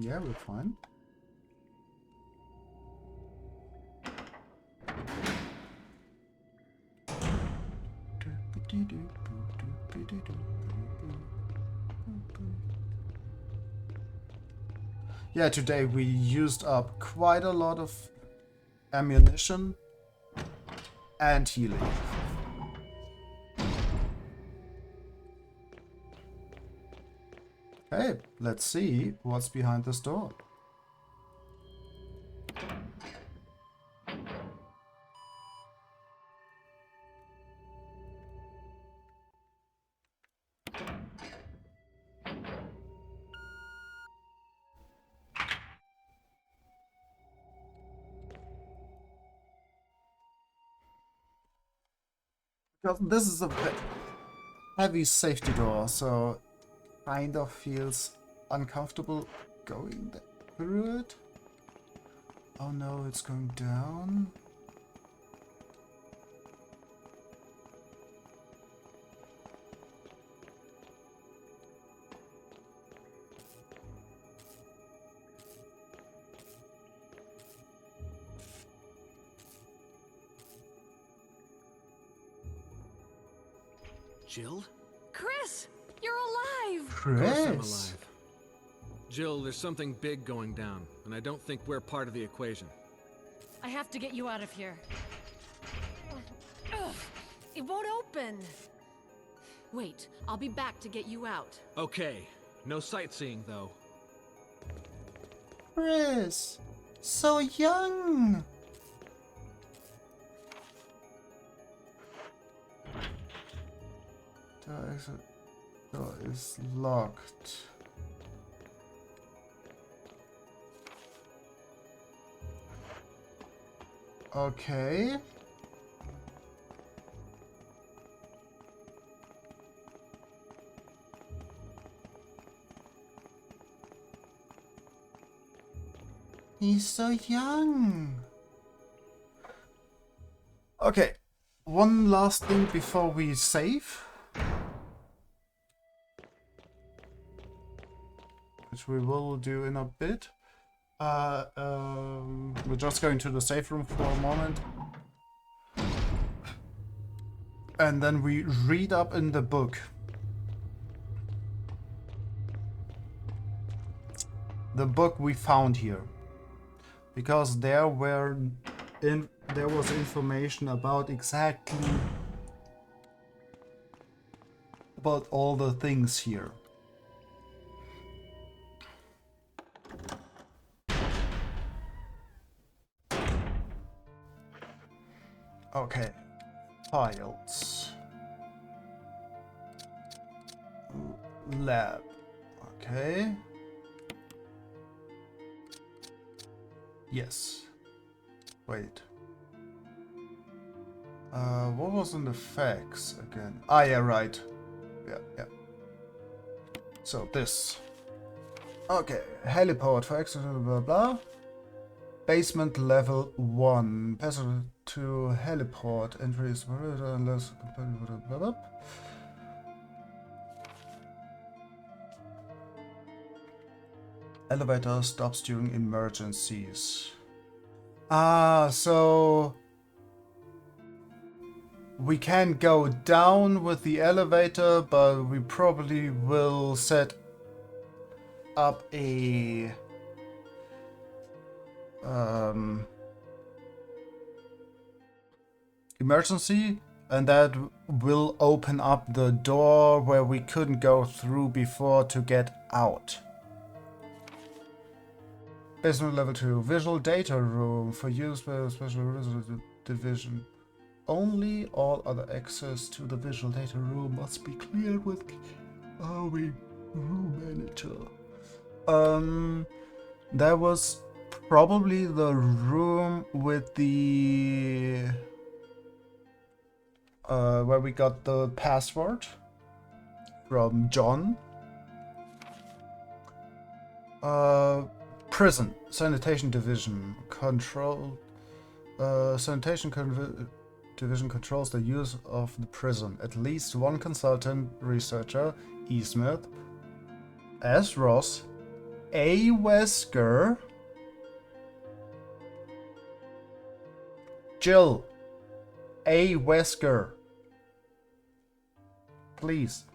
Yeah, we're fine. Yeah, today we used up quite a lot of ammunition and healing. Hey, let's see what's behind this door. Because this is a heavy safety door, so kind of feels uncomfortable going through it. Oh no, it's going down. Jill? Chris, you're alive! Of course I'm Chris! alive. Jill, there's something big going down, and I don't think we're part of the equation. I have to get you out of here. Ugh, it won't open. Wait, I'll be back to get you out. Okay, no sightseeing though. Chris! So young! The door is locked. Okay. He's so young. Okay, one last thing before we save. Which we will do in a bit. We're just going to the safe room for a moment. And then we read up in the book. The book we found here. Because there was information about exactly about all the things here. Okay, files. Lab. Okay. Yes. Wait. What was in the facts again? Ah, yeah, right. Yeah. So this. Okay, heliport for access, blah blah. Basement level 1. Passage to heliport. Entries unless compatible, blah blah. Elevator stops during emergencies. Ah, so we can go down with the elevator, but we probably will set up a emergency, and that will open up the door where we couldn't go through before to get out. Basement level 2, visual data room for use by a special resident division. Only all other access to the visual data room must be cleared with room manager. That was probably the room with the where we got the password from John. Prison sanitation division control. Division controls the use of the prison. At least one consultant researcher, E. Smith, S. Ross, A. Wesker, Jill, A. Wesker, Please.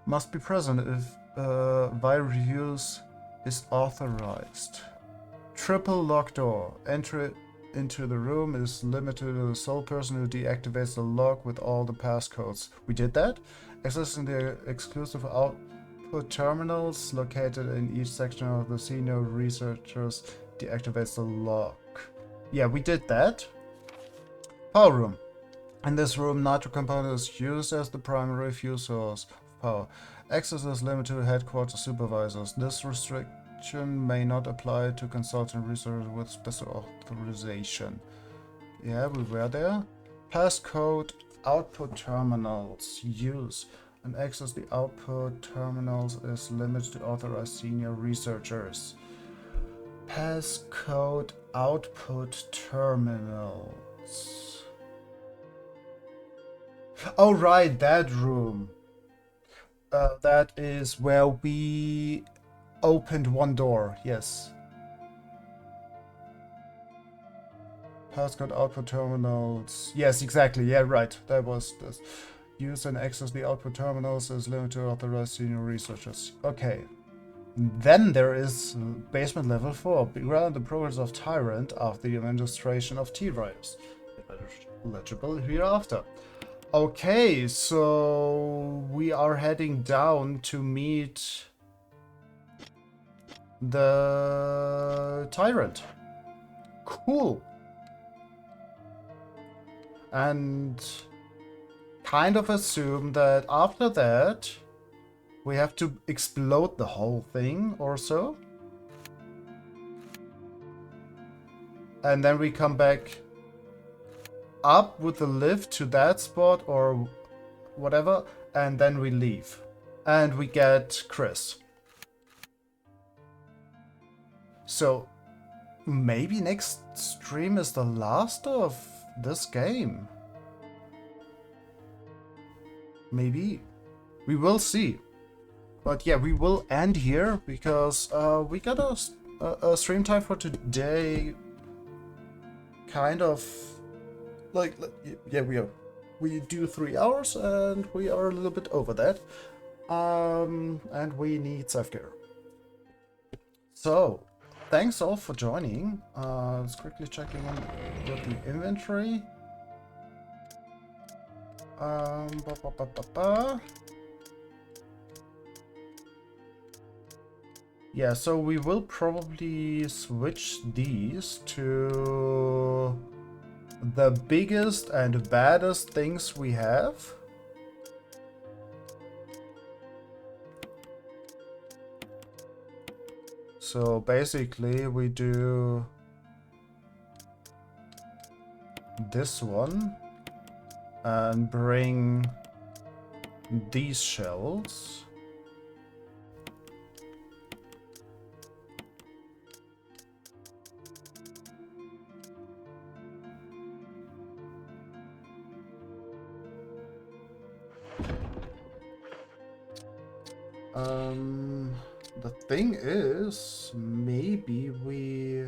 Must be present if virus use is authorized. Triple lock door. Entry into the room is limited to the sole person who deactivates the lock with all the passcodes. We did that. Accessing the exclusive output terminals located in each section of the senior researchers deactivates the lock. Yeah, we did that. Power room. In this room, nitro component is used as the primary fuel source of power. Access is limited to headquarters supervisors. This restriction may not apply to consultant researchers with special authorization. Yeah, we were there. Passcode output terminals. Use and access the output terminals is limited to authorized senior researchers. Passcode output terminals. Oh right, that room. That is where we opened one door, yes. Passcode output terminals. Yes, exactly, yeah, right. That was this. Use and access the output terminals is limited to authorized senior researchers. Okay. Then there is basement level 4. Began the progress of Tyrant after the administration of T-Virus. Legible hereafter. Okay, so we are heading down to meet the Tyrant. Cool. And kind of assume that after that we have to explode the whole thing or so. And then we come back up with the lift to that spot or whatever, and then we leave. And we get Chris. So maybe next stream is the last of this game. Maybe. We will see. But yeah, we will end here because we got a stream time for today. Kind of like yeah, we do 3 hours and we are a little bit over that. And we need self-care. So thanks all for joining. Let's quickly checking in with the inventory. Yeah, so we will probably switch these to the biggest and baddest things we have. So basically we do this one and bring these shells. The thing is, maybe we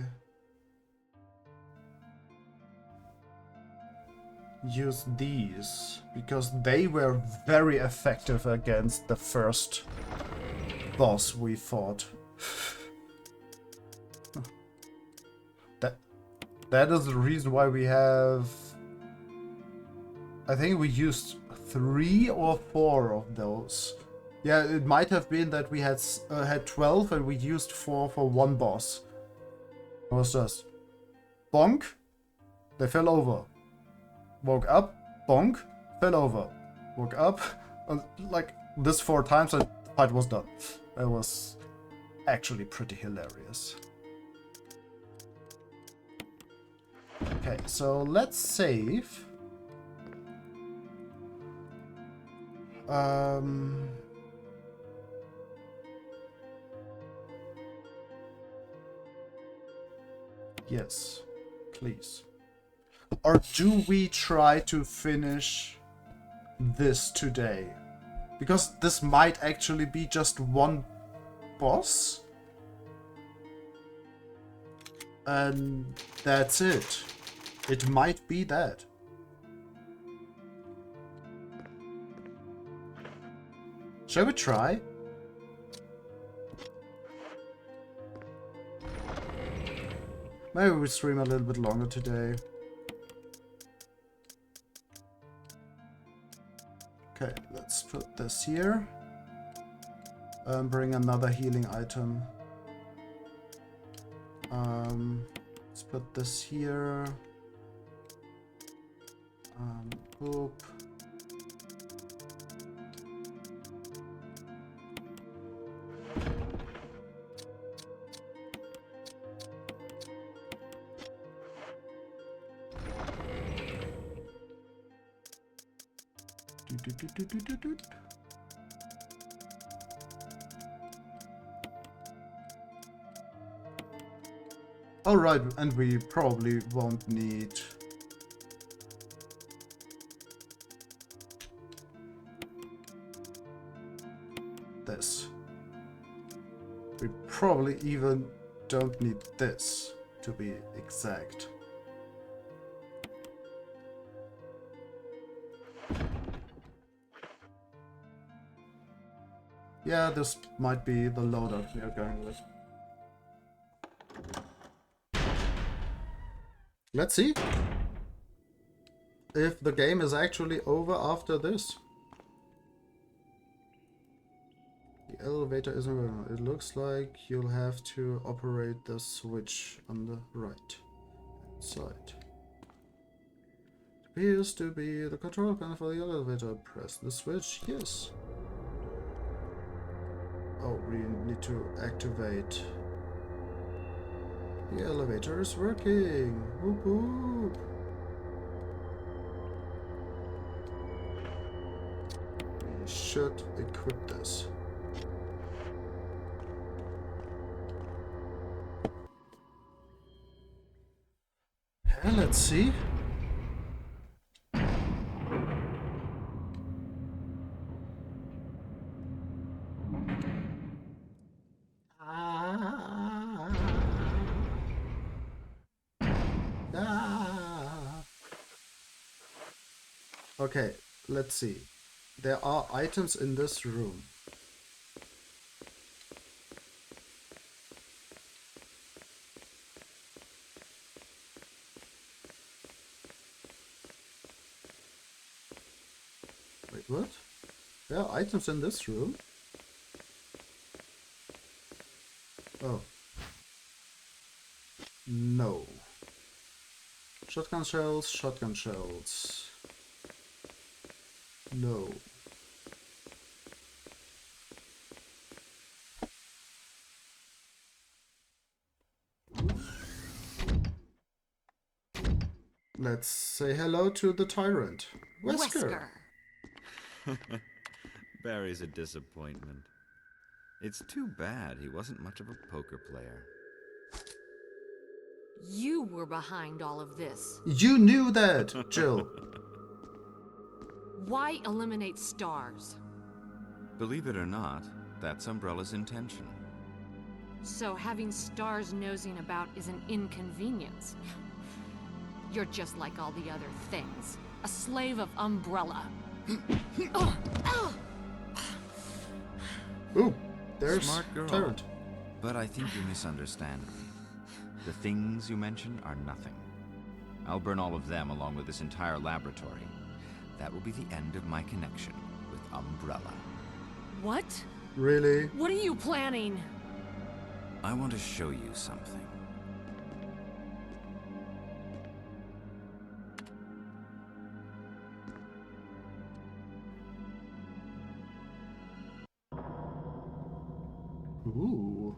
use these because they were very effective against the first boss we fought. That is the reason why we have, I think we used 3 or 4 of those. Yeah, it might have been that we had 12 and we used 4 for one boss. It was just bonk, they fell over. Woke up, bonk, fell over. Woke up, like this 4 times and the fight was done. It was actually pretty hilarious. Okay, so let's save. Yes, please. Or do we try to finish this today? Because this might actually be just one boss. And that's it. It might be that. Shall we try? Maybe we stream a little bit longer today. Okay, let's put this here. Bring another healing item. Let's put this here. Boop. Alright, and we probably won't need this. We probably even don't need this, to be exact. Yeah, this might be the loadout we are going with. Let's see if the game is actually over after this. The elevator isn't. It looks like you'll have to operate the switch on the right side. It appears to be the control panel for the elevator. Press the switch. Yes. Oh, we need to activate. The elevator is working. Whoop whoop. We should equip this. And let's see. Okay, let's see. There are items in this room. Wait, what? There are items in this room? Oh. No. Shotgun shells, shotgun shells. No. Let's say hello to the tyrant. Wesker. Barry's a disappointment. It's too bad he wasn't much of a poker player. You were behind all of this. You knew that, Jill. Why eliminate stars? Believe it or not, that's Umbrella's intention. So having stars nosing about is an inconvenience. You're just like all the other things. A slave of Umbrella. Ooh, there's Smart girl. tyrant. But I think you misunderstand me. The things you mention are nothing. I'll burn all of them along with this entire laboratory. That will be the end of my connection with Umbrella. What? Really? What are you planning? I want to show you something. Ooh.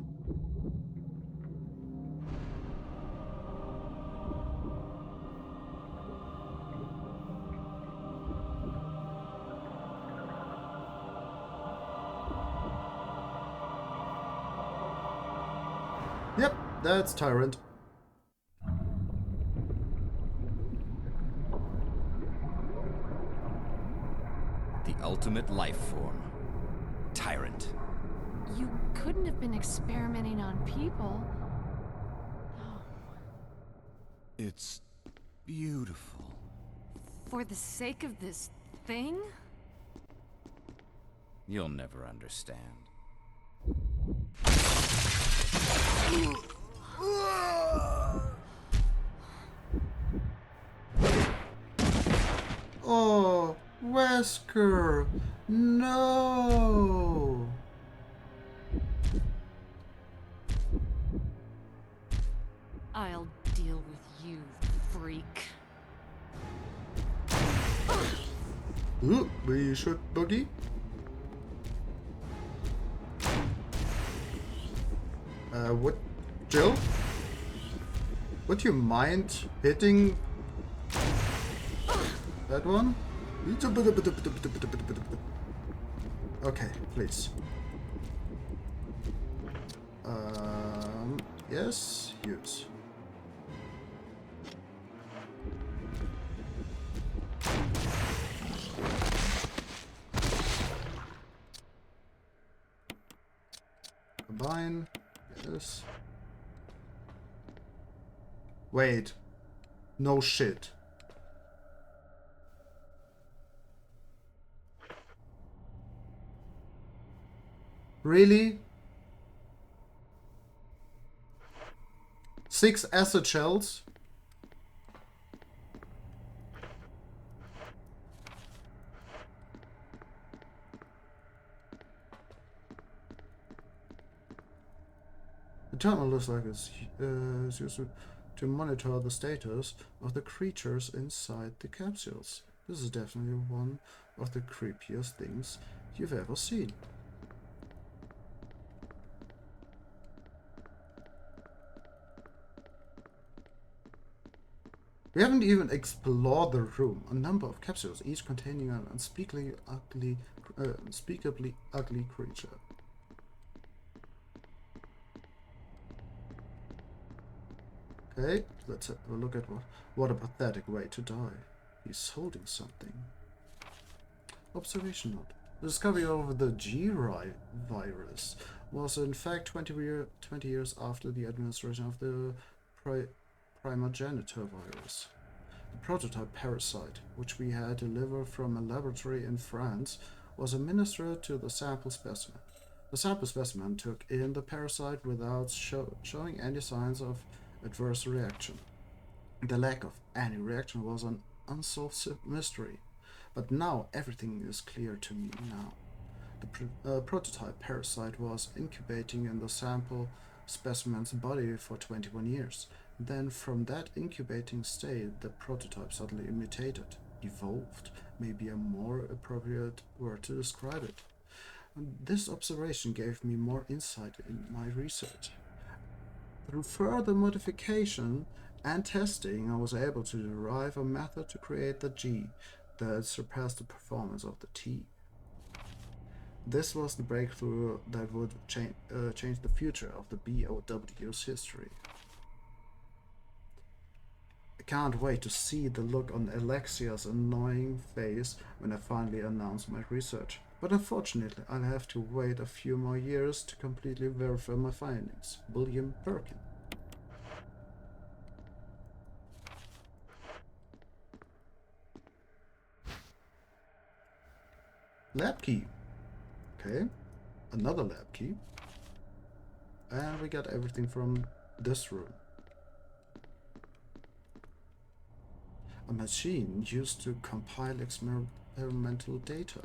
Yep, that's Tyrant. The ultimate life form. Tyrant. You couldn't have been experimenting on people. It's beautiful. For the sake of this thing? You'll never understand. Oh, Wesker! No! I'll deal with you, freak. Ooh, we should boogie. What, Jill? Would you mind hitting that one? Okay, please. Yes, use. Combine. Yes. Wait. No shit. Really? 6 acid shells? The tunnel looks like it's used to monitor the status of the creatures inside the capsules. This is definitely one of the creepiest things you've ever seen. We haven't even explored the room. A number of capsules, each containing an unspeakably ugly creature. Okay, let's have a look at what a pathetic way to die. He's holding something. Observation note. The discovery of the virus was in fact 20 years after the administration of the primogenitor virus. The prototype parasite, which we had delivered from a laboratory in France, was administered to the sample specimen. The sample specimen took in the parasite without showing any signs of adverse reaction. The lack of any reaction was an unsolved mystery, but now everything is clear to me now. The prototype parasite was incubating in the sample specimen's body for 21 years. Then from that incubating state, the prototype suddenly mutated, evolved, maybe a more appropriate word to describe it. And this observation gave me more insight in my research. Through further modification and testing, I was able to derive a method to create the G that surpassed the performance of the T. This was the breakthrough that would change the future of the BOW's history. I can't wait to see the look on Alexia's annoying face when I finally announce my research. But unfortunately, I'll have to wait a few more years to completely verify my findings. William Perkin. Lab key. Okay, another lab key. And we got everything from this room. A machine used to compile experimental data.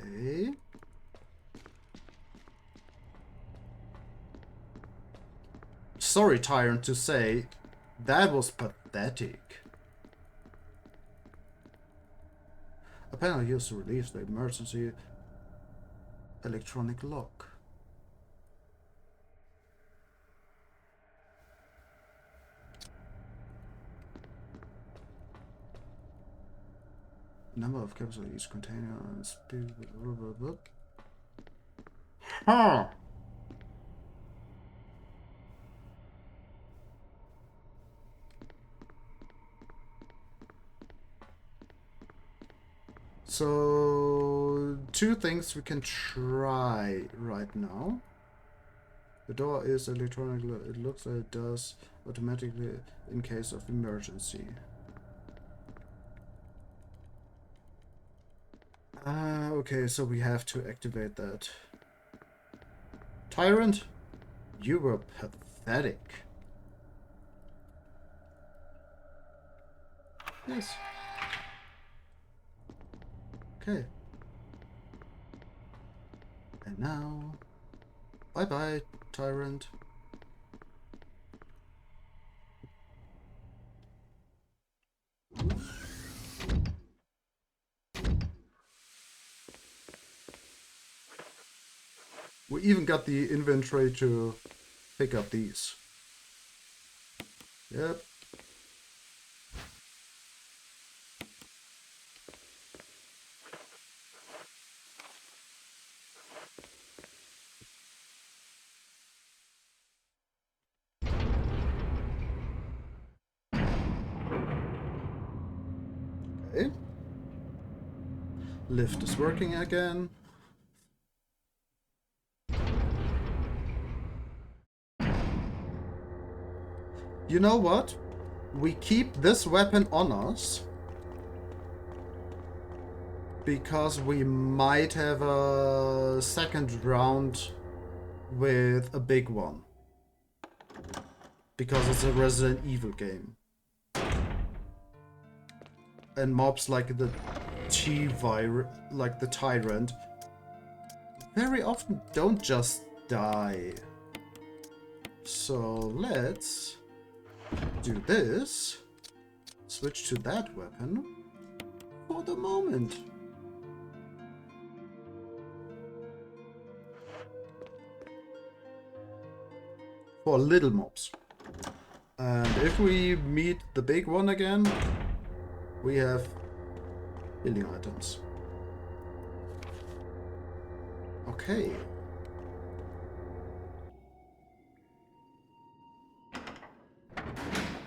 Okay. Sorry, Tyrant, to say, that was pathetic. A panel used to release the emergency electronic lock. Number of capsules each container and speed. Huh. So, 2 things we can try right now. The door is electronic. It looks like it does automatically in case of emergency. Okay, so we have to activate that. Tyrant, you were pathetic. Yes. Okay. And now, bye-bye, Tyrant. We even got the inventory to pick up these. Yep. Okay. Lift is working again. You know what? We keep this weapon on us because we might have a second round with a big one. Because it's a Resident Evil game. And mobs like the like the Tyrant, very often don't just die. So let's do this. Switch to that weapon for the moment. For little mobs. And if we meet the big one again, we have healing items. Okay.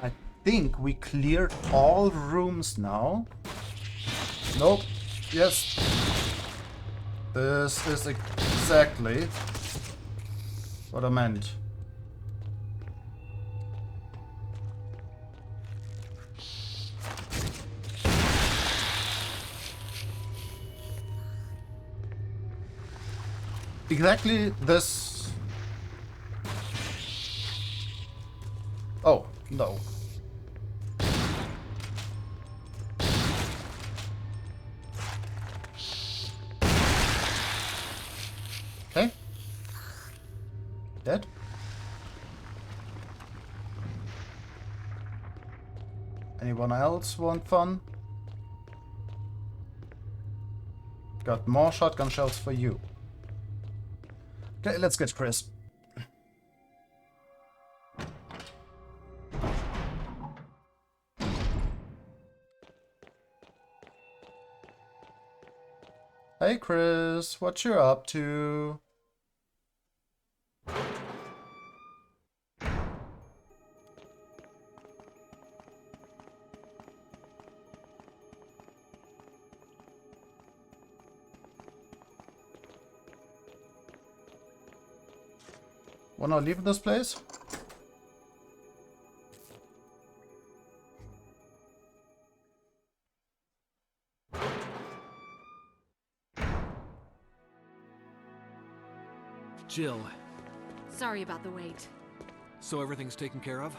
I think we cleared all rooms now. Nope. Yes. This is exactly what I meant. Exactly this. Oh, no. Okay. Dead. Anyone else want fun? Got more shotgun shells for you. Okay, let's get Chris. Hey Chris, what you up to? Wanna leave this place? Jill, Sorry about the wait. so everything's taken care of?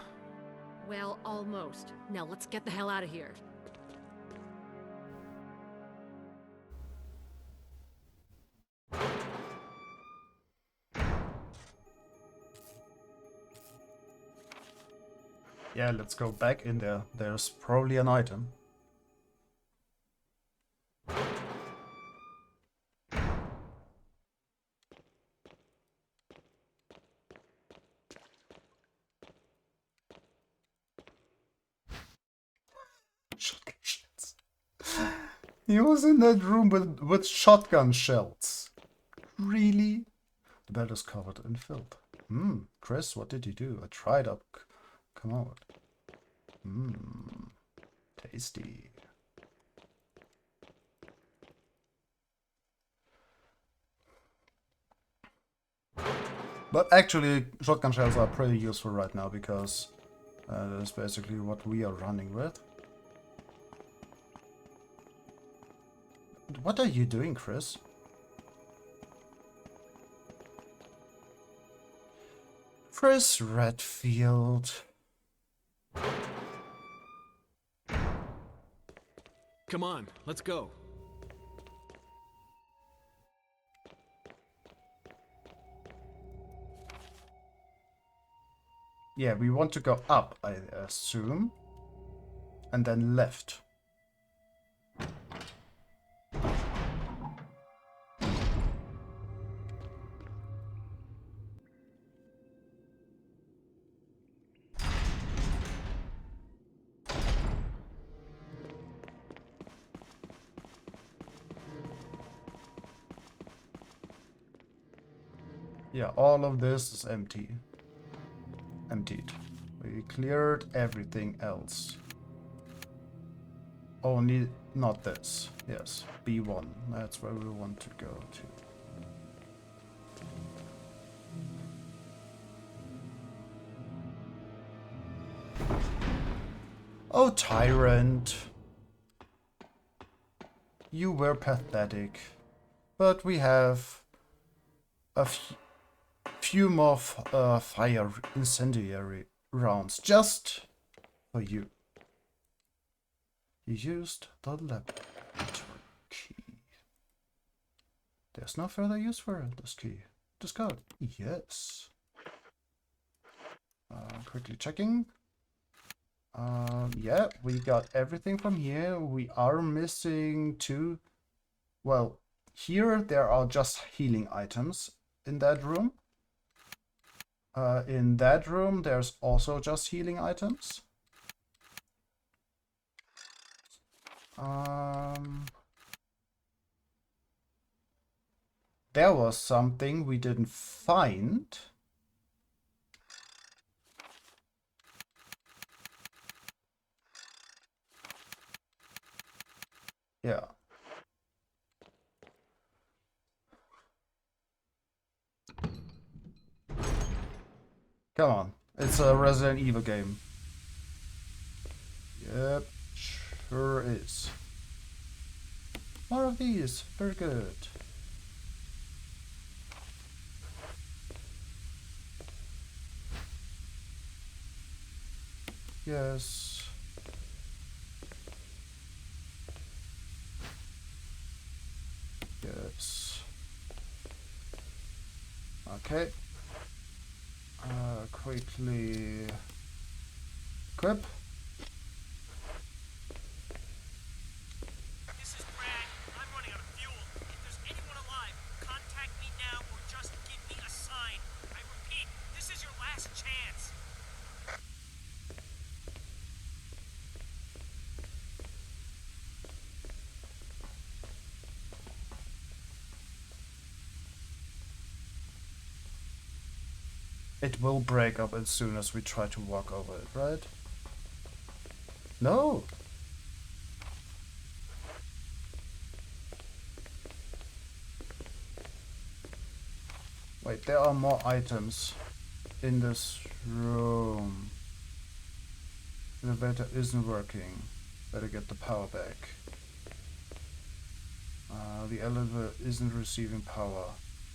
Well, almost. Now let's get the hell out of here. Yeah, let's go back in there. There's probably an item. Shotgun shells. He was in that room with shotgun shells. Really? The bed is covered in filth. Chris, what did you do? A dried up commode. Tasty. But actually, shotgun shells are pretty useful right now because that's basically what we are running with. What are you doing, Chris? Chris Redfield. Come on, let's go. Yeah, we want to go up, I assume. And then left. Yeah, all of this is empty. Emptied. We cleared everything else. Only not this. Yes, B1. That's where we want to go to. Oh, Tyrant. You were pathetic. But we have a few more fire incendiary rounds just for you. You used the laboratory key. There's no further use for this key. Discard. Yes. Quickly checking. Yeah, we got everything from here. We are missing two. Well, here there are just healing items in that room. In that room, there's also just healing items. There was something we didn't find. Yeah. Come on. It's a Resident Evil game. Yep, sure is. More of these. Very good. Yes. Yes. Okay. Quickly equip. This is Brad. I'm running out of fuel. If there's anyone alive, contact me now or just give me a sign. I repeat, this is your last chance. It will break up as soon as we try to walk over it, right? No! Wait, there are more items in this room. The elevator isn't working. Better get the power back. The elevator isn't receiving power.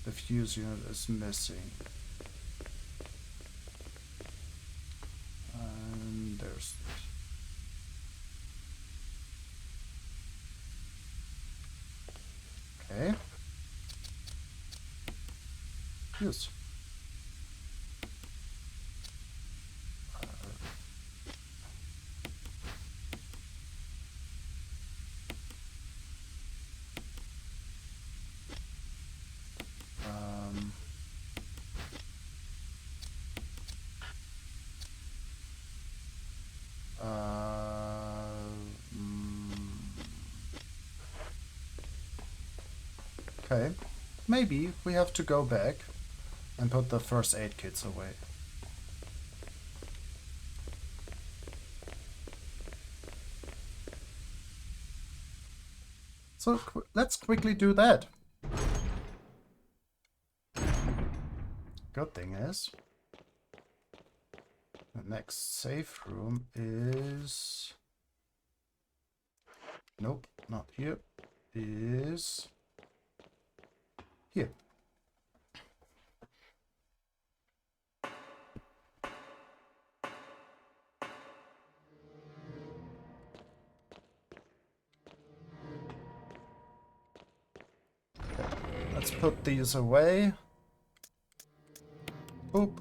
The fuse unit is missing. And there's... Okay. Yes. Okay. Maybe we have to go back and put the first aid kits away. So let's quickly do that. Good thing is, the next safe room is... Nope, not here. is here. Let's put these away. Oop.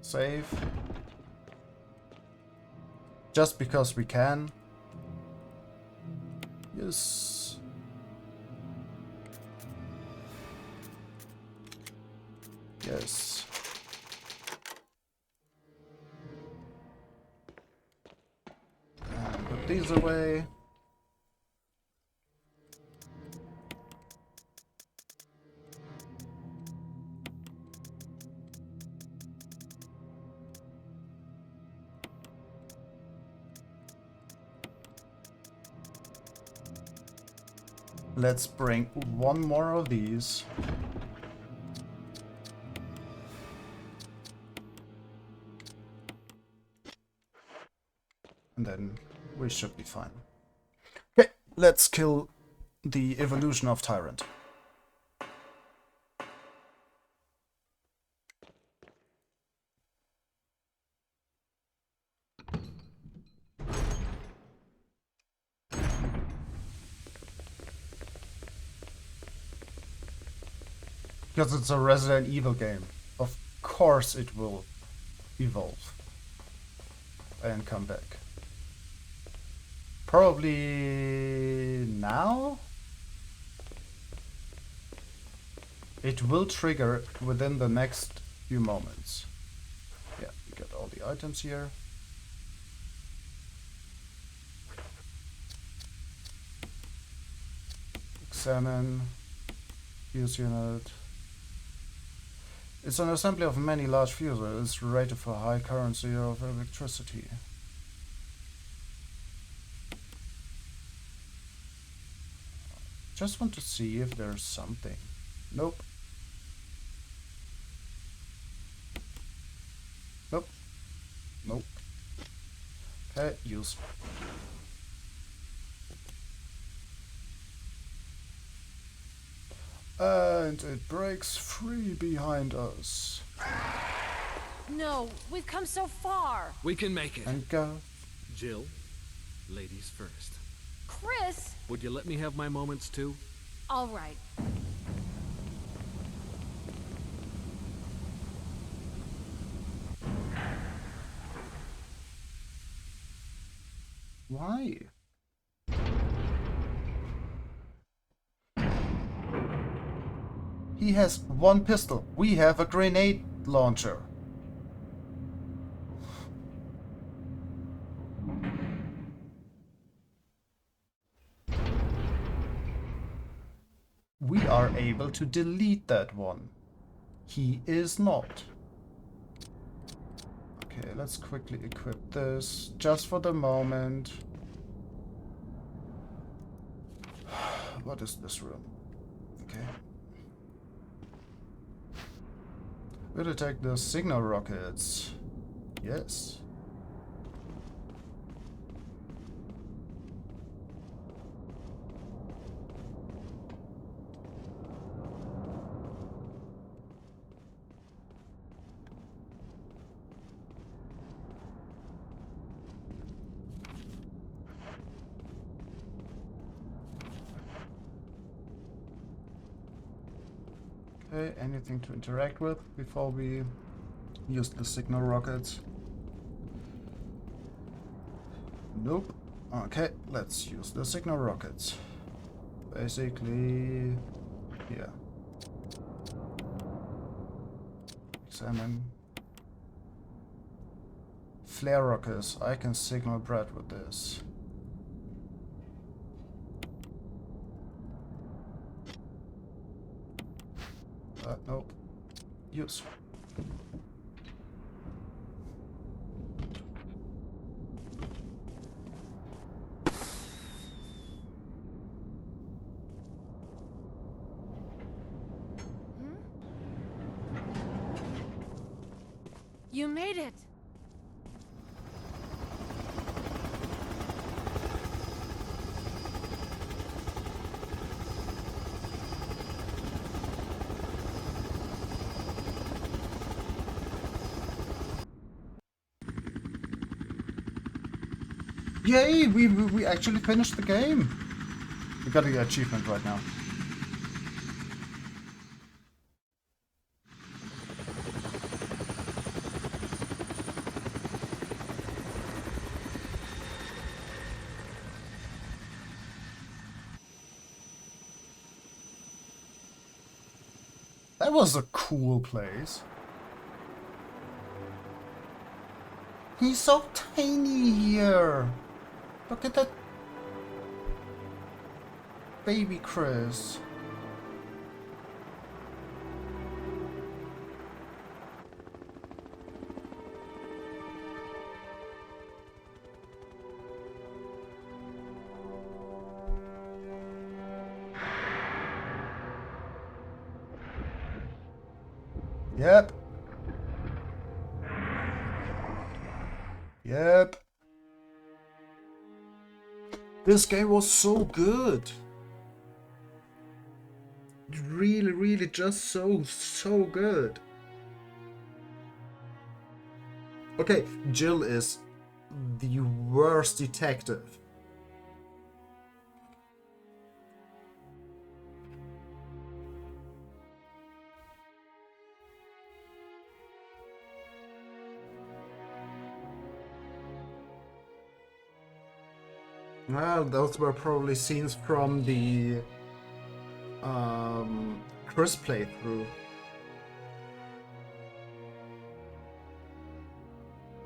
Save. Just because we can. Yes. Yes. And put these away. Let's bring one more of these. And then we should be fine. Okay, let's kill the evolution of Tyrant. Because it's a Resident Evil game. Of course it will evolve. And come back. Probably now? It will trigger within the next few moments. Yeah, we got all the items here. Examine. Fuse unit. It's an assembly of many large fuses. It's rated for high currency of electricity. Just want to see if there's something. Nope. Nope. Nope. Okay, use. And it breaks free behind us. No, we've come so far. We can make it. And go. Jill, ladies first. Chris! Would you let me have my moments too? All right. Why? He has one pistol. We have a grenade launcher. We are able to delete that one. He is not. Okay, let's quickly equip this just for the moment. What is this room? Okay. We'll detect the signal rockets. Yes. Okay, anything to interact with before we use the signal rockets? Nope. Okay, let's use the signal rockets. Basically, yeah. Examine. Flare rockets. I can signal Brad with this. Nope. Use. You made it. Yay! We actually finished the game. We got the achievement right now. That was a cool place. He's so tiny here. Look at that baby Chris. Yep. Yep. This game was so good. Really just so good. Okay, Jill is the worst detective. Well, those were probably scenes from the Chris playthrough.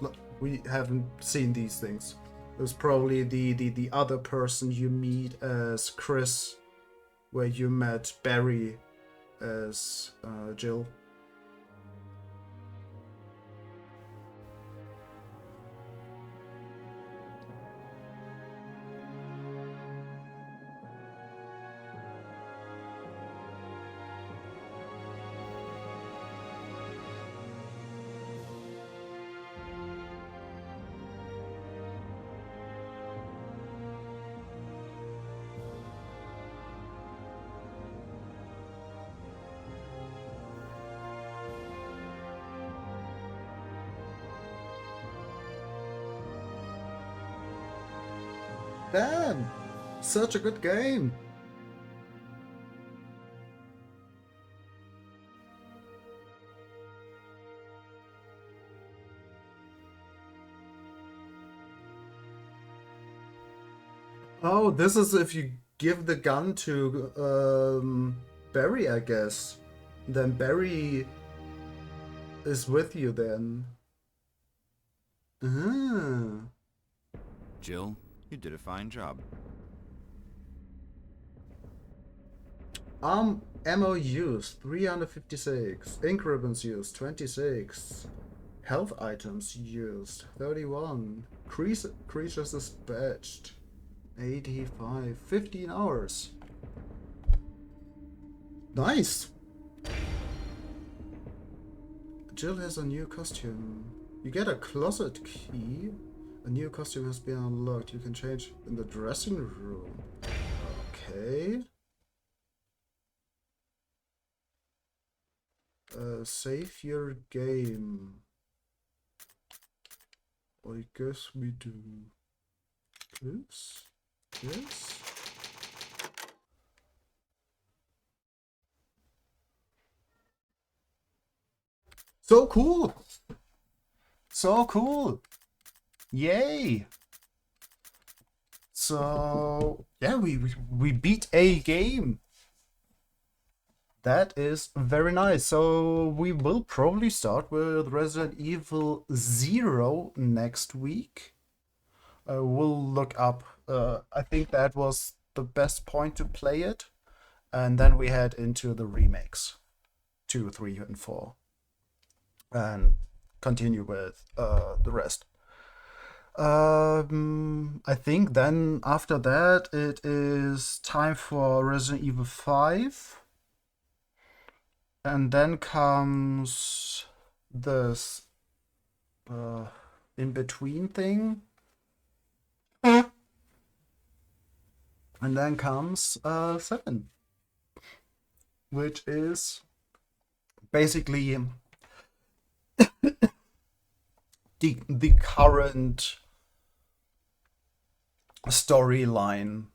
Look, we haven't seen these things. It was probably the other person you meet as Chris, where you met Barry as Jill. Damn! Such a good game! Oh, this is if you give the gun to Barry, I guess. Then Barry is with you then. Ah. Jill, you did a fine job. Ammo used 356. Ink ribbons used 26. Health items used 31. Creatures dispatched 85. 15 hours. Nice. Jill has a new costume. You get a closet key. A new costume has been unlocked. You can change in the dressing room. Okay. Save your game. I guess we do this. Yes. So cool! So cool! Yay! So yeah, we beat a game. That is very nice. So we will probably start with Resident Evil 0 next week. We'll look up. I think that was the best point to play it, and then we head into the remakes, 2, 3, and 4, and continue with the rest. I think then after that it is time for Resident Evil 5. And then comes this in-between thing. And then comes 7. Which is basically the current storyline.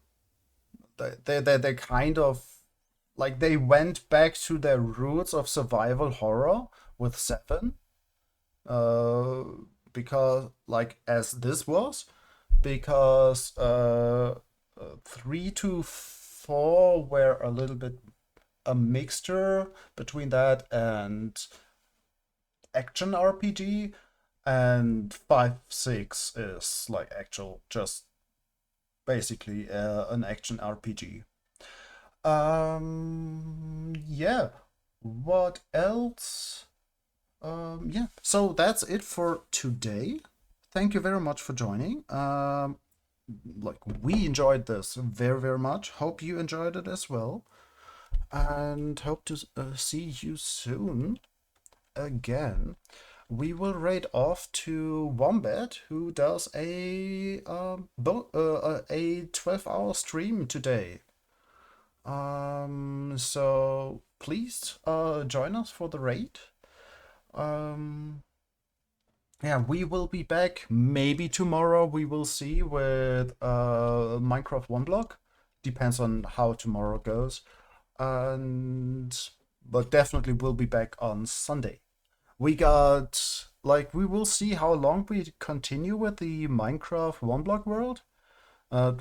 They kind of like they went back to their roots of survival horror with 7, uh, because like as this was, because 3 to 4 were a little bit a mixture between that and action RPG, and 5, 6 is like actual just basically an action RPG. Yeah. What else? Yeah. So that's it for today. Thank you very much for joining. Like we enjoyed this very, very much. Hope you enjoyed it as well, and hope to see you soon again. We will raid off to Wombat, who does a 12-hour stream today. So please join us for the raid. Yeah, we will be back maybe tomorrow. We will see with Minecraft One Block. Depends on how tomorrow goes, and but definitely we'll be back on Sunday. We got like we will see how long we continue with the Minecraft One Block world.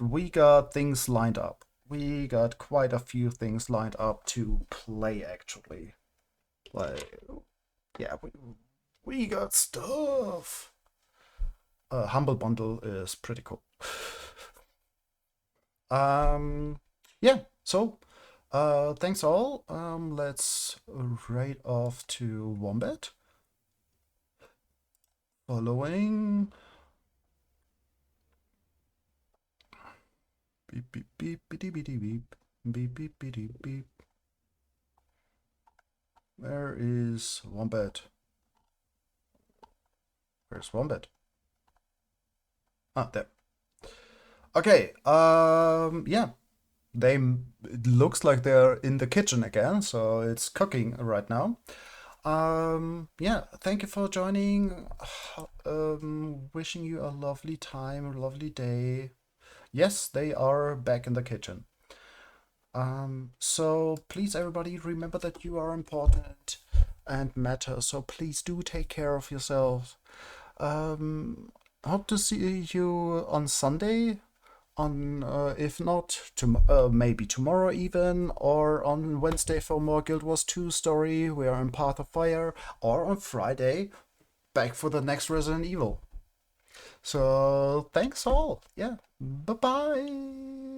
We got things lined up. We got quite a few things lined up to play actually. Like yeah, we got stuff. Humble Bundle is pretty cool. Yeah, so thanks all. Let's raid off to Wombat. Following. Beep beep beep beep beep beep beep beep beep beep. Where is Wombat? Where's Wombat? Ah, there. Okay. Yeah. It looks like they're in the kitchen again, so it's cooking right now. Yeah, thank you for joining. Wishing you a lovely time, a lovely day. Yes, they are back in the kitchen. So please, everybody, remember that you are important and matter. So please do take care of yourselves. Hope to see you on Sunday. On if not, maybe tomorrow even, or on Wednesday for more Guild Wars 2 story. We are in Path of Fire, or on Friday, back for the next Resident Evil. So thanks all. Yeah. Bye bye.